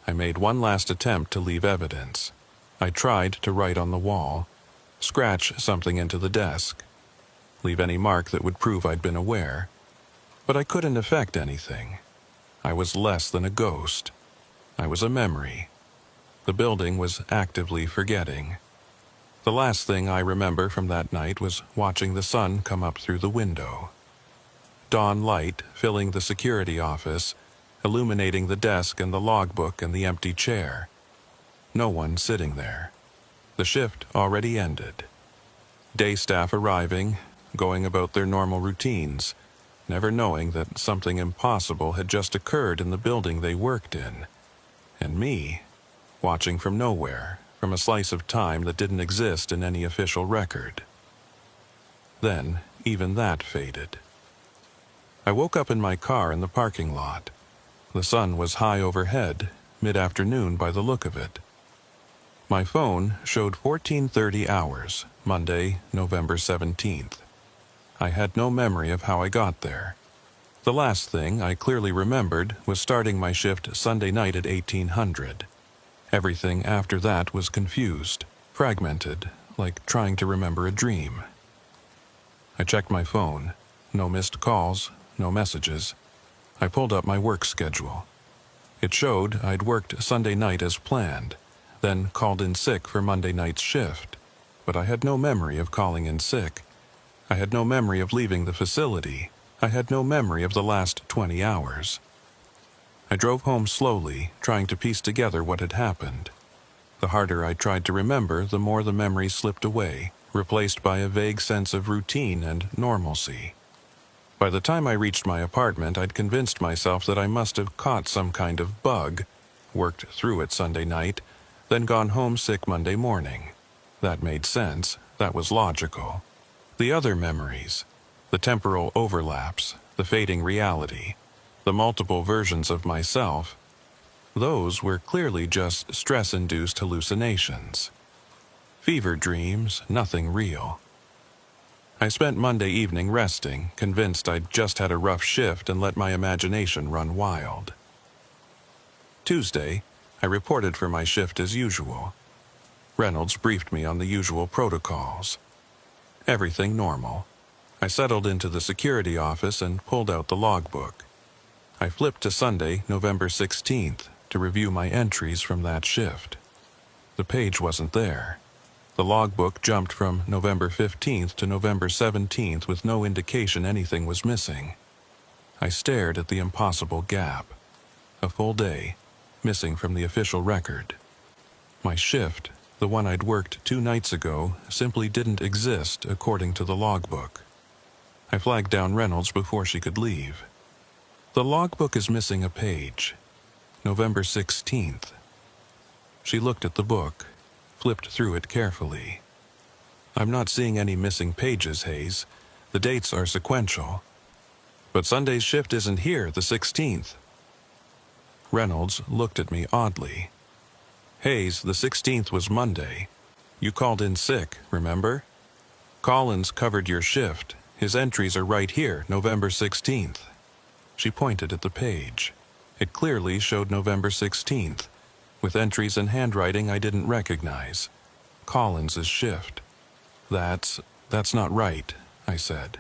I made one last attempt to leave evidence. I tried to write on the wall, scratch something into the desk, leave any mark that would prove I'd been aware. But I couldn't affect anything. I was less than a ghost. I was a memory. The building was actively forgetting. The last thing I remember from that night was watching the sun come up through the window. Dawn light filling the security office, illuminating the desk and the logbook and the empty chair. No one sitting there. The shift already ended. Day staff arriving, going about their normal routines, never knowing that something impossible had just occurred in the building they worked in. And me, watching from nowhere, from a slice of time that didn't exist in any official record. Then, even that faded. I woke up in my car in the parking lot. The sun was high overhead, mid-afternoon by the look of it. My phone showed 14:30 hours, Monday, November 17th. I had no memory of how I got there. The last thing I clearly remembered was starting my shift Sunday night at 1800. Everything after that was confused, fragmented, like trying to remember a dream. I checked my phone. No missed calls, no messages. I pulled up my work schedule. It showed I'd worked Sunday night as planned, then called in sick for Monday night's shift. But I had no memory of calling in sick. I had no memory of leaving the facility. I had no memory of the last 20 hours. I drove home slowly, trying to piece together what had happened. The harder I tried to remember, the more the memory slipped away, replaced by a vague sense of routine and normalcy. By the time I reached my apartment, I'd convinced myself that I must have caught some kind of bug, worked through it Sunday night, then gone home sick Monday morning. That made sense. That was logical. The other memories, the temporal overlaps, the fading reality, the multiple versions of myself, those were clearly just stress-induced hallucinations. Fever dreams, nothing real. I spent Monday evening resting, convinced I'd just had a rough shift and let my imagination run wild. Tuesday, I reported for my shift as usual. Reynolds briefed me on the usual protocols. Everything normal. I settled into the security office and pulled out the logbook. I flipped to Sunday, November 16th, to review my entries from that shift. The page wasn't there. The logbook jumped from November 15th to November 17th with no indication anything was missing. I stared at the impossible gap. A full day, missing from the official record. My shift, the one I'd worked 2 nights ago, simply didn't exist according to the logbook. I flagged down Reynolds before she could leave. The logbook is missing a page. November 16th. She looked at the book, flipped through it carefully. I'm not seeing any missing pages, Hayes. The dates are sequential. But Sunday's shift isn't here, the 16th. Reynolds looked at me oddly. Hayes, the 16th was Monday. You called in sick, remember? Collins covered your shift. His entries are right here, November 16th. She pointed at the page. It clearly showed November 16th, with entries and handwriting I didn't recognize. Collins's shift. That's not right, I said.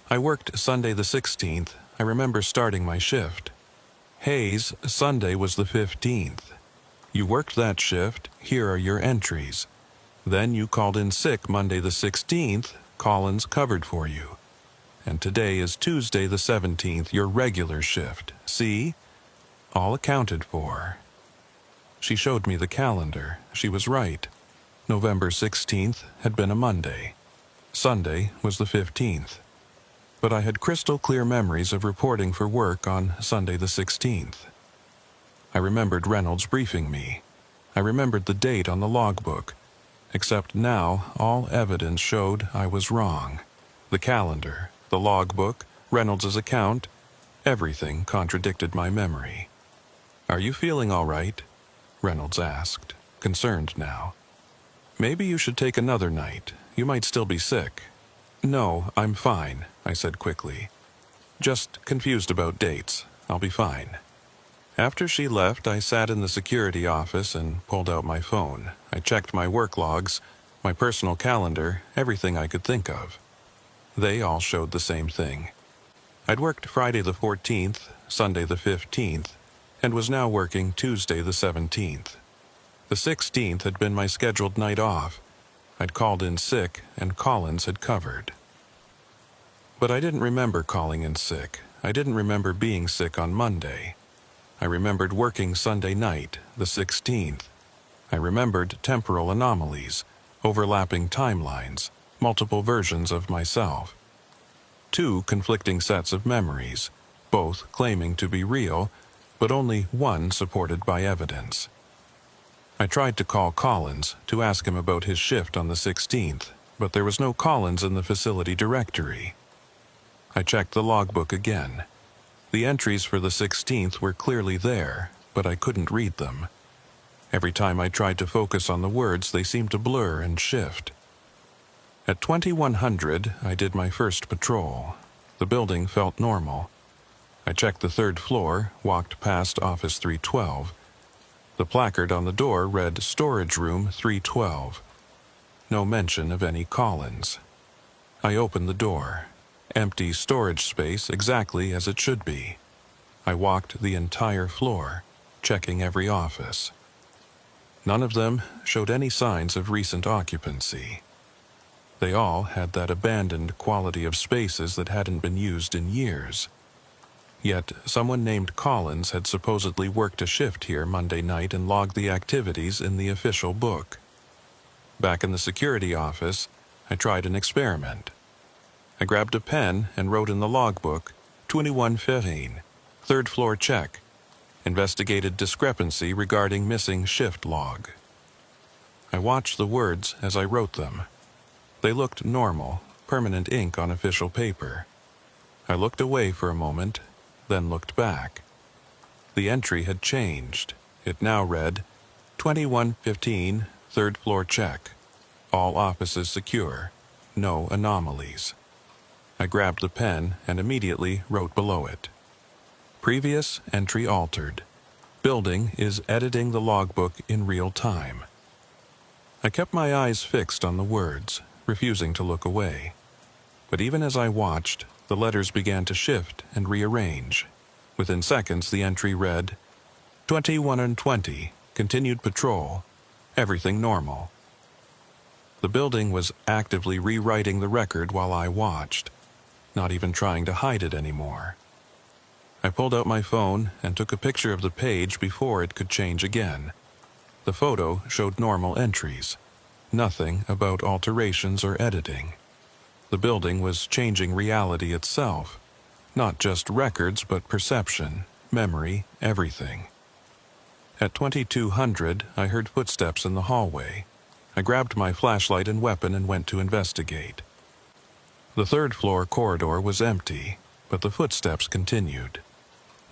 I worked Sunday the 16th. I remember starting my shift. Hayes, Sunday was the 15th. You worked that shift. Here are your entries. Then you called in sick Monday the 16th. Collins covered for you. And today is Tuesday the 17th, your regular shift. See? All accounted for. She showed me the calendar. She was right. November 16th had been a Monday. Sunday was the 15th. But I had crystal clear memories of reporting for work on Sunday the 16th. I remembered Reynolds briefing me. I remembered the date on the logbook. Except now, all evidence showed I was wrong. The calendar, the logbook, Reynolds' account, everything contradicted my memory. Are you feeling all right? Reynolds asked, concerned now. Maybe you should take another night. You might still be sick. No, I'm fine, I said quickly. Just confused about dates. I'll be fine. After she left, I sat in the security office and pulled out my phone. I checked my work logs, my personal calendar, everything I could think of. They all showed the same thing. I'd worked Friday the 14th, Sunday the 15th, and was now working Tuesday the 17th. The 16th had been my scheduled night off. I'd called in sick, and Collins had covered. But I didn't remember calling in sick. I didn't remember being sick on Monday. I remembered working Sunday night, the 16th. I remembered temporal anomalies, overlapping timelines, multiple versions of myself. Two conflicting sets of memories, both claiming to be real, but only one supported by evidence. I tried to call Collins to ask him about his shift on the 16th, but there was no Collins in the facility directory. I checked the logbook again. The entries for the 16th were clearly there, but I couldn't read them. Every time I tried to focus on the words, they seemed to blur and shift. At 2100, I did my first patrol. The building felt normal. I checked the third floor, walked past Office 312. The placard on the door read Storage Room 312. No mention of any Collins. I opened the door. Empty storage space exactly as it should be. I walked the entire floor, checking every office. None of them showed any signs of recent occupancy. They all had that abandoned quality of spaces that hadn't been used in years. Yet someone named Collins had supposedly worked a shift here Monday night and logged the activities in the official book. Back in the security office, I tried an experiment. I grabbed a pen and wrote in the logbook, 2115, third floor check. Investigated discrepancy regarding missing shift log. I watched the words as I wrote them. They looked normal, permanent ink on official paper. I looked away for a moment, then looked back. The entry had changed. It now read, 2115, third floor check. All offices secure. No anomalies. I grabbed the pen and immediately wrote below it. Previous entry altered. Building is editing the logbook in real time. I kept my eyes fixed on the words, refusing to look away. But even as I watched, the letters began to shift and rearrange. Within seconds, the entry read, 2120, continued patrol. Everything normal. The building was actively rewriting the record while I watched, not even trying to hide it anymore. I pulled out my phone and took a picture of the page before it could change again. The photo showed normal entries. Nothing about alterations or editing. The building was changing reality itself. Not just records, but perception, memory, everything. At 2200, I heard footsteps in the hallway. I grabbed my flashlight and weapon and went to investigate. The third floor corridor was empty, but the footsteps continued.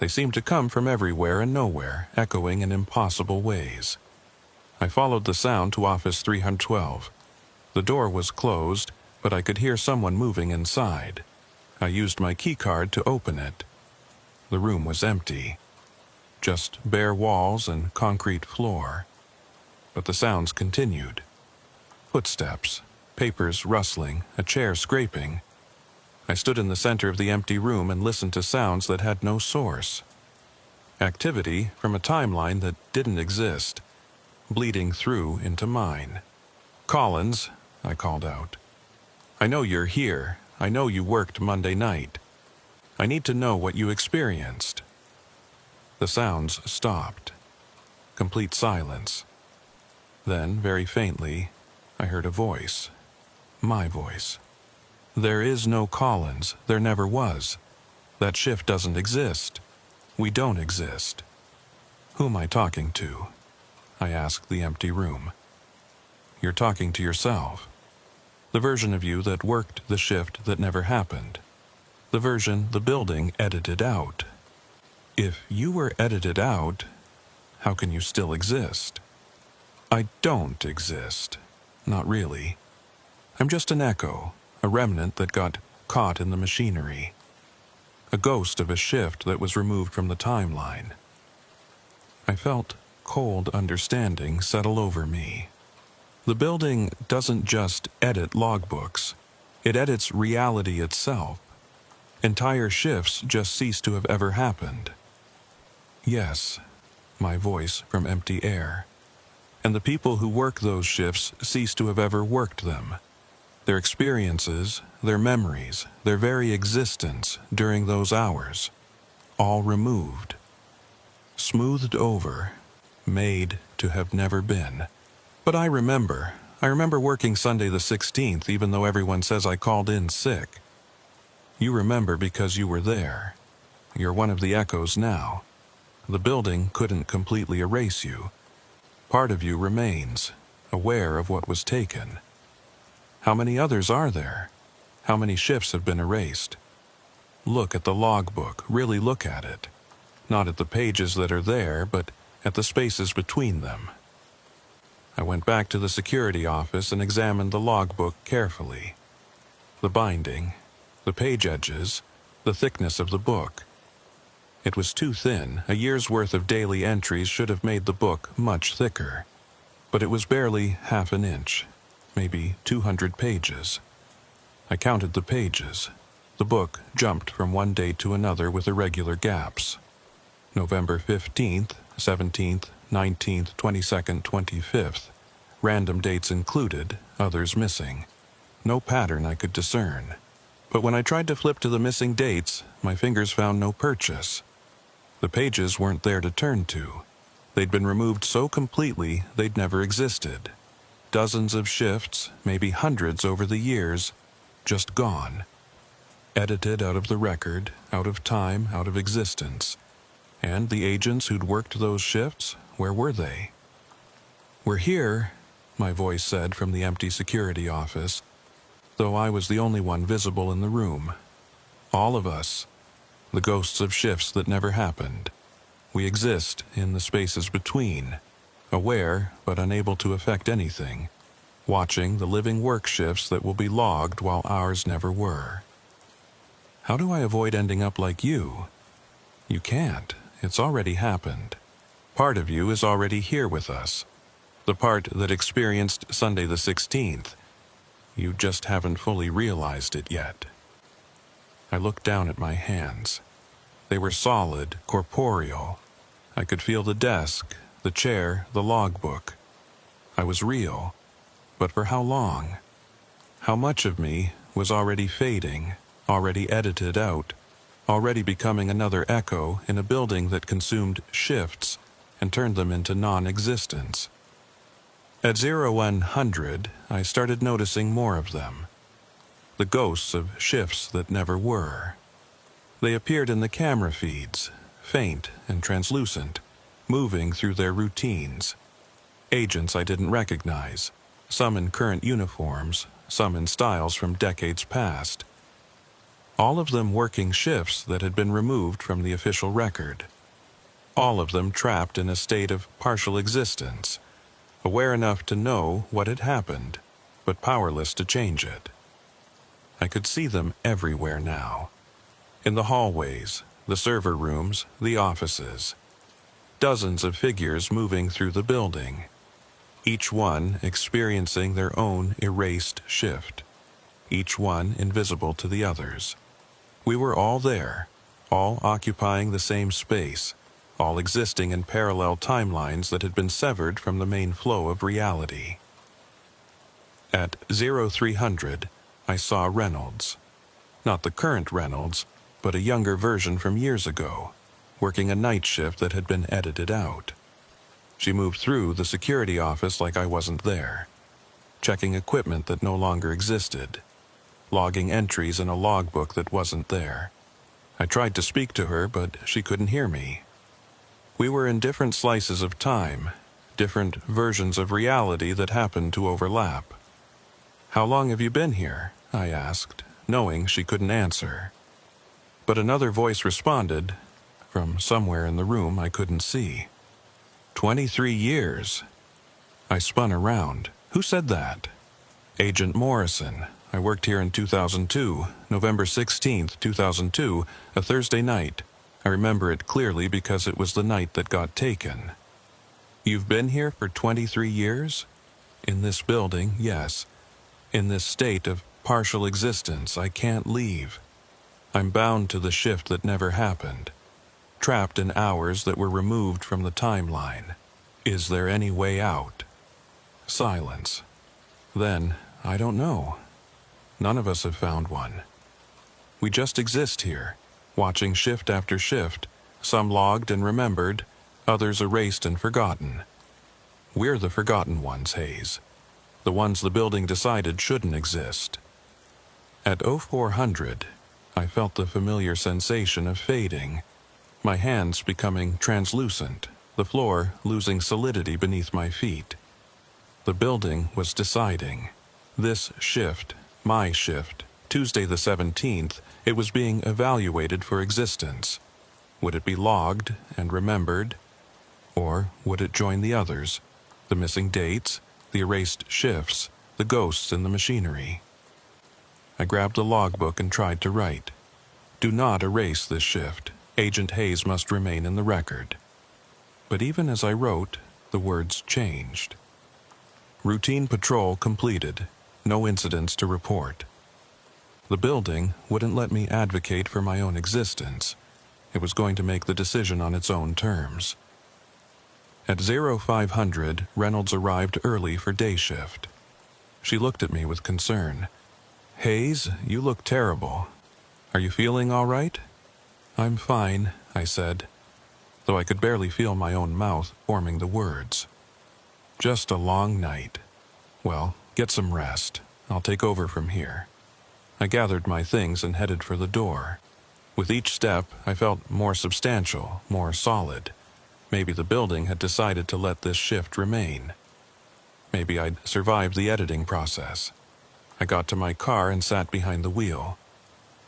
They seemed to come from everywhere and nowhere, echoing in impossible ways. I followed the sound to Office 312. The door was closed, but I could hear someone moving inside. I used my keycard to open it. The room was empty. Just bare walls and concrete floor. But the sounds continued. Footsteps, papers rustling, a chair scraping. I stood in the center of the empty room and listened to sounds that had no source. Activity from a timeline that didn't exist, bleeding through into mine. Collins, I called out. I know you're here. I know you worked Monday night. I need to know what you experienced. The sounds stopped. Complete silence. Then, very faintly, I heard a voice. My voice. There is no Collins. There never was. That shift doesn't exist. We don't exist. Who am I talking to? I asked the empty room. You're talking to yourself. The version of you that worked the shift that never happened. The version the building edited out. If you were edited out, how can you still exist? I don't exist. Not really. I'm just an echo, a remnant that got caught in the machinery. A ghost of a shift that was removed from the timeline. I felt cold understanding settle over me. The building doesn't just edit logbooks. It edits reality itself. Entire shifts just cease to have ever happened. Yes, my voice from empty air. And the people who work those shifts cease to have ever worked them. Their experiences, their memories, their very existence during those hours, all removed, smoothed over, made to have never been. But I remember working Sunday the 16th even though everyone says I called in sick. You remember because you were there. You're one of the echoes now. The building couldn't completely erase you. Part of you remains, aware of what was taken. How many others are there? How many shifts have been erased? Look at the logbook, really look at it. Not at the pages that are there, but at the spaces between them. I went back to the security office and examined the logbook carefully. The binding, the page edges, the thickness of the book. It was too thin. A year's worth of daily entries should have made the book much thicker. But it was barely half an inch, maybe 200 pages. I counted the pages. The book jumped from one date to another with irregular gaps. November 15th, 17th, 19th, 22nd, 25th. Random dates included, others missing. No pattern I could discern. But when I tried to flip to the missing dates, my fingers found no purchase. The pages weren't there to turn to. They'd been removed so completely they'd never existed. Dozens of shifts, maybe hundreds over the years, just gone. Edited out of the record, out of time, out of existence. And the agents who'd worked those shifts, where were they? "We're here," my voice said from the empty security office, though I was the only one visible in the room. All of us, the ghosts of shifts that never happened. We exist in the spaces between, aware but unable to affect anything, watching the living work shifts that will be logged while ours never were. How do I avoid ending up like you? You can't. It's already happened. Part of you is already here with us. The part that experienced Sunday the 16th. You just haven't fully realized it yet. I looked down at my hands. They were solid, corporeal. I could feel the desk, the chair, the logbook. I was real. But for how long? How much of me was already fading, already edited out, already becoming another echo in a building that consumed shifts and turned them into non-existence? At 0100, I started noticing more of them. The ghosts of shifts that never were. They appeared in the camera feeds, faint and translucent, moving through their routines. Agents I didn't recognize, some in current uniforms, some in styles from decades past. All of them working shifts that had been removed from the official record. All of them trapped in a state of partial existence, aware enough to know what had happened, but powerless to change it. I could see them everywhere now. In the hallways, the server rooms, the offices. Dozens of figures moving through the building, each one experiencing their own erased shift, each one invisible to the others. We were all there, all occupying the same space, all existing in parallel timelines that had been severed from the main flow of reality. At 0300, I saw Reynolds. Not the current Reynolds, but a younger version from years ago, working a night shift that had been edited out. She moved through the security office like I wasn't there, checking equipment that no longer existed, logging entries in a logbook that wasn't there. I tried to speak to her, but she couldn't hear me. We were in different slices of time, different versions of reality that happened to overlap. "How long have you been here?" I asked, knowing she couldn't answer. But another voice responded, from somewhere in the room I couldn't see. 23 years. I spun around. Who said that? Agent Morrison. I worked here in 2002, November 16th, 2002, a Thursday night. I remember it clearly because it was the night that got taken. You've been here for 23 years? In this building, yes. In this state of partial existence, I can't leave. I'm bound to the shift that never happened, trapped in hours that were removed from the timeline. Is there any way out? Silence. Then, I don't know. None of us have found one. We just exist here, watching shift after shift, some logged and remembered, others erased and forgotten. We're the forgotten ones, Hayes. The ones the building decided shouldn't exist. At 0400, I felt the familiar sensation of fading, my hands becoming translucent, the floor losing solidity beneath my feet. The building was deciding. This shift, my shift, Tuesday the 17th, it was being evaluated for existence. Would it be logged and remembered? Or would it join the others, the missing dates, the erased shifts, the ghosts in the machinery? I grabbed the logbook and tried to write. Do not erase this shift. Agent Hayes must remain in the record. But even as I wrote, the words changed. Routine patrol completed. No incidents to report. The building wouldn't let me advocate for my own existence. It was going to make the decision on its own terms. At 0500, Reynolds arrived early for day shift. She looked at me with concern. Hayes, you look terrible. Are you feeling all right? I'm fine, I said, though I could barely feel my own mouth forming the words. Just a long night. Well, get some rest. I'll take over from here. I gathered my things and headed for the door. With each step, I felt more substantial, more solid. Maybe the building had decided to let this shift remain. Maybe I'd survived the editing process. I got to my car and sat behind the wheel.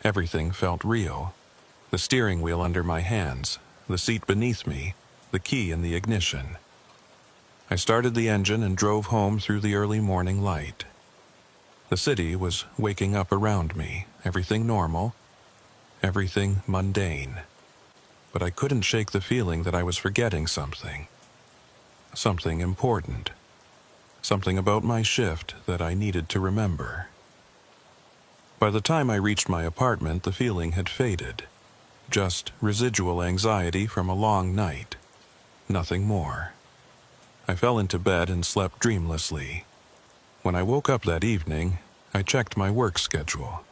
Everything felt real. The steering wheel under my hands, the seat beneath me, the key in the ignition. I started the engine and drove home through the early morning light. The city was waking up around me, everything normal, everything mundane. But I couldn't shake the feeling that I was forgetting something. Something important. Something about my shift that I needed to remember. By the time I reached my apartment, the feeling had faded. Just residual anxiety from a long night. Nothing more. I fell into bed and slept dreamlessly. When I woke up that evening, I checked my work schedule.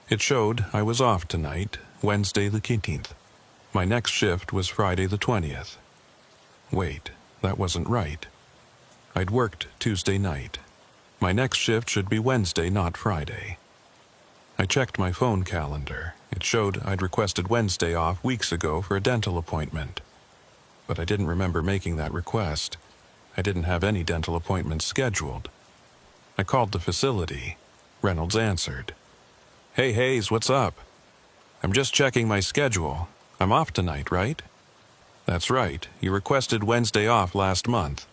It showed I was off tonight, Wednesday the 18th. My next shift was Friday the 20th. Wait, that wasn't right. I'd worked Tuesday night. My next shift should be Wednesday, not Friday. I checked my phone calendar. It showed I'd requested Wednesday off weeks ago for a dental appointment. But I didn't remember making that request. I didn't have any dental appointments scheduled. I called the facility. Reynolds answered. Hey, Hayes, what's up? I'm just checking my schedule. I'm off tonight, right? That's right. You requested Wednesday off last month.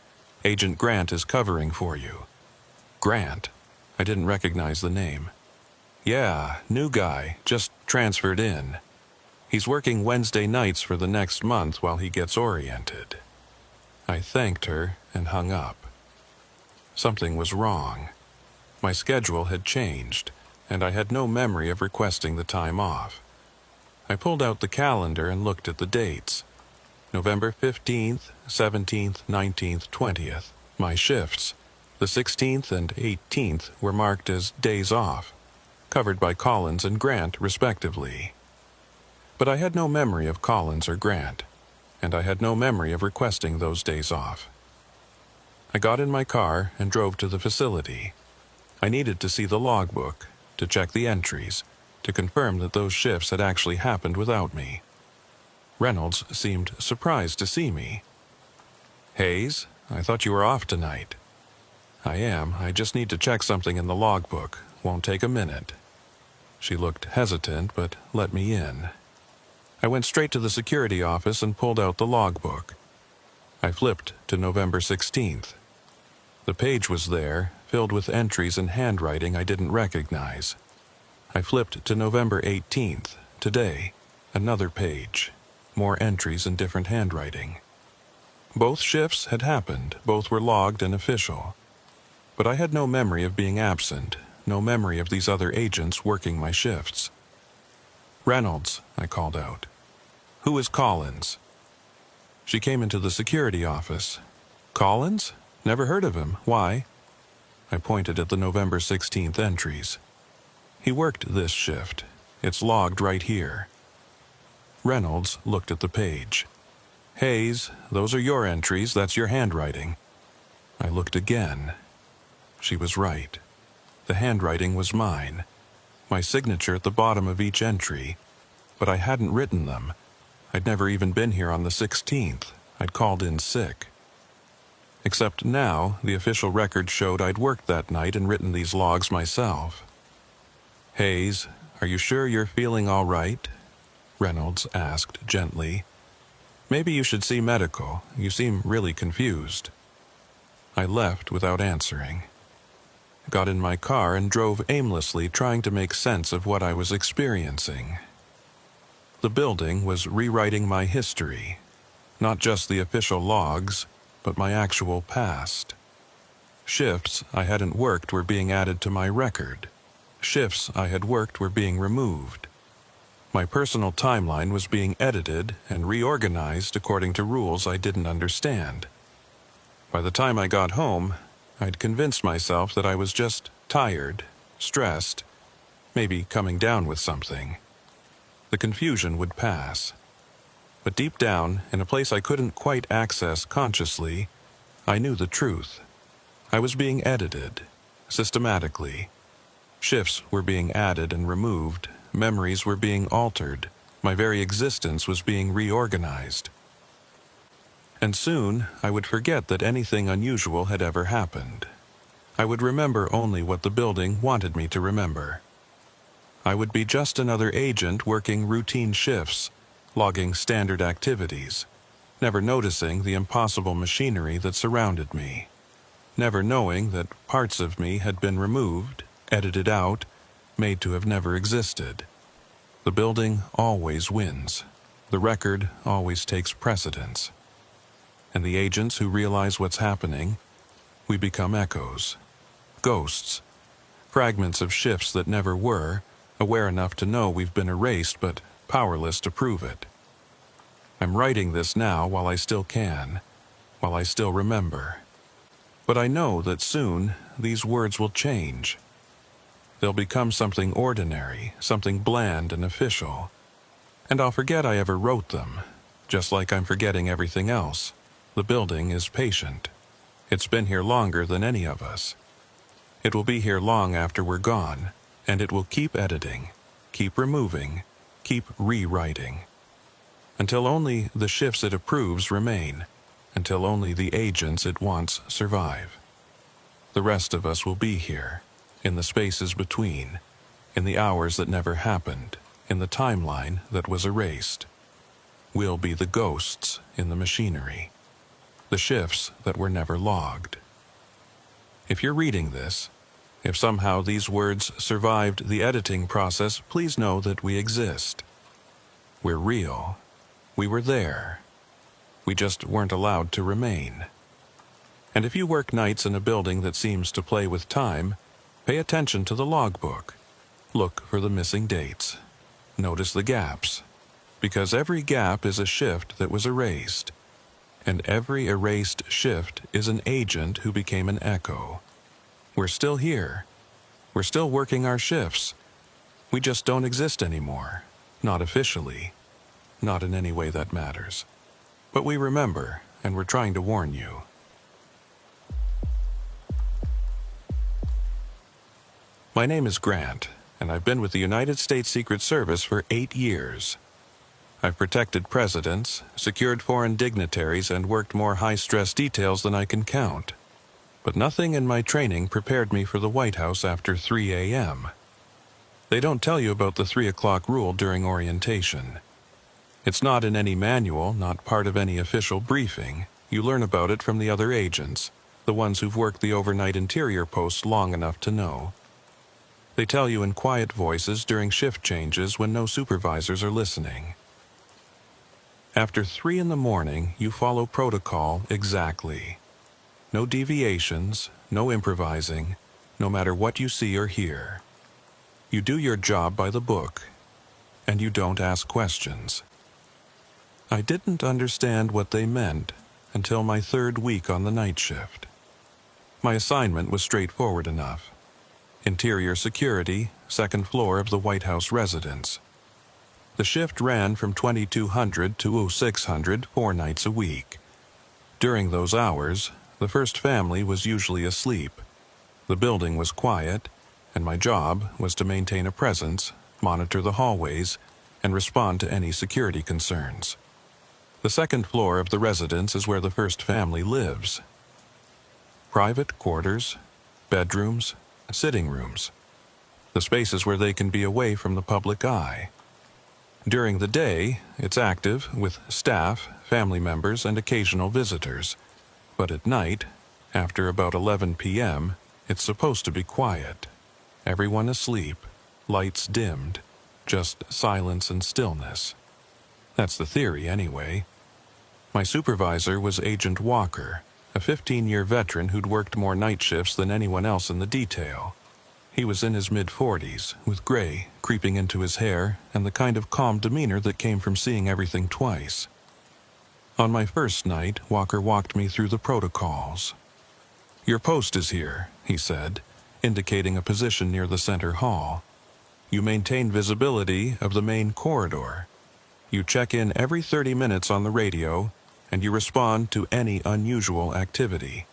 Agent Grant is covering for you. Grant? I didn't recognize the name. Yeah, new guy, just transferred in. He's working Wednesday nights for the next month while he gets oriented. I thanked her and hung up. Something was wrong. My schedule had changed, and I had no memory of requesting the time off. I pulled out the calendar and looked at the dates. November 15th, 17th, 19th, 20th, my shifts. The 16th and 18th were marked as days off, covered by Collins and Grant, respectively. But I had no memory of Collins or Grant, and I had no memory of requesting those days off. I got in my car and drove to the facility. I needed to see the logbook, to check the entries, to confirm that those shifts had actually happened without me. Reynolds seemed surprised to see me. Hayes, I thought you were off tonight. I am. I just need to check something in the logbook. Won't take a minute. She looked hesitant, but let me in. I went straight to the security office and pulled out the logbook. I flipped to November 16th. The page was there, filled with entries and handwriting I didn't recognize. I flipped to November 18th, today, another page, more entries in different handwriting. Both shifts had happened, both were logged and official. But I had no memory of being absent, no memory of these other agents working my shifts. "Reynolds," I called out. "Who is Collins?" She came into the security office. "Collins? Never heard of him. Why?" I pointed at the November 16th entries. "He worked this shift. It's logged right here." Reynolds looked at the page. "Hayes, those are your entries. That's your handwriting." I looked again. She was right. The handwriting was mine. My signature at the bottom of each entry. But I hadn't written them. I'd never even been here on the 16th. I'd called in sick. Except now, the official record showed I'd worked that night and written these logs myself. "Hayes, are you sure you're feeling all right?" Reynolds asked gently. "Maybe you should see medical. You seem really confused." I left without answering. Got in my car and drove aimlessly, trying to make sense of what I was experiencing. The building was rewriting my history, not just the official logs, but my actual past. Shifts I hadn't worked were being added to my record. Shifts I had worked were being removed. My personal timeline was being edited and reorganized according to rules I didn't understand. By the time I got home, I'd convinced myself that I was just tired, stressed, maybe coming down with something. The confusion would pass. But deep down, in a place I couldn't quite access consciously, I knew the truth. I was being edited, systematically. Shifts were being added and removed, memories were being altered, my very existence was being reorganized. And soon, I would forget that anything unusual had ever happened. I would remember only what the building wanted me to remember. I would be just another agent working routine shifts, logging standard activities, never noticing the impossible machinery that surrounded me, never knowing that parts of me had been removed, edited out, made to have never existed. The building always wins. The record always takes precedence. And the agents who realize what's happening, we become echoes, ghosts, fragments of shifts that never were, aware enough to know we've been erased but powerless to prove it. I'm writing this now while I still can, while I still remember. But I know that soon these words will change. They'll become something ordinary, something bland and official. And I'll forget I ever wrote them, just like I'm forgetting everything else. The building is patient. It's been here longer than any of us. It will be here long after we're gone, and it will keep editing, keep removing, keep rewriting. Until only the shifts it approves remain, until only the agents it wants survive. The rest of us will be here, in the spaces between, in the hours that never happened, in the timeline that was erased. We'll be the ghosts in the machinery. The shifts that were never logged. If you're reading this, if somehow these words survived the editing process, please know that we exist. We're real. We were there. We just weren't allowed to remain. And if you work nights in a building that seems to play with time, pay attention to the logbook. Look for the missing dates. Notice the gaps. Because every gap is a shift that was erased. And every erased shift is an agent who became an echo. We're still here. We're still working our shifts. We just don't exist anymore. Not officially. Not in any way that matters. But we remember, and we're trying to warn you. My name is Grant, and I've been with the United States Secret Service for 8 years. I've protected presidents, secured foreign dignitaries, and worked more high-stress details than I can count. But nothing in my training prepared me for the White House after 3 a.m. They don't tell you about the 3 o'clock rule during orientation. It's not in any manual, not part of any official briefing. You learn about it from the other agents, the ones who've worked the overnight interior posts long enough to know. They tell you in quiet voices during shift changes when no supervisors are listening. After 3 in the morning, you follow protocol exactly. No deviations, no improvising, no matter what you see or hear. You do your job by the book. and you don't ask questions. I didn't understand what they meant until my third week on the night shift. My assignment was straightforward enough. Interior security, second floor of the White House residence. The shift ran from 2200 to 0600 4 nights a week. During those hours, the first family was usually asleep. The building was quiet, and my job was to maintain a presence, monitor the hallways, and respond to any security concerns. The second floor of the residence is where the first family lives. Private quarters, bedrooms, sitting rooms. The spaces where they can be away from the public eye. During the day, it's active with staff, family members, and occasional visitors. But at night, after about 11 p.m., it's supposed to be quiet. Everyone asleep, lights dimmed, just silence and stillness. That's the theory, anyway. My supervisor was Agent Walker, a 15-year veteran who'd worked more night shifts than anyone else in the detail. He was in his mid-40s, with gray creeping into his hair and the kind of calm demeanor that came from seeing everything twice. On my first night, Walker walked me through the protocols. "Your post is here," he said, indicating a position near the center hall. "You maintain visibility of the main corridor. You check in every 30 minutes on the radio, and you respond to any unusual activity."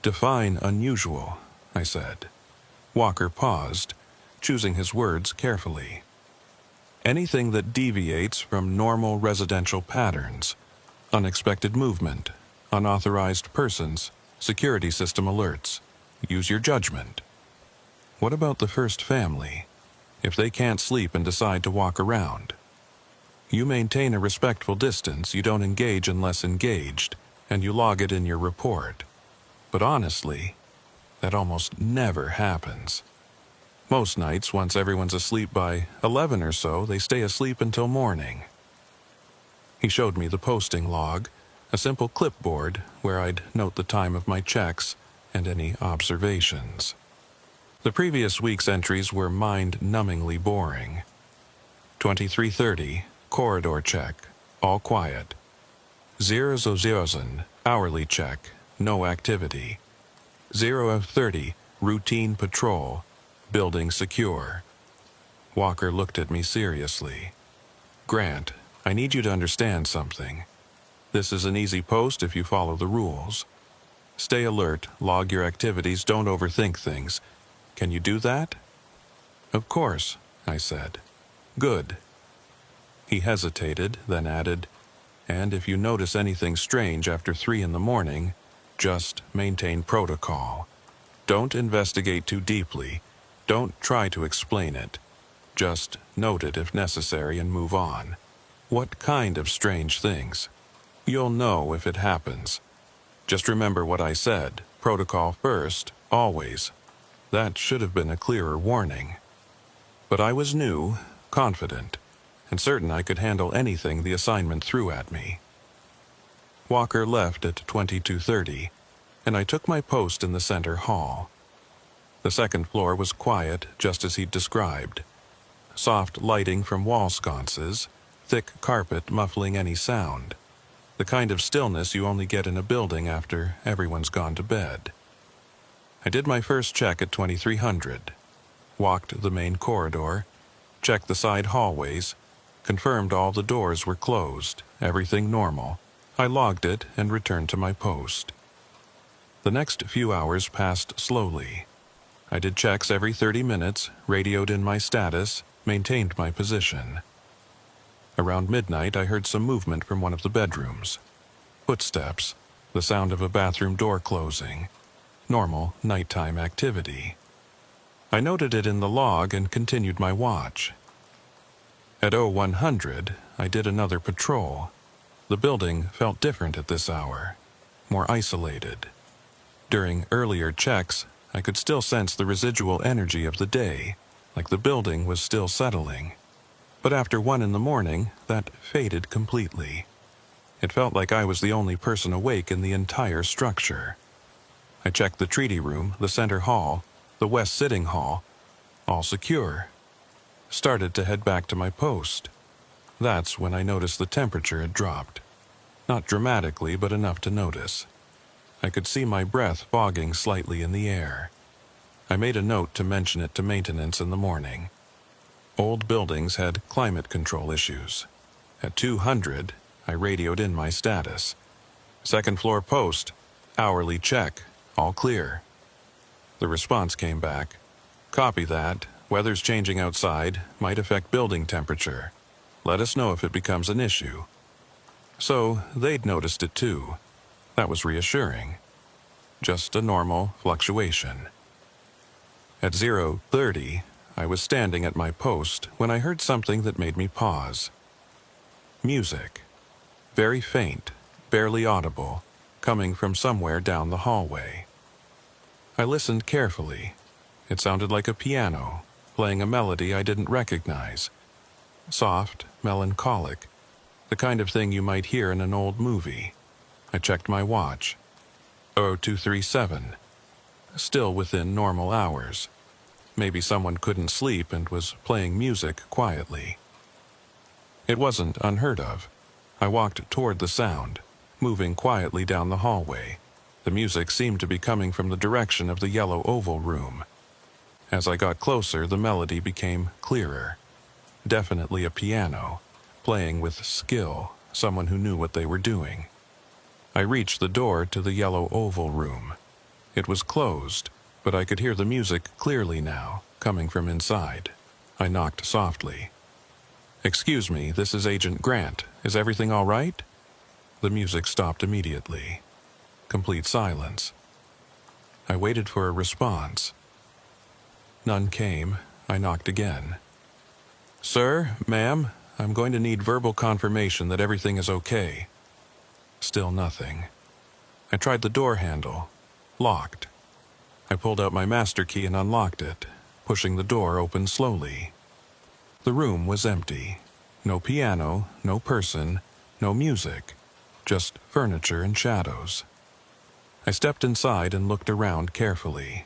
"Define unusual," I said. Walker paused, choosing his words carefully. "Anything that deviates from normal residential patterns. Unexpected movement, unauthorized persons, security system alerts. Use your judgment." "What about the first family? If they can't sleep and decide to walk around?" "You maintain a respectful distance, you don't engage unless engaged, and you log it in your report. But honestly, that almost never happens. Most nights, once everyone's asleep by 11 or so, they stay asleep until morning." He showed me the posting log, a simple clipboard where I'd note the time of my checks and any observations. The previous week's entries were mind-numbingly boring. 23:30, corridor check, all quiet. 00:00, hourly check, no activity. 00:30, routine patrol, building secure. Walker looked at me seriously. "Grant, I need you to understand something. This is an easy post if you follow the rules. Stay alert, log your activities, don't overthink things. Can you do that?" "Of course," I said. "Good." He hesitated, then added, "And if you notice anything strange after 3 in the morning, just maintain protocol. Don't investigate too deeply. Don't try to explain it. Just note it if necessary and move on." "What kind of strange things?" "You'll know if it happens. Just remember what I said. Protocol first, always." That should have been a clearer warning. But I was new, confident, and certain I could handle anything the assignment threw at me. Walker left at 22:30, and I took my post in the center hall. The second floor was quiet, just as he'd described. Soft lighting from wall sconces, thick carpet muffling any sound. The kind of stillness you only get in a building after everyone's gone to bed. I did my first check at 2300, walked the main corridor, checked the side hallways, confirmed all the doors were closed, everything normal. I logged it and returned to my post. The next few hours passed slowly. I did checks every 30 minutes, radioed in my status, maintained my position. Around midnight, I heard some movement from one of the bedrooms. Footsteps, the sound of a bathroom door closing. Normal nighttime activity. I noted it in the log and continued my watch. At 0100, I did another patrol. The building felt different at this hour, more isolated. During earlier checks, I could still sense the residual energy of the day, like the building was still settling. But after 1 in the morning, that faded completely. It felt like I was the only person awake in the entire structure. I checked the treaty room, the center hall, the west sitting hall, all secure. started to head back to my post. That's when I noticed the temperature had dropped. Not dramatically, but enough to notice. I could see my breath fogging slightly in the air. I made a note to mention it to maintenance in the morning. Old buildings had climate control issues. At 200, I radioed in my status. Second floor post, hourly check, all clear. The response came back. Copy that. Weather's changing outside, might affect building temperature. Let us know if it becomes an issue. So they'd noticed it too. That was reassuring. Just a normal fluctuation. At 0:30, I was standing at my post when I heard something that made me pause. Music. Very faint, barely audible, coming from somewhere down the hallway. I listened carefully. It sounded like a piano, playing a melody I didn't recognize. Soft, melancholic, the kind of thing you might hear in an old movie. I checked my watch. 0237. Still within normal hours. Maybe someone couldn't sleep and was playing music quietly. It wasn't unheard of. I walked toward the sound, moving quietly down the hallway. The music seemed to be coming from the direction of the yellow oval room. As I got closer, the melody became clearer. Definitely a piano, playing with skill, someone who knew what they were doing. I reached the door to the yellow oval room. It was closed, but I could hear the music clearly now, coming from inside. I knocked softly. "Excuse me, this is Agent Grant. Is everything all right?" The music stopped immediately. Complete silence. I waited for a response. None came. I knocked again. "Sir, ma'am, I'm going to need verbal confirmation that everything is okay." Still nothing. I tried the door handle. Locked. I pulled out my master key and unlocked it, pushing the door open slowly. The room was empty. No piano, no person, no music. Just furniture and shadows. I stepped inside and looked around carefully.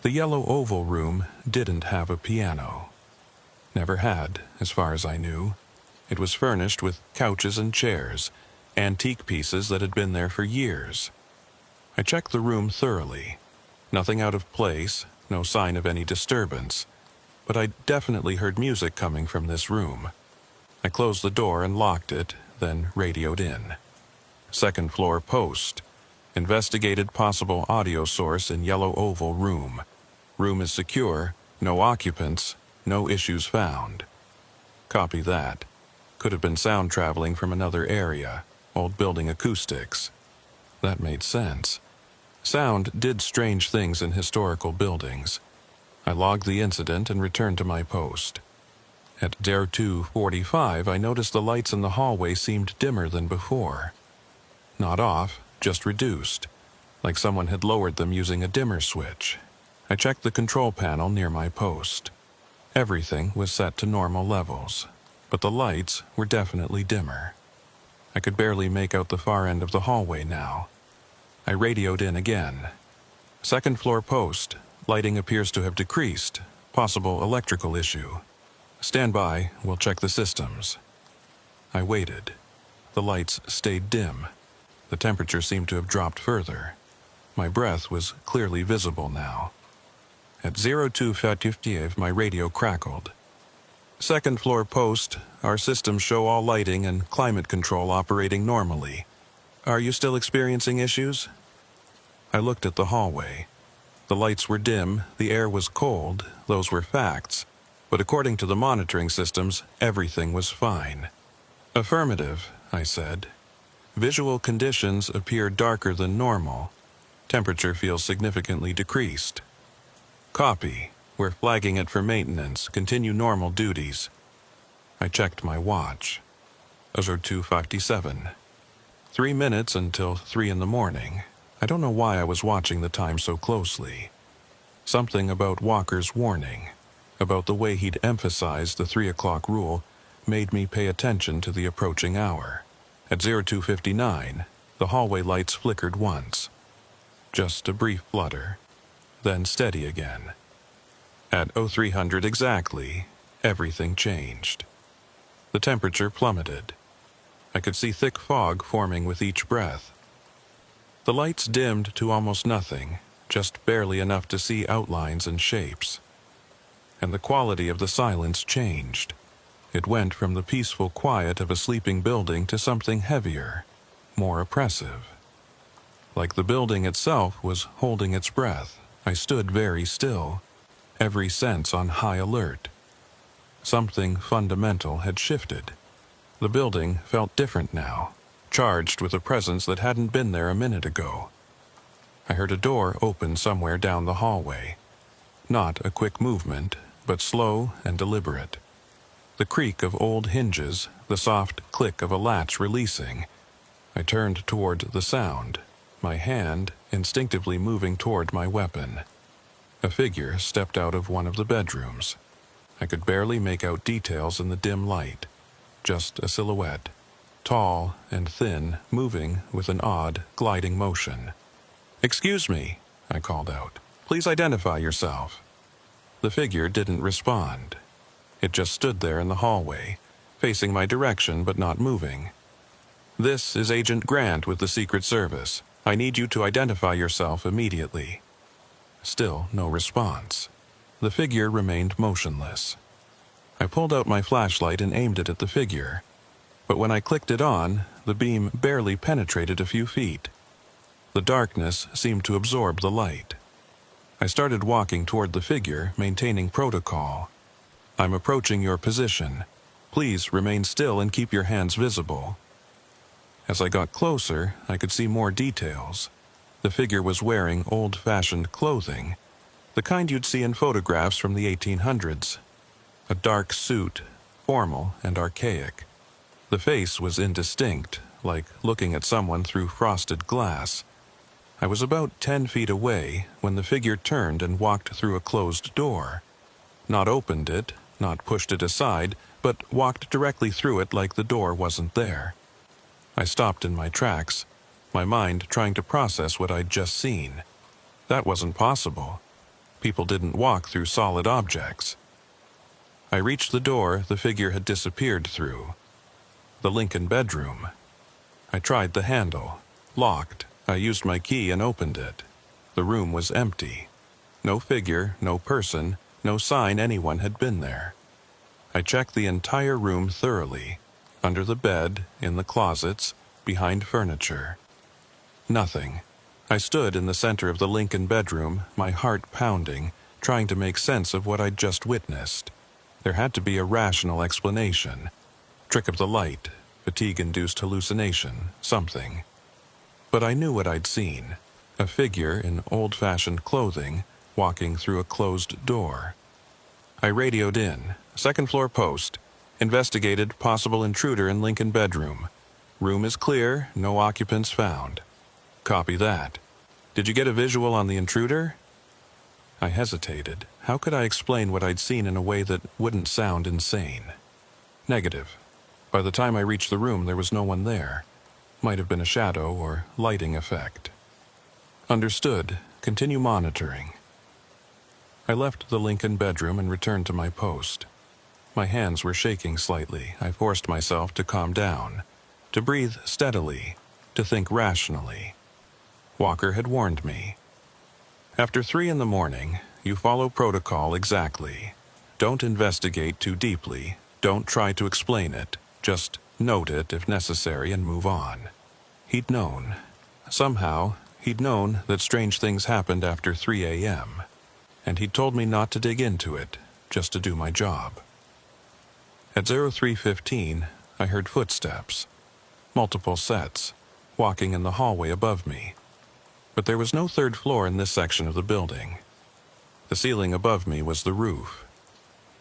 The yellow oval room didn't have a piano. Never had, as far as I knew. It was furnished with couches and chairs, antique pieces that had been there for years. I checked the room thoroughly. Nothing out of place, no sign of any disturbance, but I definitely heard music coming from this room. I closed the door and locked it, then radioed in. Second floor post. Investigated possible audio source in yellow oval room. Room is secure, no occupants, no issues found. Copy that. Could have been sound traveling from another area, old building acoustics. That made sense. Sound did strange things in historical buildings. I logged the incident and returned to my post. At 02:45, I noticed the lights in the hallway seemed dimmer than before. Not off, just reduced, like someone had lowered them using a dimmer switch. I checked the control panel near my post. Everything was set to normal levels, but the lights were definitely dimmer. I could barely make out the far end of the hallway now. I radioed in again. Second floor post. Lighting appears to have decreased. Possible electrical issue. Stand by, we'll check the systems. I waited. The lights stayed dim. The temperature seemed to have dropped further. My breath was clearly visible now. At 02:55, my radio crackled. Second floor post. Our systems show all lighting and climate control operating normally. Are you still experiencing issues? I looked at the hallway. The lights were dim, the air was cold, those were facts. But according to the monitoring systems, everything was fine. Affirmative, I said. Visual conditions appear darker than normal. Temperature feels significantly decreased. Copy. We're flagging it for maintenance. Continue normal duties. I checked my watch. 02:57. 3 minutes until 3 in the morning. I don't know why I was watching the time so closely. Something about Walker's warning, about the way he'd emphasized the 3 o'clock rule, made me pay attention to the approaching hour. At 02:59, the hallway lights flickered once. Just a brief flutter, then steady again. At 0300 exactly, everything changed. The temperature plummeted. I could see thick fog forming with each breath. The lights dimmed to almost nothing, just barely enough to see outlines and shapes. And the quality of the silence changed. It went from the peaceful quiet of a sleeping building to something heavier, more oppressive. Like the building itself was holding its breath, I stood very still, every sense on high alert. Something fundamental had shifted. The building felt different now, charged with a presence that hadn't been there a minute ago. I heard a door open somewhere down the hallway. Not a quick movement, but slow and deliberate. The creak of old hinges, the soft click of a latch releasing. I turned toward the sound, my hand instinctively moving toward my weapon. A figure stepped out of one of the bedrooms. I could barely make out details in the dim light. Just a silhouette, tall and thin, moving with an odd, gliding motion. "Excuse me," I called out. "Please identify yourself." The figure didn't respond. It just stood there in the hallway, facing my direction but not moving. "This is Agent Grant with the Secret Service. I need you to identify yourself immediately." Still no response. The figure remained motionless. I pulled out my flashlight and aimed it at the figure. But when I clicked it on, the beam barely penetrated a few feet. The darkness seemed to absorb the light. I started walking toward the figure, maintaining protocol. "I'm approaching your position. Please remain still and keep your hands visible." As I got closer, I could see more details. The figure was wearing old-fashioned clothing, the kind you'd see in photographs from the 1800s. A dark suit, formal and archaic. The face was indistinct, like looking at someone through frosted glass. I was about 10 feet away when the figure turned and walked through a closed door. Not opened it, not pushed it aside, but walked directly through it like the door wasn't there. I stopped in my tracks, my mind trying to process what I'd just seen. That wasn't possible. People didn't walk through solid objects. I reached the door the figure had disappeared through. The Lincoln bedroom. I tried the handle. Locked. I used my key and opened it. The room was empty. No figure, no person, no sign anyone had been there. I checked the entire room thoroughly. Under the bed, in the closets, behind furniture. Nothing. I stood in the center of the Lincoln bedroom, my heart pounding, trying to make sense of what I'd just witnessed. There had to be a rational explanation. Trick of the light, fatigue-induced hallucination, something. But I knew what I'd seen. A figure in old-fashioned clothing, walking through a closed door. I radioed in. Second-floor post. Investigated possible intruder in Lincoln bedroom. Room is clear, no occupants found. Copy that. Did you get a visual on the intruder? I hesitated. How could I explain what I'd seen in a way that wouldn't sound insane? Negative. By the time I reached the room, there was no one there. Might have been a shadow or lighting effect. Understood. Continue monitoring. I left the Lincoln bedroom and returned to my post. My hands were shaking slightly. I forced myself to calm down, to breathe steadily, to think rationally. Walker had warned me. After 3 in the morning, you follow protocol exactly. Don't investigate too deeply. Don't try to explain it. Just note it if necessary and move on. He'd known. Somehow, he'd known that strange things happened after 3 a.m. And he'd told me not to dig into it, just to do my job. At 03:15, I heard footsteps. Multiple sets, walking in the hallway above me. But there was no third floor in this section of the building. The ceiling above me was the roof.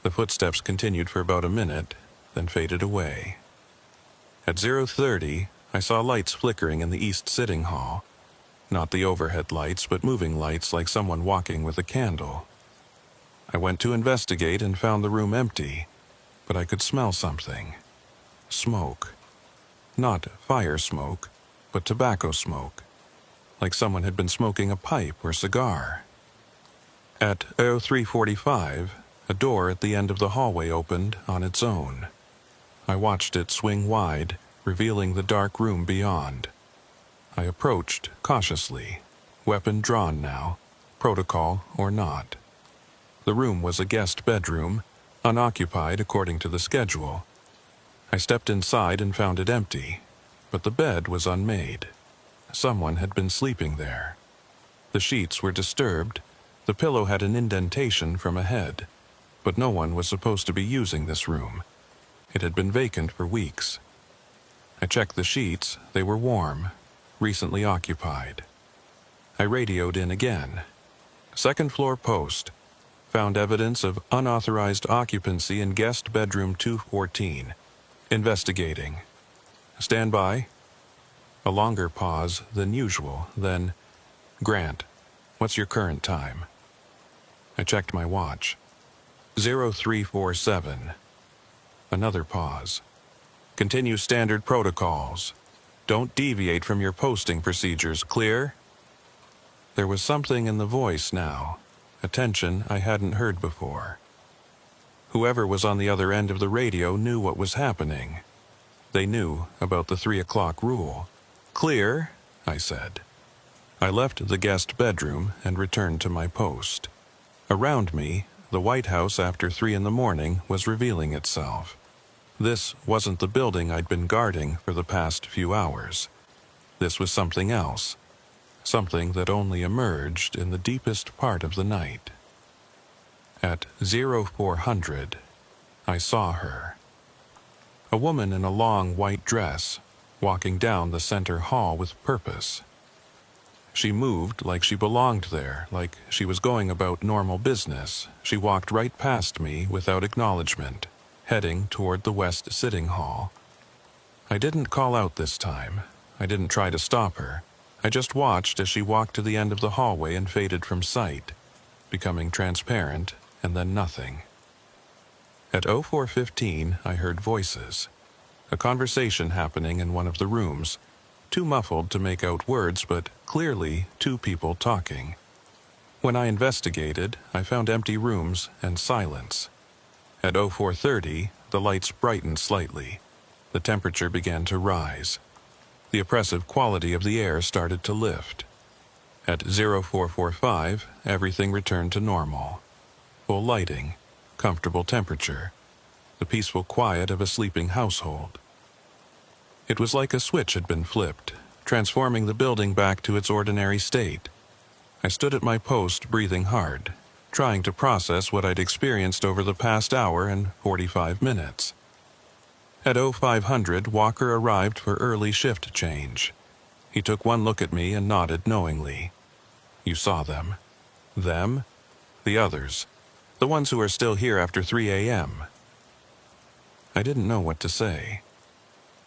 The footsteps continued for about a minute, then faded away. At 0:30, I saw lights flickering in the east sitting hall. Not the overhead lights, but moving lights like someone walking with a candle. I went to investigate and found the room empty, but I could smell something. Smoke. Not fire smoke, but tobacco smoke. Like someone had been smoking a pipe or cigar. At 03:45, A door at the end of the hallway opened on its own. I watched it swing wide, revealing the dark room beyond. I approached cautiously, weapon drawn now, protocol or not. The room was a guest bedroom, unoccupied according to the schedule. I stepped inside and found it empty, but the bed was unmade. Someone had been sleeping there. The sheets were disturbed, the pillow had an indentation from a head, but no one was supposed to be using this room. It had been vacant for weeks. I checked the sheets, they were warm, recently occupied. I radioed in again. Second floor post. Found evidence of unauthorized occupancy in guest bedroom 214. Investigating. Stand by. A longer pause than usual, then, Grant, what's your current time? I checked my watch. 0347. Another pause. Continue standard protocols. Don't deviate from your posting procedures, clear? There was something in the voice now, a tension I hadn't heard before. Whoever was on the other end of the radio knew what was happening. They knew about the 3 o'clock rule. Clear, I said. I left the guest bedroom and returned to my post. Around me, the White House after 3 in the morning was revealing itself. This wasn't the building I'd been guarding for the past few hours. This was something else, something that only emerged in the deepest part of the night. At 0400, I saw her. A woman in a long white dress, walking down the center hall with purpose. She moved like she belonged there, like she was going about normal business. She walked right past me without acknowledgement, heading toward the west sitting hall. I didn't call out this time. I didn't try to stop her. I just watched as she walked to the end of the hallway and faded from sight, becoming transparent and then nothing. At 0415, I heard voices. A conversation happening in one of the rooms, too muffled to make out words, but clearly 2 people talking. When I investigated, I found empty rooms and silence. At 0430, the lights brightened slightly. The temperature began to rise. The oppressive quality of the air started to lift. At 0445, everything returned to normal. Full lighting, comfortable temperature, the peaceful quiet of a sleeping household. It was like a switch had been flipped, transforming the building back to its ordinary state. I stood at my post, breathing hard, trying to process what I'd experienced over the past hour and 45 minutes. At 0500, Walker arrived for early shift change. He took one look at me and nodded knowingly. You saw them. Them? The others. The ones who are still here after 3 a.m. I didn't know what to say.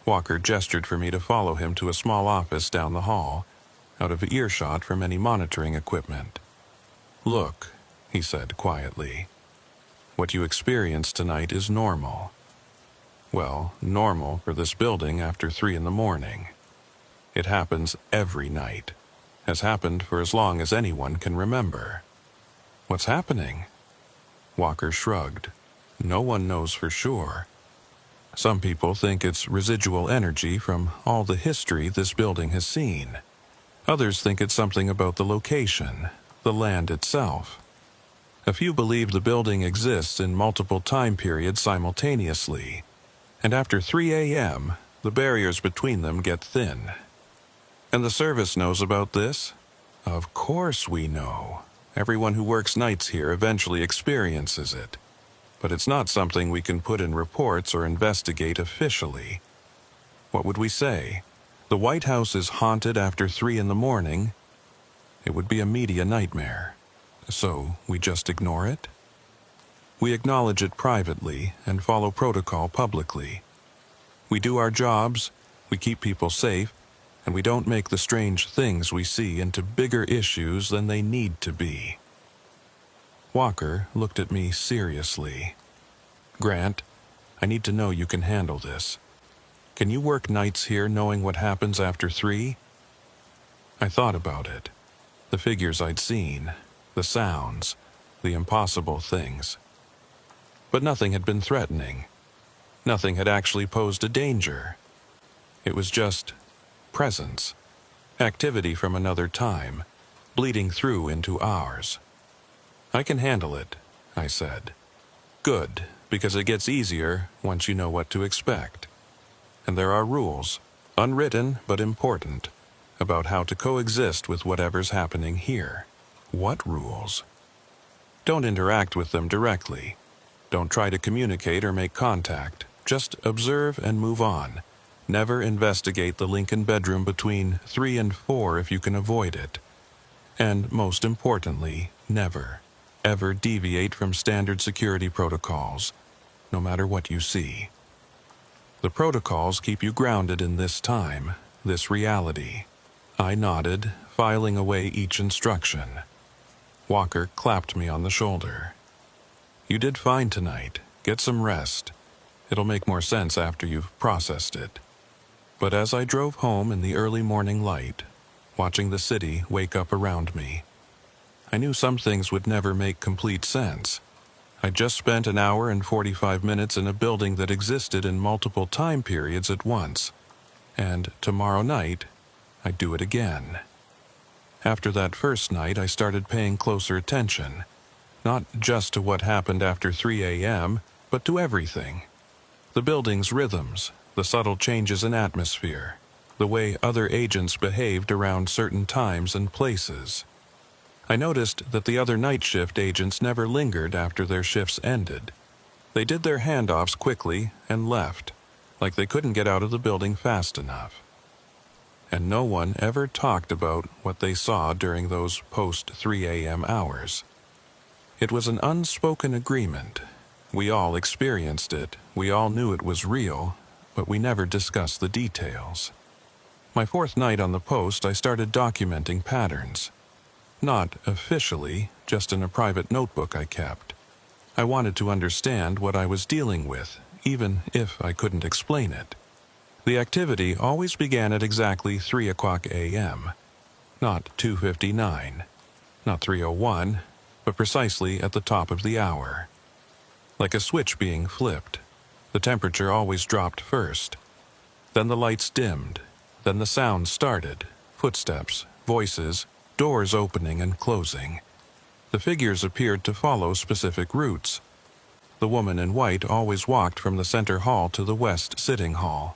Walker gestured for me to follow him to a small office down the hall, out of earshot from any monitoring equipment. Look, he said quietly. What you experienced tonight is normal. Well, normal for this building after 3 in the morning. It happens every night. Has happened for as long as anyone can remember. What's happening? Walker shrugged. No one knows for sure. Some people think it's residual energy from all the history this building has seen. Others think it's something about the location, the land itself. A few believe the building exists in multiple time periods simultaneously, and after 3 a.m., the barriers between them get thin. And the service knows about this? Of course we know. Everyone who works nights here eventually experiences it. But it's not something we can put in reports or investigate officially. What would we say? The White House is haunted after 3 in the morning? It would be a media nightmare. So we just ignore it? We acknowledge it privately and follow protocol publicly. We do our jobs, we keep people safe, and we don't make the strange things we see into bigger issues than they need to be. Walker looked at me seriously. Grant, I need to know you can handle this. Can you work nights here knowing what happens after 3? I thought about it. The figures I'd seen, the sounds, the impossible things. but nothing had been threatening. Nothing had actually posed a danger. It was just presence, activity from another time, bleeding through into ours. "I can handle it," I said. "Good, because it gets easier once you know what to expect. And there are rules, unwritten but important, about how to coexist with whatever's happening here." "What rules?" "Don't interact with them directly. Don't try to communicate or make contact. Just observe and move on. Never investigate the Lincoln bedroom between 3 and 4 if you can avoid it. And most importantly, never, ever deviate from standard security protocols, no matter what you see. The protocols keep you grounded in this time, this reality." I nodded, filing away each instruction. Walker clapped me on the shoulder. "You did fine tonight. Get some rest. It'll make more sense after you've processed it." But as I drove home in the early morning light, watching the city wake up around me, I knew some things would never make complete sense. I'd just spent an hour and 45 minutes in a building that existed in multiple time periods at once, and tomorrow night, I'd do it again. After that first night, I started paying closer attention, not just to what happened after 3 a.m., but to everything. The building's rhythms, the subtle changes in atmosphere, the way other agents behaved around certain times and places. I noticed that the other night shift agents never lingered after their shifts ended. They did their handoffs quickly and left, like they couldn't get out of the building fast enough. And no one ever talked about what they saw during those post-3 a.m. hours. It was an unspoken agreement. We all experienced it, we all knew it was real, but we never discussed the details. My 4th night on the post, I started documenting patterns. Not officially, just in a private notebook I kept. I wanted to understand what I was dealing with, even if I couldn't explain it. The activity always began at exactly 3 o'clock a.m., not 2:59, not 3:01, but precisely at the top of the hour. Like a switch being flipped, the temperature always dropped first. Then the lights dimmed, then the sounds started, footsteps, voices, doors opening and closing. The figures appeared to follow specific routes. The woman in white always walked from the center hall to the west sitting hall.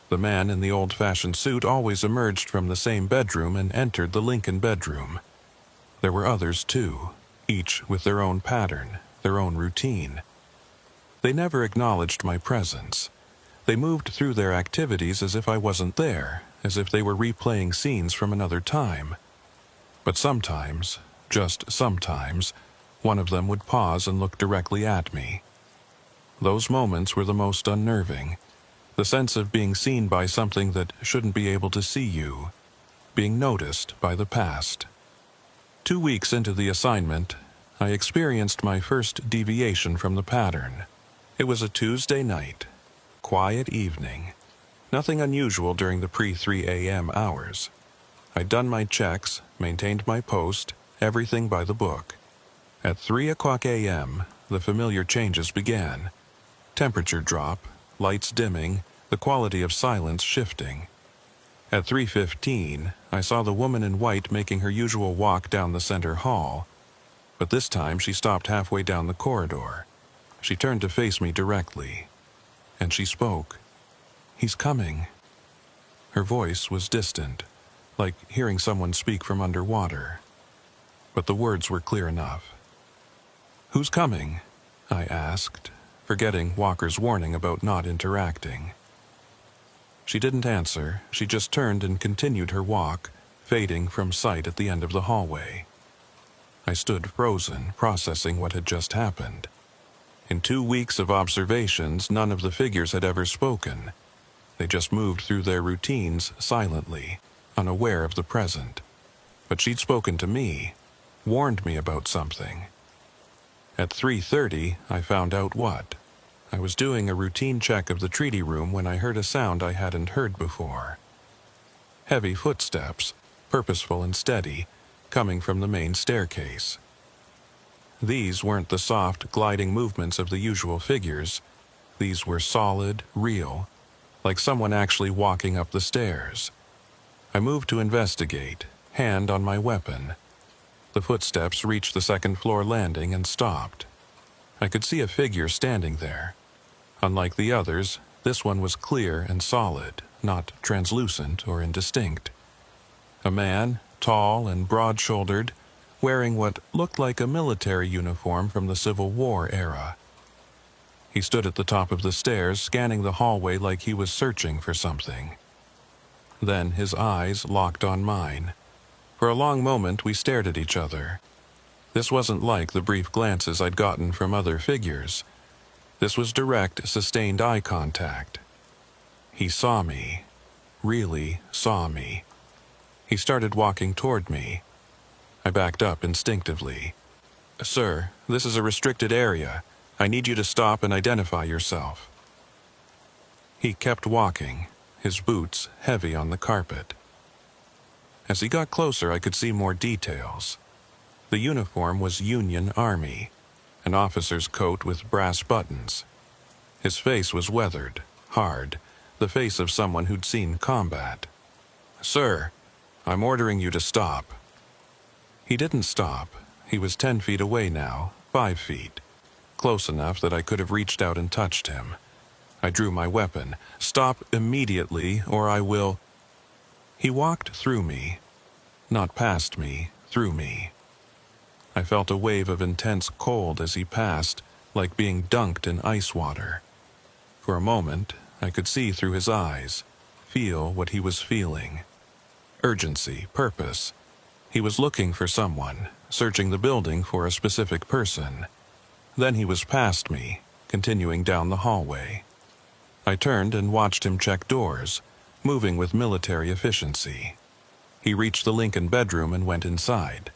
The man in the old-fashioned suit always emerged from the same bedroom and entered the Lincoln bedroom. There were others too, each with their own pattern, their own routine. They never acknowledged my presence. They moved through their activities as if I wasn't there, as if they were replaying scenes from another time. But sometimes, just sometimes, one of them would pause and look directly at me. Those moments were the most unnerving. The sense of being seen by something that shouldn't be able to see you, being noticed by the past. 2 weeks into the assignment, I experienced my first deviation from the pattern. It was a Tuesday night, quiet evening, nothing unusual during the pre-3 a.m. hours. I'd done my checks, maintained my post, everything by the book. At 3 o'clock a.m., the familiar changes began. Temperature drop, lights dimming, the quality of silence shifting. At 3:15, I saw the woman in white making her usual walk down the center hall, but this time she stopped halfway down the corridor. She turned to face me directly, and she spoke. "He's coming." Her voice was distant, like hearing someone speak from underwater, but the words were clear enough. "Who's coming?" I asked, forgetting Walker's warning about not interacting. She didn't answer. She just turned and continued her walk, fading from sight at the end of the hallway. I stood frozen, processing what had just happened. In 2 weeks of observations, none of the figures had ever spoken. They just moved through their routines silently, unaware of the present. But she'd spoken to me, warned me about something. At 3:30, I found out what. I was doing a routine check of the treaty room when I heard a sound I hadn't heard before. Heavy footsteps, purposeful and steady, coming from the main staircase. These weren't the soft, gliding movements of the usual figures. These were solid, real, like someone actually walking up the stairs. I moved to investigate, hand on my weapon. The footsteps reached the second-floor landing and stopped. I could see a figure standing there. Unlike the others, this one was clear and solid, not translucent or indistinct. A man, tall and broad-shouldered, wearing what looked like a military uniform from the Civil War era. He stood at the top of the stairs, scanning the hallway like he was searching for something. Then his eyes locked on mine. For a long moment we stared at each other. This wasn't like the brief glances I'd gotten from other figures. This was direct, sustained eye contact. He saw me. Really saw me. He started walking toward me. I backed up instinctively. "Sir, this is a restricted area. I need you to stop and identify yourself." He kept walking, his boots heavy on the carpet. As he got closer, I could see more details. The uniform was Union Army, an officer's coat with brass buttons. His face was weathered, hard, the face of someone who'd seen combat. "Sir, I'm ordering you to stop." He didn't stop. He was 10 feet away now, 5 feet. Close enough that I could have reached out and touched him. I drew my weapon. "Stop immediately, or I will—" He walked through me. Not past me, through me. I felt a wave of intense cold as he passed, like being dunked in ice water. For a moment, I could see through his eyes, feel what he was feeling. Urgency, purpose. He was looking for someone, searching the building for a specific person. Then he was past me, continuing down the hallway. I turned and watched him check doors, moving with military efficiency. He reached the Lincoln bedroom and went inside.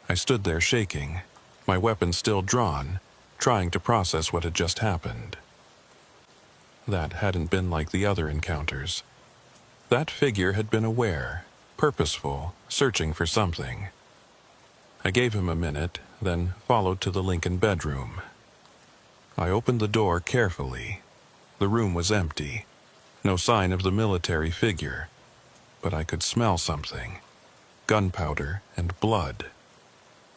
I stood there shaking, my weapon still drawn, trying to process what had just happened. That hadn't been like the other encounters. That figure had been aware, purposeful, searching for something. I gave him a minute, then followed to the Lincoln bedroom. I opened the door carefully. The room was empty. No sign of the military figure. But I could smell something. Gunpowder and blood.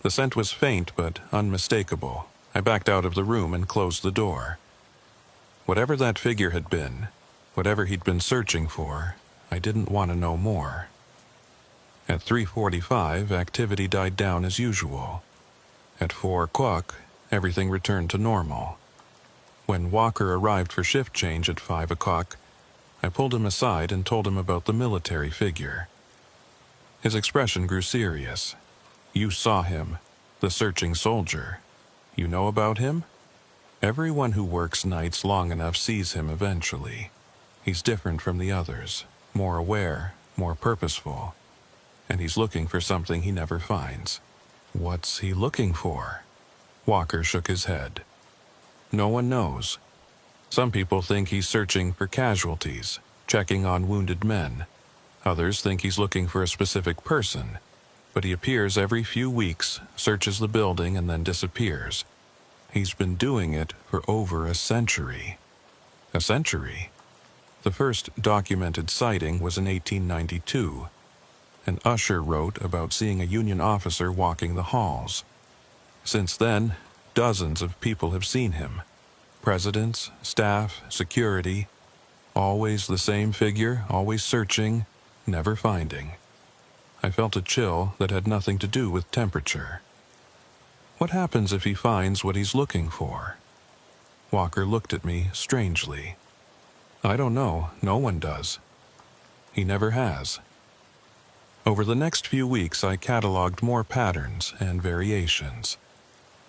The scent was faint but unmistakable. I backed out of the room and closed the door. Whatever that figure had been, whatever he'd been searching for, I didn't want to know more. At 3:45, activity died down as usual. At 4 o'clock, everything returned to normal. When Walker arrived for shift change at 5 o'clock, I pulled him aside and told him about the military figure. His expression grew serious. "You saw him, the searching soldier. You know about him?" "Everyone who works nights long enough sees him eventually. He's different from the others, more aware, more purposeful. And he's looking for something he never finds." "What's he looking for?" Walker shook his head. "No one knows. Some people think he's searching for casualties, checking on wounded men. Others think he's looking for a specific person, but he appears every few weeks, searches the building, and then disappears. He's been doing it for over a century." A century? The first documented sighting was in 1892. An usher wrote about seeing a Union officer walking the halls. Since then, dozens of people have seen him. Presidents, staff, security. Always the same figure, always searching, never finding. I felt a chill that had nothing to do with temperature. What happens if he finds what he's looking for? Walker looked at me strangely. "I don't know. No one does. He never has." Over the next few weeks, I cataloged more patterns and variations.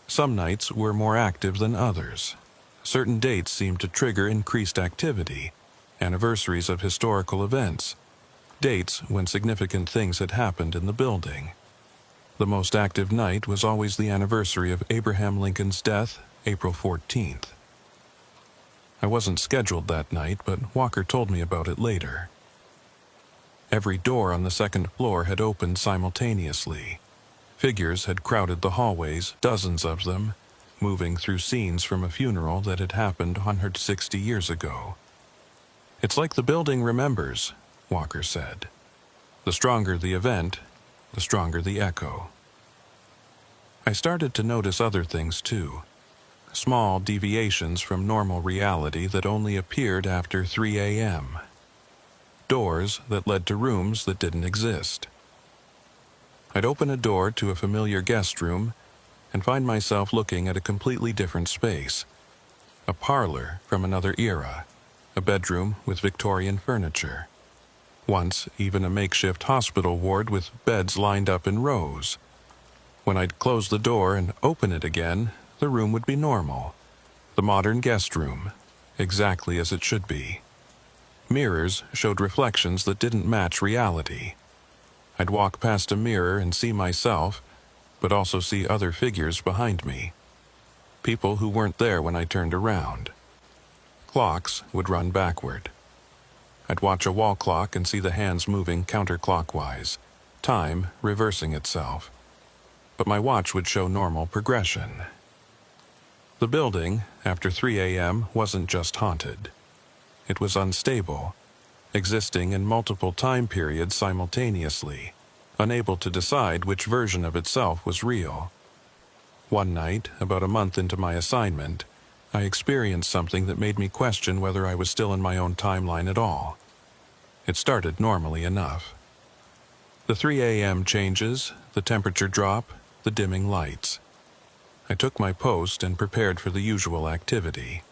Some nights were more active than others. Certain dates seemed to trigger increased activity, anniversaries of historical events, dates when significant things had happened in the building. The most active night was always the anniversary of Abraham Lincoln's death, April 14th. I wasn't scheduled that night, but Walker told me about it later. Every door on the second floor had opened simultaneously. Figures had crowded the hallways, dozens of them, moving through scenes from a funeral that had happened 160 years ago. "It's like the building remembers," Walker said. "The stronger the event, the stronger the echo." I started to notice other things too. Small deviations from normal reality that only appeared after 3 a.m. Doors that led to rooms that didn't exist. I'd open a door to a familiar guest room and find myself looking at a completely different space. A parlor from another era, a bedroom with Victorian furniture. Once, even a makeshift hospital ward with beds lined up in rows. When I'd close the door and open it again, the room would be normal. The modern guest room, exactly as it should be. Mirrors showed reflections that didn't match reality. I'd walk past a mirror and see myself, but also see other figures behind me. People who weren't there when I turned around. Clocks would run backward. I'd watch a wall clock and see the hands moving counterclockwise, time reversing itself. But my watch would show normal progression. The building, after 3 a.m., wasn't just haunted. It was unstable, existing in multiple time periods simultaneously, unable to decide which version of itself was real. One night, about a month into my assignment, I experienced something that made me question whether I was still in my own timeline at all. It started normally enough. The 3 a.m. changes, the temperature drop, the dimming lights. I took my post and prepared for the usual activity.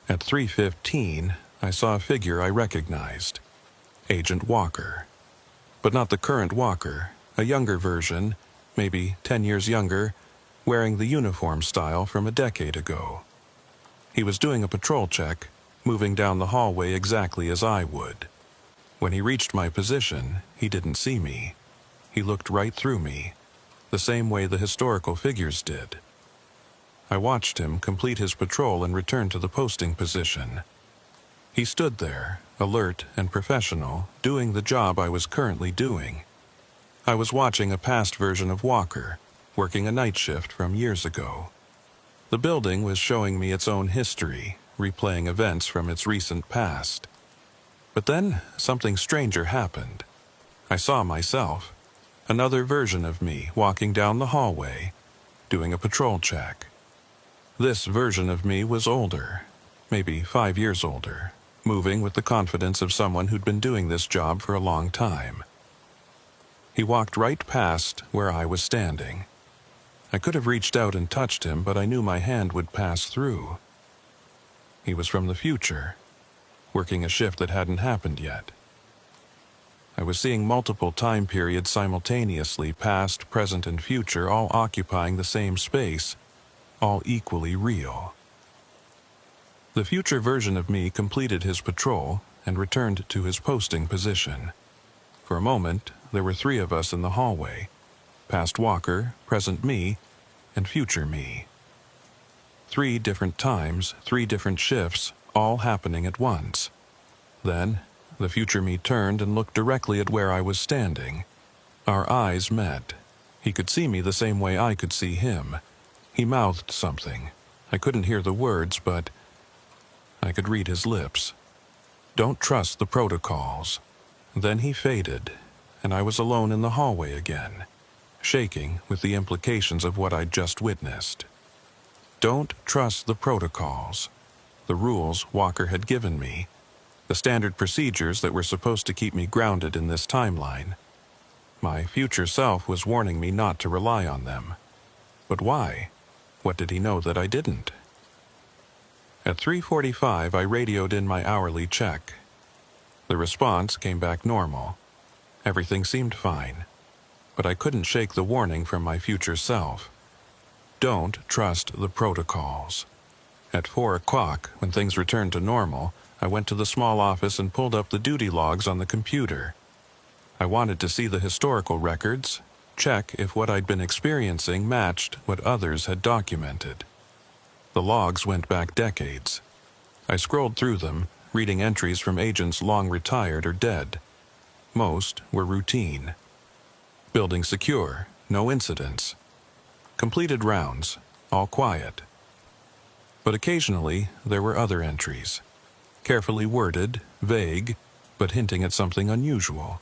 At 3:15, I saw a figure I recognized. Agent Walker. But not the current Walker, a younger version, maybe 10 years younger, wearing the uniform style from a decade ago. He was doing a patrol check, moving down the hallway exactly as I would. When he reached my position, he didn't see me. He looked right through me, the same way the historical figures did. I watched him complete his patrol and return to the posting position. He stood there, alert and professional, doing the job I was currently doing. I was watching a past version of Walker, working a night shift from years ago. The building was showing me its own history, replaying events from its recent past. But then, something stranger happened. I saw myself, another version of me walking down the hallway, doing a patrol check. This version of me was older, maybe 5 years older, moving with the confidence of someone who'd been doing this job for a long time. He walked right past where I was standing. I could have reached out and touched him, but I knew my hand would pass through. He was from the future, working a shift that hadn't happened yet. I was seeing multiple time periods simultaneously, past, present, and future, all occupying the same space, all equally real. The future version of me completed his patrol and returned to his posting position. For a moment, there were 3 of us in the hallway: past Walker, present me, and future me. 3 different times, 3 different shifts, all happening at once. Then, the future me turned and looked directly at where I was standing. Our eyes met. He could see me the same way I could see him. He mouthed something. I couldn't hear the words, but I could read his lips. "Don't trust the protocols." Then he faded, and I was alone in the hallway again, shaking with the implications of what I'd just witnessed. Don't trust the protocols. The rules Walker had given me, the standard procedures that were supposed to keep me grounded in this timeline. My future self was warning me not to rely on them. But why? What did he know that I didn't? At 3:45, I radioed in my hourly check. The response came back normal. Everything seemed fine, but I couldn't shake the warning from my future self. Don't trust the protocols. At 4 o'clock, when things returned to normal, I went to the small office and pulled up the duty logs on the computer. I wanted to see the historical records, check if what I'd been experiencing matched what others had documented. The logs went back decades. I scrolled through them, reading entries from agents long retired or dead. Most were routine. Building secure, no incidents. Completed rounds, all quiet. But occasionally there were other entries. Carefully worded, vague, but hinting at something unusual.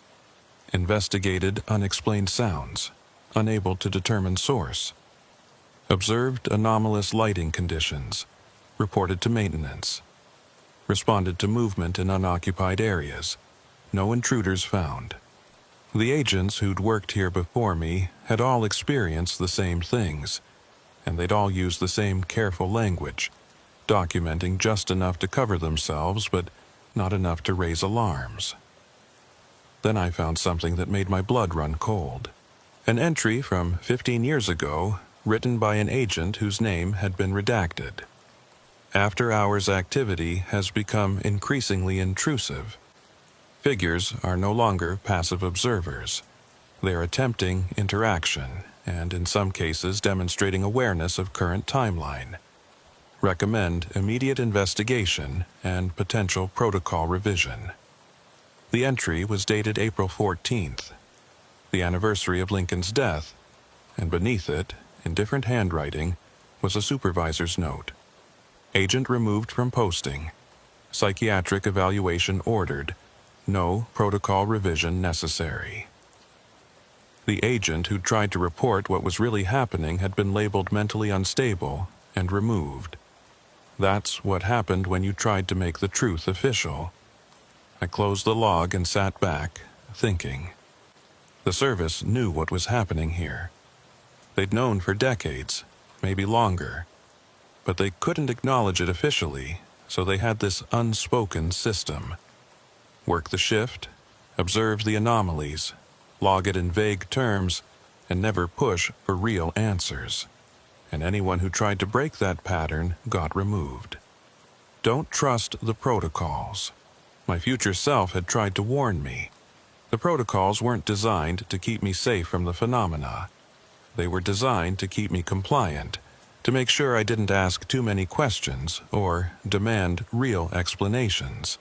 Investigated unexplained sounds, unable to determine source. Observed anomalous lighting conditions, reported to maintenance. Responded to movement in unoccupied areas, no intruders found. The agents who'd worked here before me had all experienced the same things, and they'd all used the same careful language, documenting just enough to cover themselves, but not enough to raise alarms. Then I found something that made my blood run cold. An entry from 15 years ago, written by an agent whose name had been redacted. After-hours activity has become increasingly intrusive. Figures are no longer passive observers. They are attempting interaction, and in some cases demonstrating awareness of current timeline. Recommend immediate investigation and potential protocol revision. The entry was dated April 14th, the anniversary of Lincoln's death, and beneath it, in different handwriting, was a supervisor's note. Agent removed from posting. Psychiatric evaluation ordered. No protocol revision necessary. The agent who tried to report what was really happening had been labeled mentally unstable and removed. That's what happened when you tried to make the truth official. I closed the log and sat back, thinking. The service knew what was happening here. They'd known for decades, maybe longer, but they couldn't acknowledge it officially, so they had this unspoken system. Work the shift, observe the anomalies, log it in vague terms, and never push for real answers. And anyone who tried to break that pattern got removed. Don't trust the protocols. My future self had tried to warn me. The protocols weren't designed to keep me safe from the phenomena. They were designed to keep me compliant, to make sure I didn't ask too many questions or demand real explanations.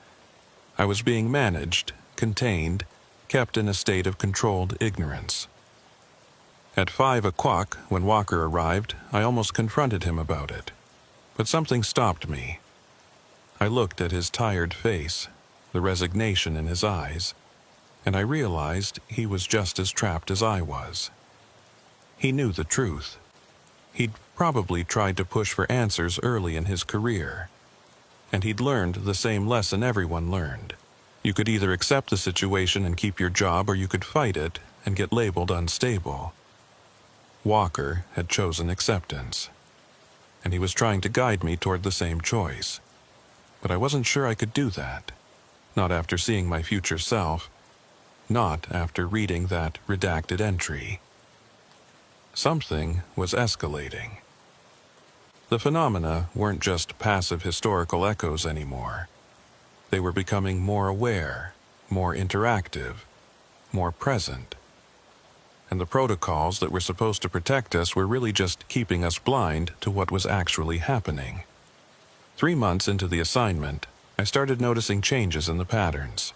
I was being managed, contained, kept in a state of controlled ignorance. At 5 o'clock, when Walker arrived, I almost confronted him about it. But something stopped me. I looked at his tired face, the resignation in his eyes, and I realized he was just as trapped as I was. He knew the truth. He'd probably tried to push for answers early in his career. And he'd learned the same lesson everyone learned. You could either accept the situation and keep your job, or you could fight it and get labeled unstable. Walker had chosen acceptance, and he was trying to guide me toward the same choice. But I wasn't sure I could do that. Not after seeing my future self. Not after reading that redacted entry. Something was escalating. The phenomena weren't just passive historical echoes anymore. They were becoming more aware, more interactive, more present. And the protocols that were supposed to protect us were really just keeping us blind to what was actually happening. 3 months into the assignment, I started noticing changes in the patterns.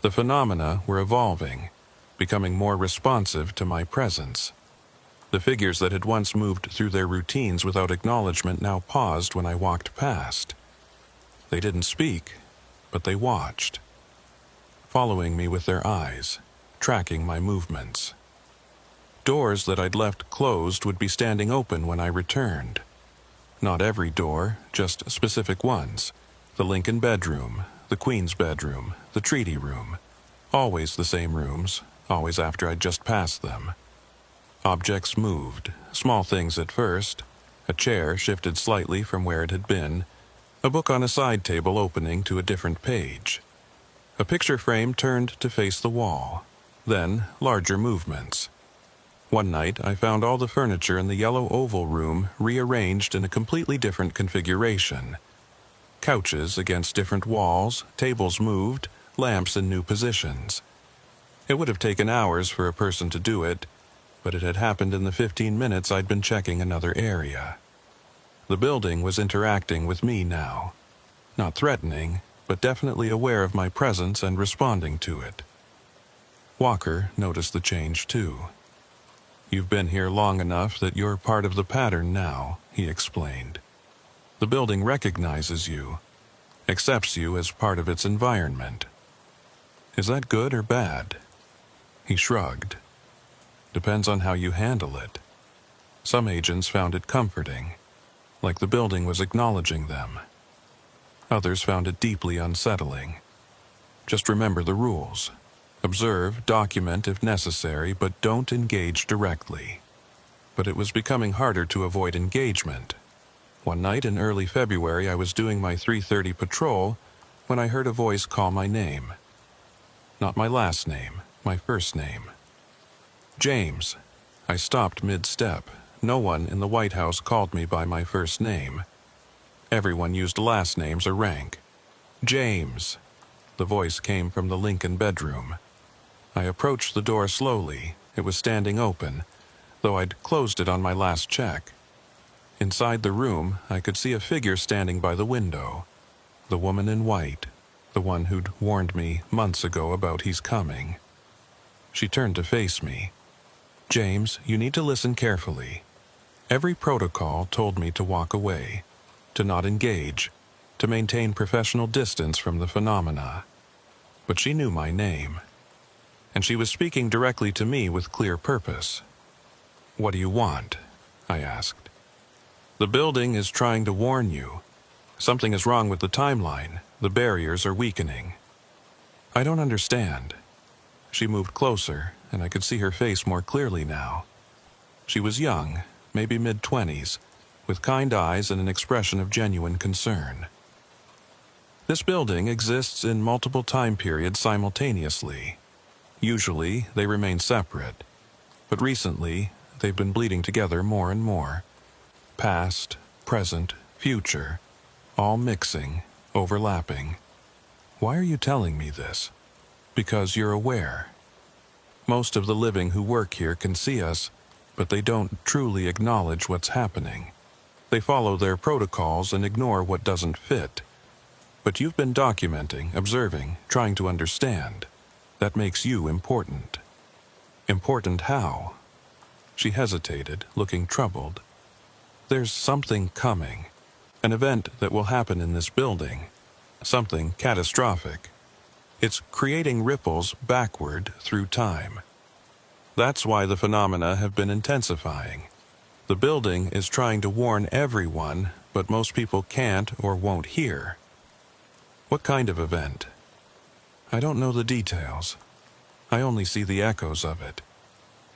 The phenomena were evolving, becoming more responsive to my presence. The figures that had once moved through their routines without acknowledgement now paused when I walked past. They didn't speak, but they watched, following me with their eyes, tracking my movements. Doors that I'd left closed would be standing open when I returned. Not every door, just specific ones. The Lincoln bedroom, the Queen's bedroom, the treaty room. Always the same rooms, always after I'd just passed them. Objects moved, small things at first. A chair shifted slightly from where it had been. A book on a side table opening to a different page. A picture frame turned to face the wall. Then, larger movements. One night, I found all the furniture in the yellow oval room rearranged in a completely different configuration. Couches against different walls, tables moved, lamps in new positions. It would have taken hours for a person to do it, but it had happened in the 15 minutes I'd been checking another area. The building was interacting with me now. Not threatening, but definitely aware of my presence and responding to it. Walker noticed the change too. You've been here long enough that you're part of the pattern now, he explained. The building recognizes you, accepts you as part of its environment. Is that good or bad? He shrugged. Depends on how you handle it. Some agents found it comforting, like the building was acknowledging them. Others found it deeply unsettling. Just remember the rules. Observe, document if necessary, but don't engage directly. But it was becoming harder to avoid engagement. One night in early February, I was doing my 3:30 patrol when I heard a voice call my name. Not my last name, my first name. James. I stopped mid-step. No one in the White House called me by my first name. Everyone used last names or rank. James. The voice came from the Lincoln bedroom. I approached the door slowly. It was standing open, though I'd closed it on my last check. Inside the room, I could see a figure standing by the window. The woman in white, the one who'd warned me months ago about he's coming. She turned to face me. James, you need to listen carefully. Every protocol told me to walk away, to not engage, to maintain professional distance from the phenomena. But she knew my name, and she was speaking directly to me with clear purpose. What do you want? I asked. The building is trying to warn you. Something is wrong with the timeline. The barriers are weakening. I don't understand. She moved closer, and I could see her face more clearly now. She was young, maybe mid-20s, with kind eyes and an expression of genuine concern. This building exists in multiple time periods simultaneously. Usually, they remain separate, but recently, they've been bleeding together more and more. Past, present, future, all mixing, overlapping. Why are you telling me this? Because you're aware. Most of the living who work here can see us, but they don't truly acknowledge what's happening. They follow their protocols and ignore what doesn't fit. But you've been documenting, observing, trying to understand. That makes you important. Important how? She hesitated, looking troubled. There's something coming. An event that will happen in this building. Something catastrophic. It's creating ripples backward through time. That's why the phenomena have been intensifying. The building is trying to warn everyone, but most people can't or won't hear. What kind of event? I don't know the details. I only see the echoes of it.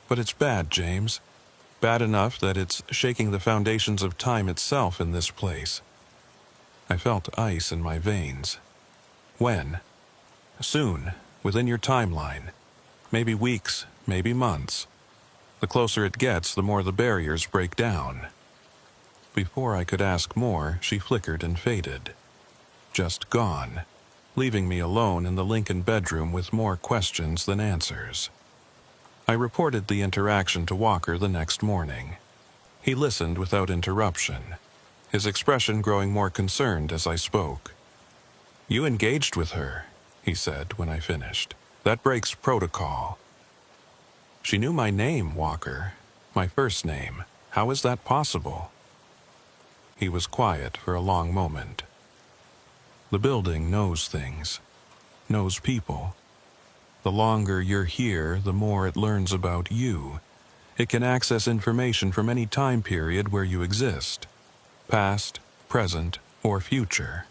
But it's bad, James. Bad enough that it's shaking the foundations of time itself in this place. I felt ice in my veins. When? Soon, within your timeline. Maybe weeks, maybe months. The closer it gets, the more the barriers break down. Before I could ask more, she flickered and faded. Just gone, leaving me alone in the Lincoln bedroom with more questions than answers. I reported the interaction to Walker the next morning. He listened without interruption, his expression growing more concerned as I spoke. You engaged with her, he said when I finished. That breaks protocol. She knew my name, Walker. My first name. How is that possible? He was quiet for a long moment. The building knows things. Knows people. The longer you're here, the more it learns about you. It can access information from any time period where you exist. Past, present, or future.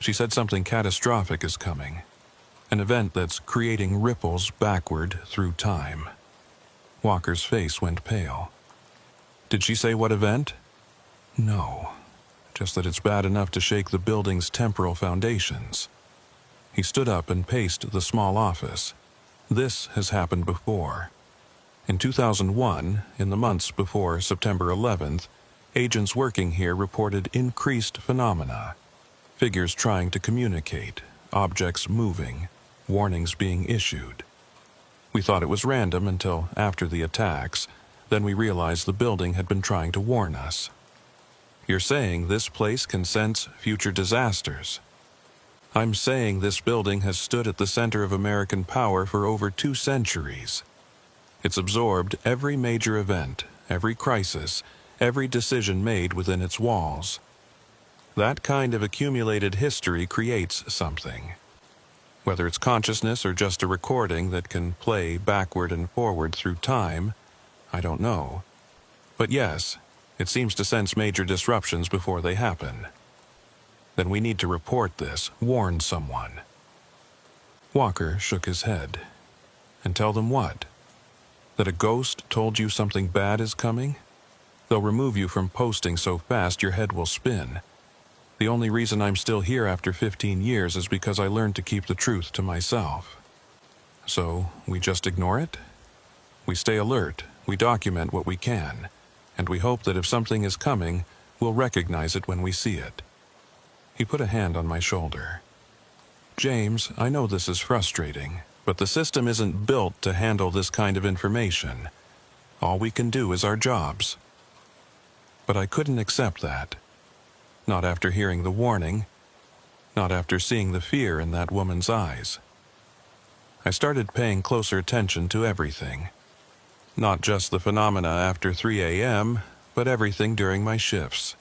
She said something catastrophic is coming. An event that's creating ripples backward through time. Walker's face went pale. Did she say what event? No. Just that it's bad enough to shake the building's temporal foundations. He stood up and paced the small office. This has happened before. In 2001, in the months before September 11th, agents working here reported increased phenomena. Figures trying to communicate, objects moving, warnings being issued. We thought it was random until after the attacks. Then we realized the building had been trying to warn us. You're saying this place can sense future disasters. I'm saying this building has stood at the center of American power for over 2 centuries. It's absorbed every major event, every crisis, every decision made within its walls. That kind of accumulated history creates something. Whether it's consciousness or just a recording that can play backward and forward through time, I don't know. But yes, it seems to sense major disruptions before they happen. Then we need to report this, warn someone. Walker shook his head. And tell them what? That a ghost told you something bad is coming? They'll remove you from posting so fast your head will spin. The only reason I'm still here after 15 years is because I learned to keep the truth to myself. So, we just ignore it? We stay alert, we document what we can, and we hope that if something is coming, we'll recognize it when we see it. He put a hand on my shoulder. James, I know this is frustrating, but the system isn't built to handle this kind of information. All we can do is our jobs. But I couldn't accept that. Not after hearing the warning. Not after seeing the fear in that woman's eyes. I started paying closer attention to everything. Not just the phenomena after 3 a.m., but everything during my shifts.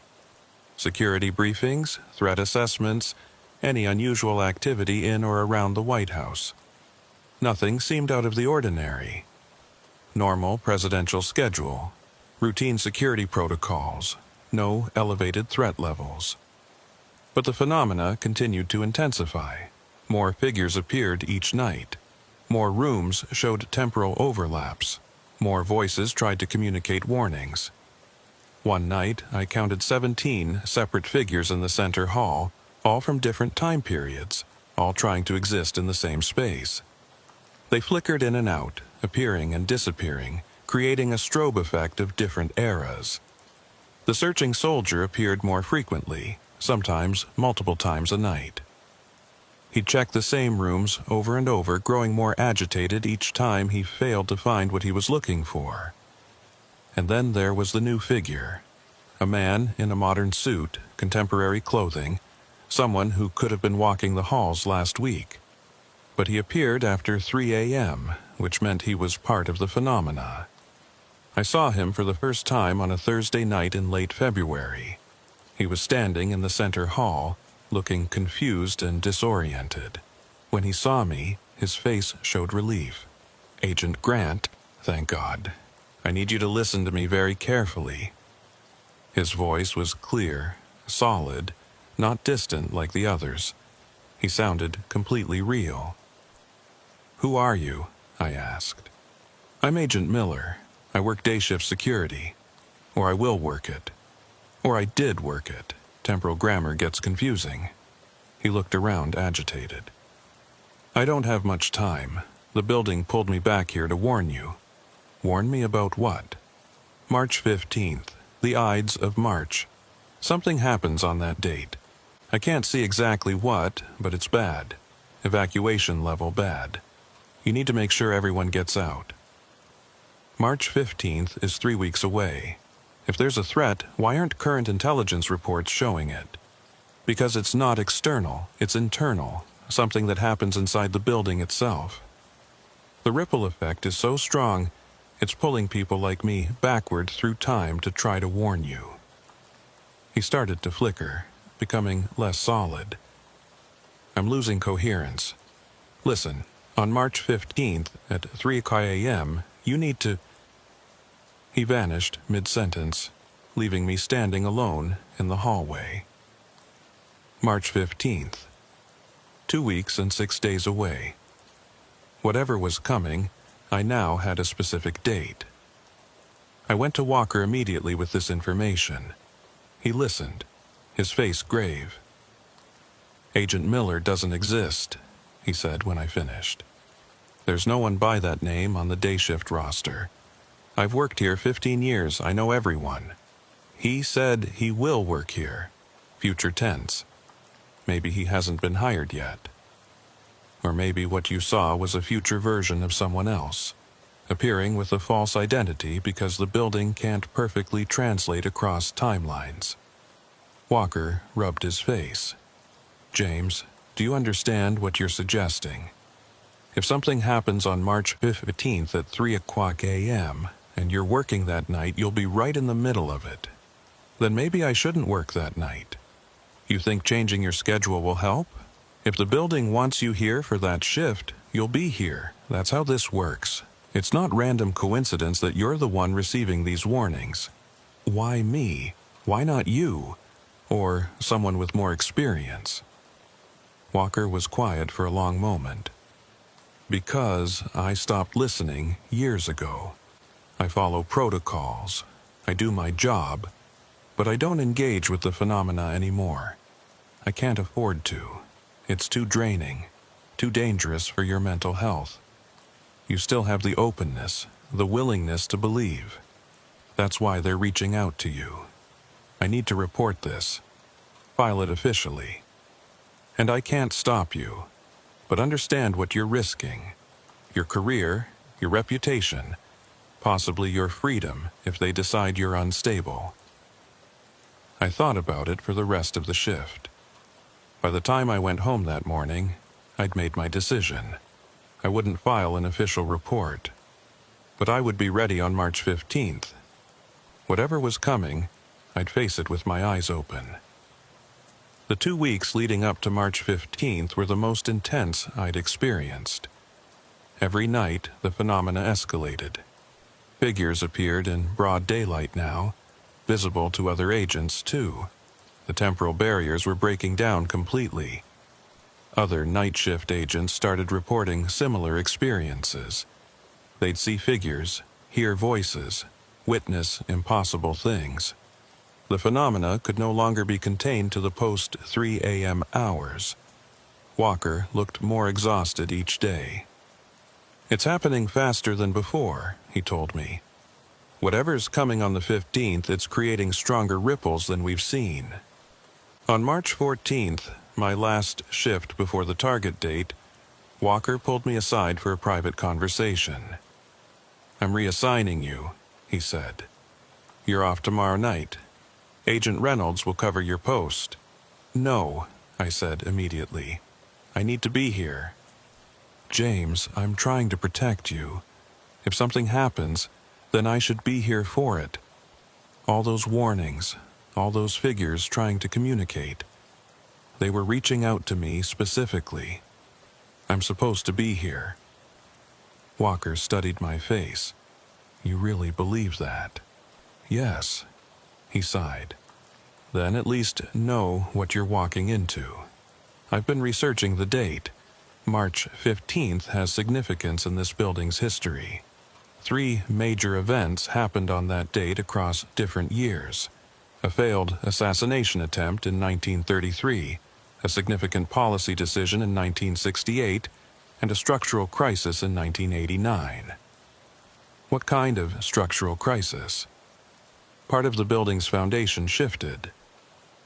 Security briefings, threat assessments, any unusual activity in or around the White House. Nothing seemed out of the ordinary. Normal presidential schedule, routine security protocols, no elevated threat levels. But the phenomena continued to intensify. More figures appeared each night. More rooms showed temporal overlaps. More voices tried to communicate warnings. One night, I counted 17 separate figures in the center hall, all from different time periods, all trying to exist in the same space. They flickered in and out, appearing and disappearing, creating a strobe effect of different eras. The searching soldier appeared more frequently, sometimes multiple times a night. He checked the same rooms over and over, growing more agitated each time he failed to find what he was looking for. And then there was the new figure. A man in a modern suit, contemporary clothing, someone who could have been walking the halls last week. But he appeared after 3 a.m., which meant he was part of the phenomena. I saw him for the first time on a Thursday night in late February. He was standing in the center hall, looking confused and disoriented. When he saw me, his face showed relief. "Agent Grant, thank God. I need you to listen to me very carefully." His voice was clear, solid, not distant like the others. He sounded completely real. "Who are you?" I asked. "I'm Agent Miller. I work day shift security. Or I will work it. Or I did work it. Temporal grammar gets confusing." He looked around, agitated. "I don't have much time. The building pulled me back here to warn you." "Warn me about what?" "March 15th, the Ides of March. Something happens on that date. I can't see exactly what, but it's bad. Evacuation level bad. You need to make sure everyone gets out." March 15th is 3 weeks away. If there's a threat, why aren't current intelligence reports showing it? Because it's not external, it's internal, something that happens inside the building itself. The ripple effect is so strong, it's pulling people like me backward through time to try to warn you. He started to flicker, becoming less solid. "I'm losing coherence. Listen, on March 15th at 3 a.m., you need to..." He vanished mid-sentence, leaving me standing alone in the hallway. March 15th. 2 weeks and 6 days away. Whatever was coming, I now had a specific date. I went to Walker immediately with this information. He listened, his face grave. "Agent Miller doesn't exist," he said when I finished. "There's no one by that name on the day shift roster. I've worked here 15 years, I know everyone. He said he will work here. Future tense. Maybe he hasn't been hired yet. Or maybe what you saw was a future version of someone else, appearing with a false identity because the building can't perfectly translate across timelines." Walker rubbed his face. "James, do you understand what you're suggesting?" If something happens on March 15th at 3 o'clock a.m., and you're working that night, you'll be right in the middle of it. Then maybe I shouldn't work that night. You think changing your schedule will help? If the building wants you here for that shift, you'll be here. That's how this works. It's not random coincidence that you're the one receiving these warnings. Why me? Why not you? Or someone with more experience? Walker was quiet for a long moment. Because I stopped listening years ago. I follow protocols. I do my job. But I don't engage with the phenomena anymore. I can't afford to. It's too draining, too dangerous for your mental health. You still have the openness, the willingness to believe. That's why they're reaching out to you. I need to report this. File it officially. And I can't stop you, but understand what you're risking. Your career, your reputation, possibly your freedom if they decide you're unstable. I thought about it for the rest of the shift. By the time I went home that morning, I'd made my decision. I wouldn't file an official report, but I would be ready on March 15th. Whatever was coming, I'd face it with my eyes open. The 2 weeks leading up to March 15th were the most intense I'd experienced. Every night, the phenomena escalated. Figures appeared in broad daylight now, visible to other agents too. The temporal barriers were breaking down completely. Other night shift agents started reporting similar experiences. They'd see figures, hear voices, witness impossible things. The phenomena could no longer be contained to the post-3 a.m. hours. Walker looked more exhausted each day. It's happening faster than before, he told me. Whatever's coming on the 15th, it's creating stronger ripples than we've seen. On March 14th, my last shift before the target date, Walker pulled me aside for a private conversation. I'm reassigning you, he said. You're off tomorrow night. Agent Reynolds will cover your post. No, I said immediately. I need to be here. James, I'm trying to protect you. If something happens, then I should be here for it. All those warnings, all those figures trying to communicate. They were reaching out to me specifically. I'm supposed to be here. Walker studied my face. You really believe that? Yes, he sighed. Then at least know what you're walking into. I've been researching the date. March 15th has significance in this building's history. 3 major events happened on that date across different years. A failed assassination attempt in 1933, a significant policy decision in 1968, and a structural crisis in 1989. What kind of structural crisis? Part of the building's foundation shifted.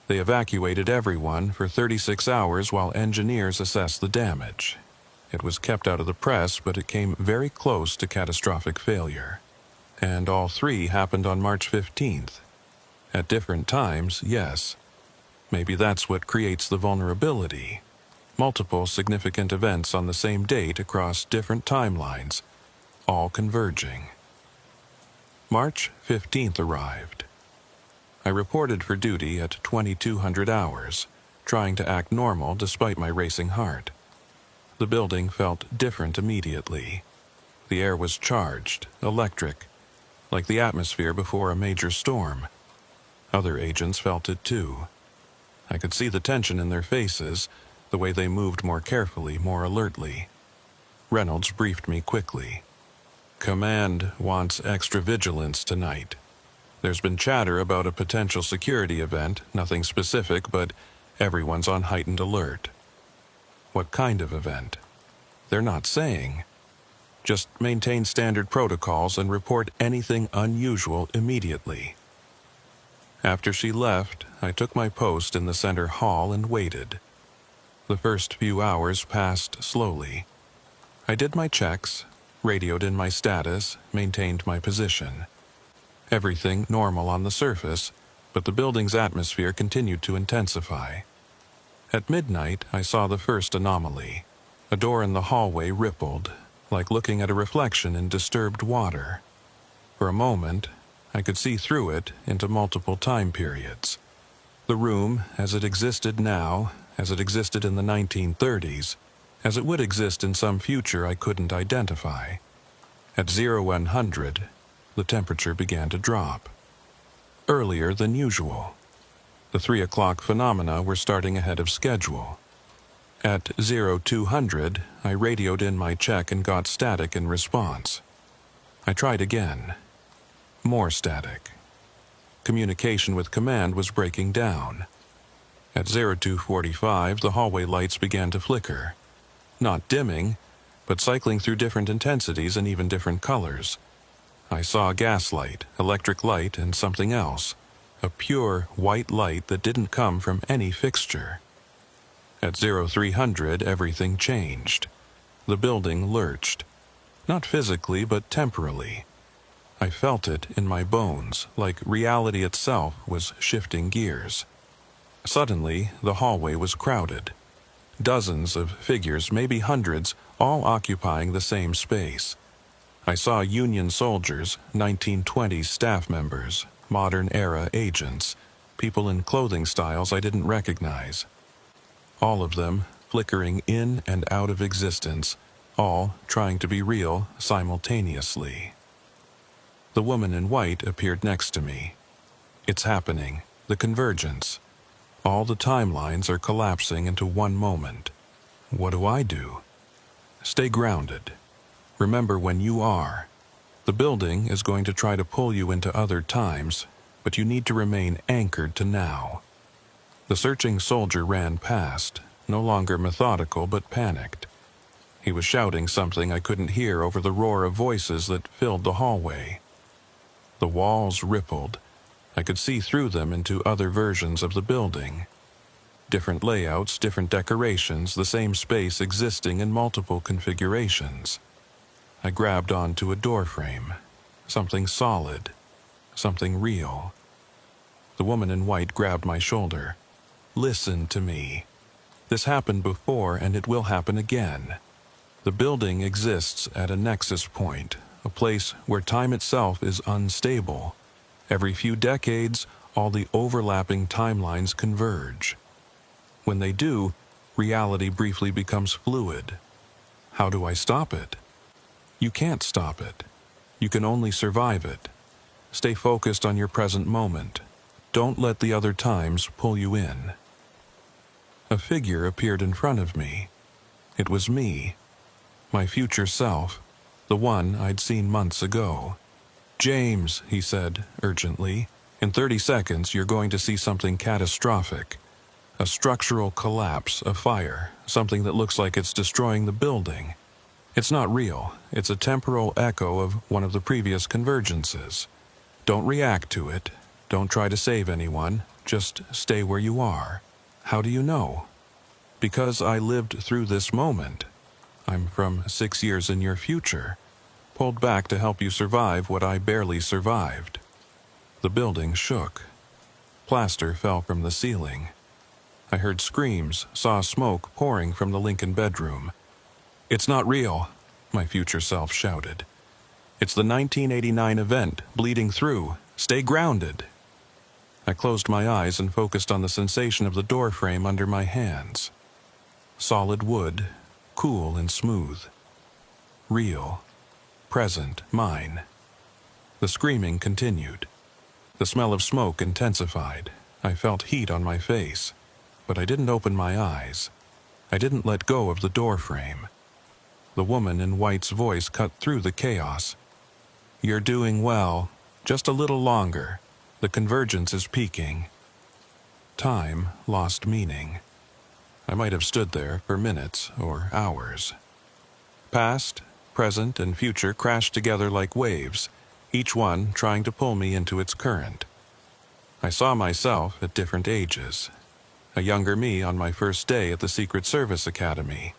They evacuated everyone for 36 hours while engineers assessed the damage. It was kept out of the press, but it came very close to catastrophic failure. And all 3 happened on March 15th. At different times, yes. Maybe that's what creates the vulnerability. Multiple significant events on the same date across different timelines, all converging. March 15th arrived. I reported for duty at 2200 hours, trying to act normal despite my racing heart. The building felt different immediately. The air was charged, electric, like the atmosphere before a major storm. Other agents felt it too. I could see the tension in their faces, the way they moved more carefully, more alertly. Reynolds briefed me quickly. Command wants extra vigilance tonight. There's been chatter about a potential security event, nothing specific, but everyone's on heightened alert. What kind of event? They're not saying. Just maintain standard protocols and report anything unusual immediately. After she left, I took my post in the center hall and waited. The first few hours passed slowly. I did my checks, radioed in my status, maintained my position. Everything normal on the surface, but the building's atmosphere continued to intensify. At midnight, I saw the first anomaly. A door in the hallway rippled, like looking at a reflection in disturbed water. For a moment, I could see through it into multiple time periods. The room, as it existed now, as it existed in the 1930s, as it would exist in some future I couldn't identify. At 0100, the temperature began to drop. Earlier than usual. The 3 o'clock phenomena were starting ahead of schedule. At 0200, I radioed in my check and got static in response. I tried again. More static. Communication with command was breaking down. At 0245, the hallway lights began to flicker. Not dimming, but cycling through different intensities and even different colors. I saw gaslight, electric light, and something else. A pure white light that didn't come from any fixture. At 0300, everything changed. The building lurched. Not physically, but temporally. I felt it in my bones, like reality itself was shifting gears. Suddenly, the hallway was crowded. Dozens of figures, maybe hundreds, all occupying the same space. I saw Union soldiers, 1920s staff members, modern-era agents, people in clothing styles I didn't recognize. All of them flickering in and out of existence, all trying to be real simultaneously. The woman in white appeared next to me. It's happening, the convergence. All the timelines are collapsing into one moment. What do I do? Stay grounded. Remember when you are. The building is going to try to pull you into other times, but you need to remain anchored to now. The searching soldier ran past, no longer methodical but panicked. He was shouting something I couldn't hear over the roar of voices that filled the hallway. The walls rippled. I could see through them into other versions of the building. Different layouts, different decorations, the same space existing in multiple configurations. I grabbed onto a doorframe. Something solid. Something real. The woman in white grabbed my shoulder. Listen to me. This happened before and it will happen again. The building exists at a nexus point, a place where time itself is unstable. Every few decades, all the overlapping timelines converge. When they do, reality briefly becomes fluid. How do I stop it? You can't stop it. You can only survive it. Stay focused on your present moment. Don't let the other times pull you in. A figure appeared in front of me. It was me. My future self. The one I'd seen months ago. James, he said, urgently, in 30 seconds you're going to see something catastrophic. A structural collapse, a fire, something that looks like it's destroying the building. It's not real. It's a temporal echo of one of the previous convergences. Don't react to it. Don't try to save anyone. Just stay where you are. How do you know? Because I lived through this moment. I'm from 6 years in your future, pulled back to help you survive what I barely survived. The building shook. Plaster fell from the ceiling. I heard screams, saw smoke pouring from the Lincoln bedroom. It's not real, my future self shouted. It's the 1989 event, bleeding through. Stay grounded. I closed my eyes and focused on the sensation of the doorframe under my hands. Solid wood, cool and smooth. Real. Present, mine. The screaming continued. The smell of smoke intensified. I felt heat on my face, but I didn't open my eyes. I didn't let go of the doorframe. The woman in white's voice cut through the chaos. You're doing well. Just a little longer. The convergence is peaking. Time lost meaning. I might have stood there for minutes or hours. Past, present, and future crashed together like waves, each one trying to pull me into its current. I saw myself at different ages. A younger me on my first day at the Secret Service Academy.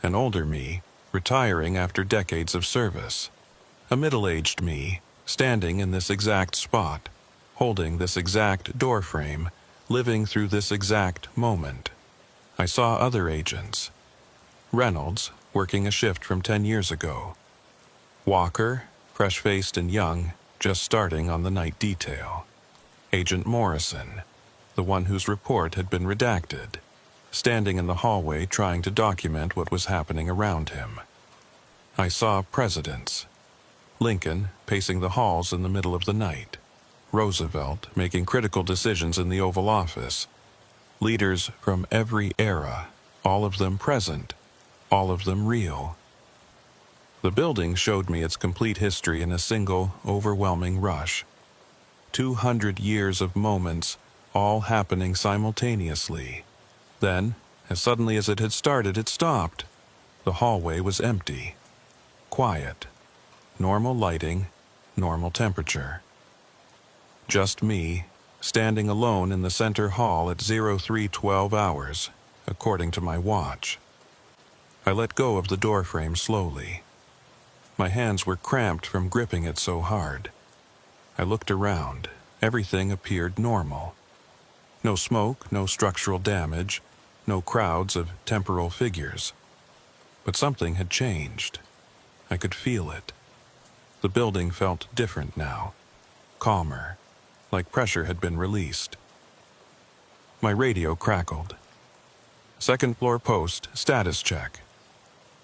An older me, retiring after decades of service. A middle-aged me, standing in this exact spot, holding this exact doorframe, living through this exact moment. I saw other agents. Reynolds, working a shift from 10 years ago. Walker, fresh-faced and young, just starting on the night detail. Agent Morrison, the one whose report had been redacted, standing in the hallway trying to document what was happening around him. I saw presidents. Lincoln pacing the halls in the middle of the night. Roosevelt making critical decisions in the Oval Office. Leaders from every era, all of them present, all of them real. The building showed me its complete history in a single, overwhelming rush. 200 years of moments, all happening simultaneously. Then, as suddenly as it had started, it stopped. The hallway was empty. Quiet. Normal lighting, normal temperature. Just me, standing alone in the center hall at 0312 hours, according to my watch. I let go of the doorframe slowly. My hands were cramped from gripping it so hard. I looked around. Everything appeared normal. No smoke, no structural damage, no crowds of temporal figures. But something had changed. I could feel it. The building felt different now, calmer, like pressure had been released. My radio crackled. Second floor post, status check.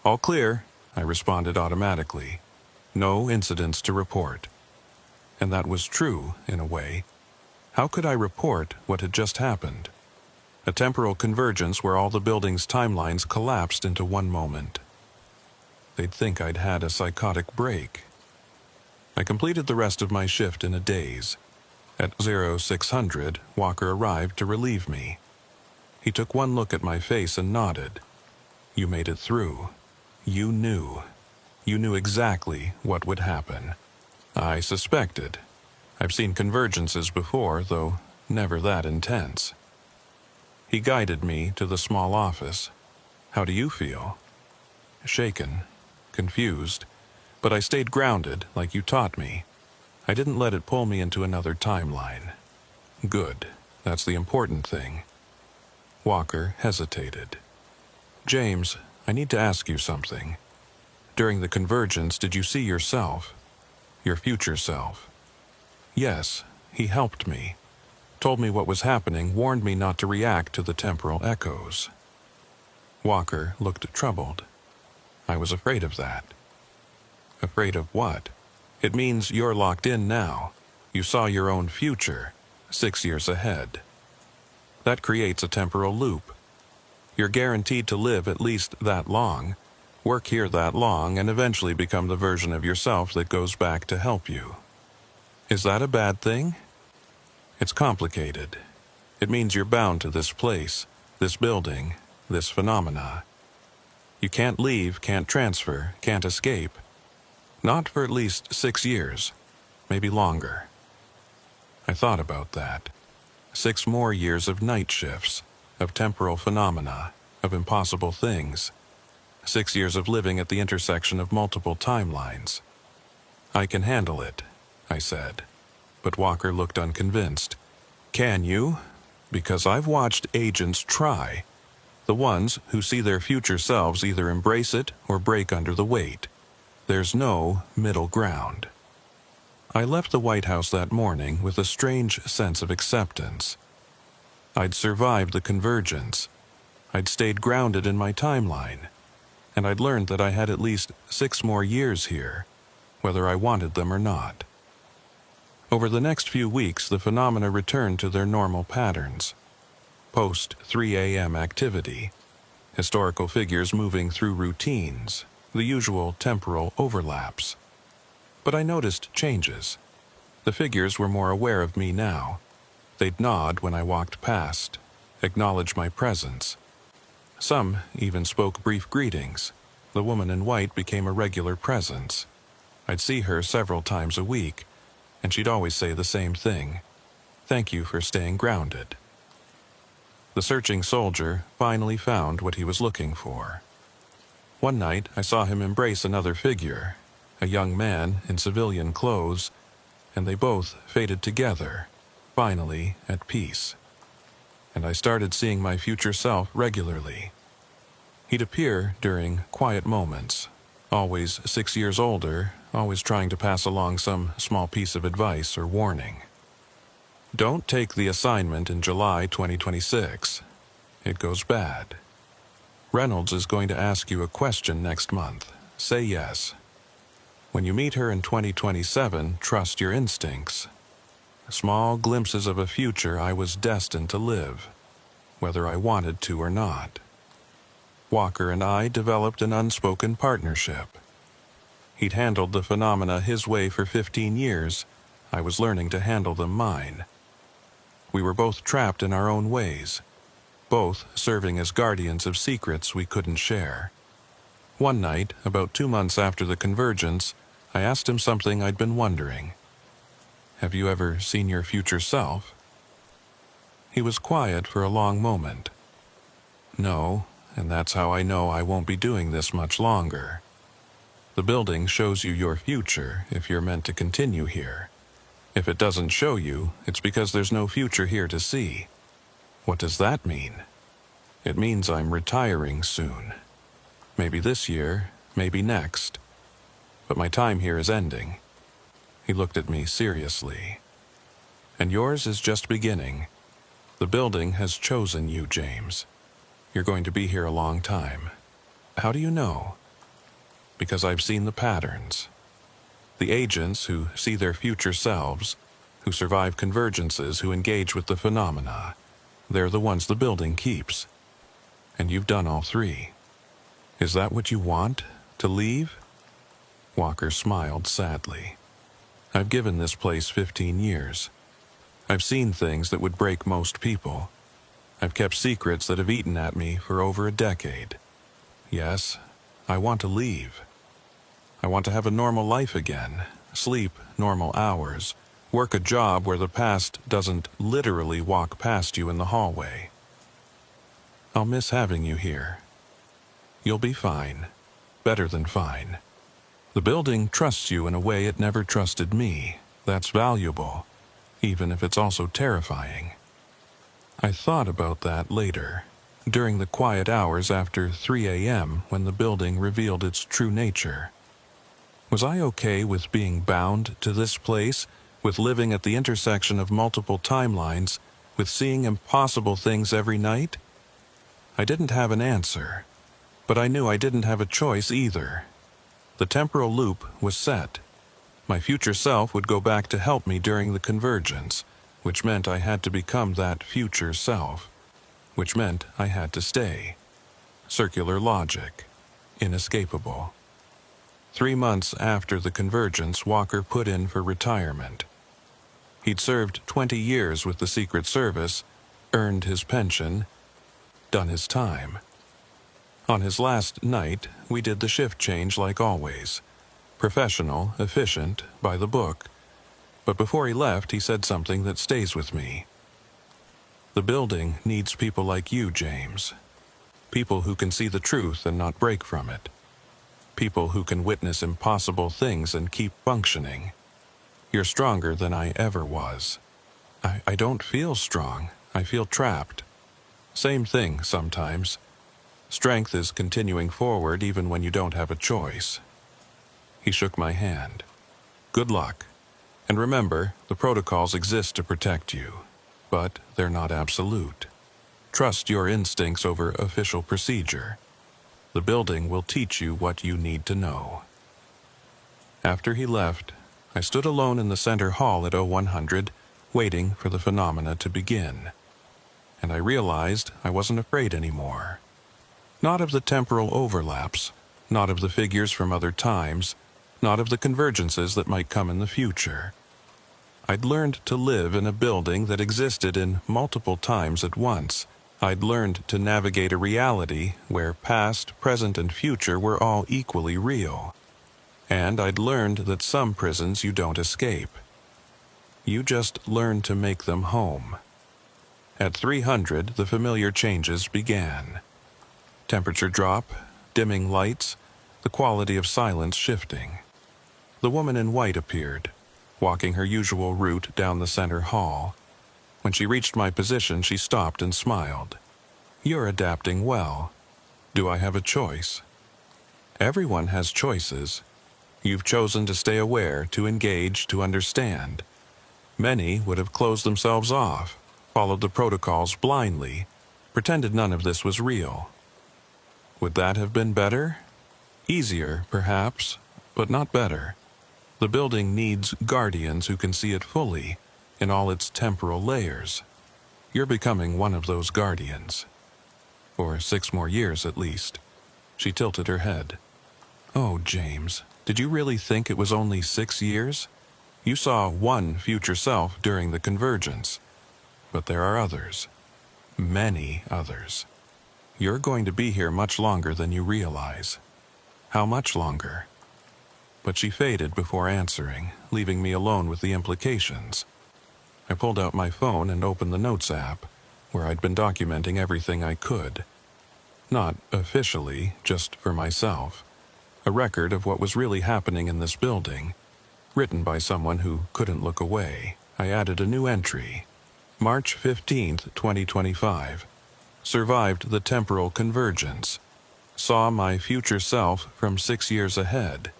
All clear, I responded automatically. No incidents to report. And that was true, in a way. How could I report what had just happened? A temporal convergence where all the building's timelines collapsed into one moment. They'd think I'd had a psychotic break. I completed the rest of my shift in a daze. At 0600, Walker arrived to relieve me. He took one look at my face and nodded. You made it through. You knew. You knew exactly what would happen. I suspected. I've seen convergences before, though never that intense. He guided me to the small office. How do you feel? Shaken, confused, but I stayed grounded like you taught me. I didn't let it pull me into another timeline. Good. That's the important thing. Walker hesitated. James, I need to ask you something. During the convergence, did you see yourself? Your future self? Yes, he helped me. Told me what was happening, warned me not to react to the temporal echoes. Walker looked troubled. I was afraid of that. Afraid of what? It means you're locked in now. You saw your own future, 6 years ahead. That creates a temporal loop. You're guaranteed to live at least that long, work here that long, and eventually become the version of yourself that goes back to help you. Is that a bad thing? It's complicated. It means you're bound to this place, this building, this phenomena. You can't leave, can't transfer, can't escape. Not for at least 6 years, maybe longer. I thought about that. 6 more years of night shifts, of temporal phenomena, of impossible things. 6 years of living at the intersection of multiple timelines. I can handle it, I said. But Walker looked unconvinced. Can you? Because I've watched agents try. The ones who see their future selves either embrace it or break under the weight. There's no middle ground. I left the White House that morning with a strange sense of acceptance. I'd survived the convergence. I'd stayed grounded in my timeline. And I'd learned that I had at least 6 more years here, whether I wanted them or not. Over the next few weeks, the phenomena returned to their normal patterns. Post 3 a.m. activity. Historical figures moving through routines. The usual temporal overlaps. But I noticed changes. The figures were more aware of me now. They'd nod when I walked past, acknowledge my presence. Some even spoke brief greetings. The woman in white became a regular presence. I'd see her several times a week, and she'd always say the same thing. Thank you for staying grounded. The searching soldier finally found what he was looking for. One night, I saw him embrace another figure, a young man in civilian clothes, and they both faded together, finally at peace. And I started seeing my future self regularly. He'd appear during quiet moments, always 6 years older, always trying to pass along some small piece of advice or warning. Don't take the assignment in July 2026. It goes bad. Reynolds is going to ask you a question next month. Say yes. When you meet her in 2027, trust your instincts. Small glimpses of a future I was destined to live, whether I wanted to or not. Walker and I developed an unspoken partnership. He'd handled the phenomena his way for 15 years. I was learning to handle them mine. We were both trapped in our own ways, both serving as guardians of secrets we couldn't share. One night, about 2 months after the convergence, I asked him something I'd been wondering. Have you ever seen your future self? He was quiet for a long moment. No, and that's how I know I won't be doing this much longer. The building shows you your future if you're meant to continue here. If it doesn't show you, it's because there's no future here to see. What does that mean? It means I'm retiring soon. Maybe this year, maybe next. But my time here is ending. He looked at me seriously. And yours is just beginning. The building has chosen you, James. You're going to be here a long time. How do you know? Because I've seen the patterns. The agents who see their future selves, who survive convergences, who engage with the phenomena, they're the ones the building keeps. And you've done all three. Is that what you want? To leave? Walker smiled sadly. I've given this place 15 years. I've seen things that would break most people. I've kept secrets that have eaten at me for over a decade. Yes, I want to leave. I want to have a normal life again, sleep normal hours, work a job where the past doesn't literally walk past you in the hallway. I'll miss having you here. You'll be fine. Better than fine. The building trusts you in a way it never trusted me. That's valuable, even if it's also terrifying. I thought about that later, during the quiet hours after 3 a.m. when the building revealed its true nature. Was I okay with being bound to this place, with living at the intersection of multiple timelines, with seeing impossible things every night? I didn't have an answer, but I knew I didn't have a choice either. The temporal loop was set. My future self would go back to help me during the convergence, which meant I had to become that future self, which meant I had to stay. Circular logic. Inescapable. 3 months after the convergence, Walker put in for retirement. He'd served 20 years with the Secret Service, earned his pension, done his time. On his last night, we did the shift change like always. Professional, efficient, by the book. But before he left, he said something that stays with me. The building needs people like you, James. People who can see the truth and not break from it. People who can witness impossible things and keep functioning. You're stronger than I ever was. I don't feel strong. I feel trapped. Same thing sometimes. Strength is continuing forward even when you don't have a choice. He shook my hand. Good luck. And remember, the protocols exist to protect you, but they're not absolute. Trust your instincts over official procedure. The building will teach you what you need to know. After he left, I stood alone in the center hall at 0100, waiting for the phenomena to begin. And I realized I wasn't afraid anymore. Not of the temporal overlaps, not of the figures from other times, not of the convergences that might come in the future. I'd learned to live in a building that existed in multiple times at once. I'd learned to navigate a reality where past, present, and future were all equally real. And I'd learned that some prisons you don't escape. You just learn to make them home. At 300, the familiar changes began. Temperature drop, dimming lights, the quality of silence shifting. The woman in white appeared, walking her usual route down the center hall. When she reached my position, she stopped and smiled. You're adapting well. Do I have a choice? Everyone has choices. You've chosen to stay aware, to engage, to understand. Many would have closed themselves off, followed the protocols blindly, pretended none of this was real. Would that have been better? Easier, perhaps, but not better. The building needs guardians who can see it fully, in all its temporal layers. You're becoming one of those guardians. For 6 more years, at least. She tilted her head. Oh, James, did you really think it was only 6 years? You saw one future self during the convergence. But there are others. Many others. You're going to be here much longer than you realize. How much longer? But she faded before answering, leaving me alone with the implications. I pulled out my phone and opened the Notes app, where I'd been documenting everything I could. Not officially, just for myself. A record of what was really happening in this building, written by someone who couldn't look away. I added a new entry. March 15th, 2025. Survived the temporal convergence. Saw my future self from 6 years ahead.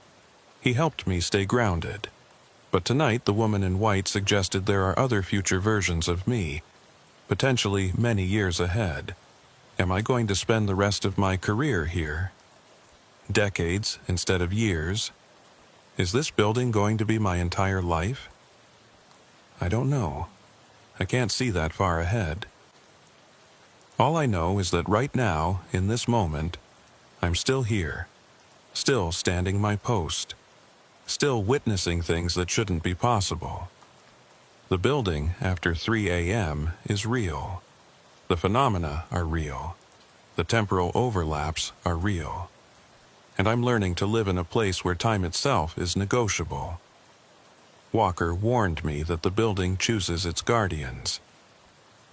He helped me stay grounded. But tonight the woman in white suggested there are other future versions of me, potentially many years ahead. Am I going to spend the rest of my career here? Decades instead of years? Is this building going to be my entire life? I don't know. I can't see that far ahead. All I know is that right now, in this moment, I'm still here, still standing my post, still witnessing things that shouldn't be possible. The building after 3 a.m. is real. The phenomena are real. The temporal overlaps are real. And I'm learning to live in a place where time itself is negotiable. Walker warned me that the building chooses its guardians.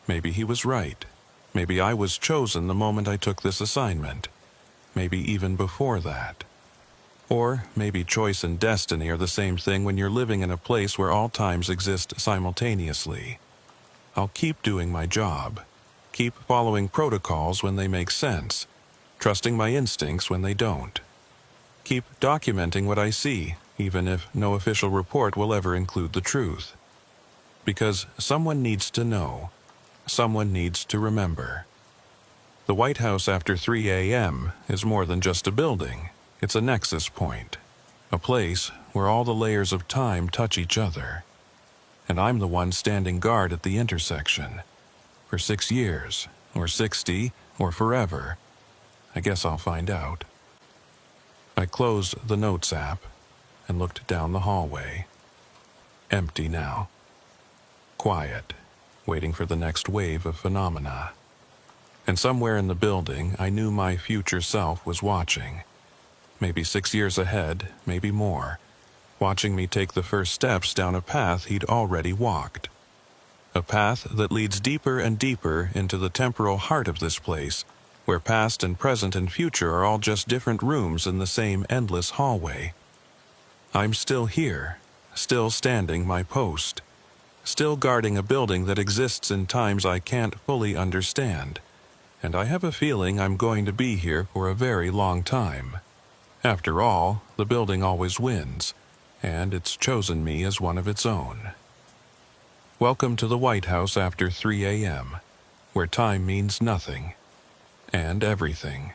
Maybe he was right. Maybe I was chosen the moment I took this assignment. Maybe even before that. Or maybe choice and destiny are the same thing when you're living in a place where all times exist simultaneously. I'll keep doing my job. Keep following protocols when they make sense. Trusting my instincts when they don't. Keep documenting what I see, even if no official report will ever include the truth. Because someone needs to know. Someone needs to remember. The White House after 3 a.m. is more than just a building. It's a nexus point. A place where all the layers of time touch each other. And I'm the one standing guard at the intersection. For 6 years, or 60, or forever. I guess I'll find out. I closed the Notes app and looked down the hallway. Empty now. Quiet, waiting for the next wave of phenomena. And somewhere in the building, I knew my future self was watching. Maybe 6 years ahead, maybe more. Watching me take the first steps down a path he'd already walked. A path that leads deeper and deeper into the temporal heart of this place, where past and present and future are all just different rooms in the same endless hallway. I'm still here, still standing my post, still guarding a building that exists in times I can't fully understand, and I have a feeling I'm going to be here for a very long time. After all, the building always wins, and it's chosen me as one of its own. Welcome to the White House after 3 a.m., where time means nothing. And everything.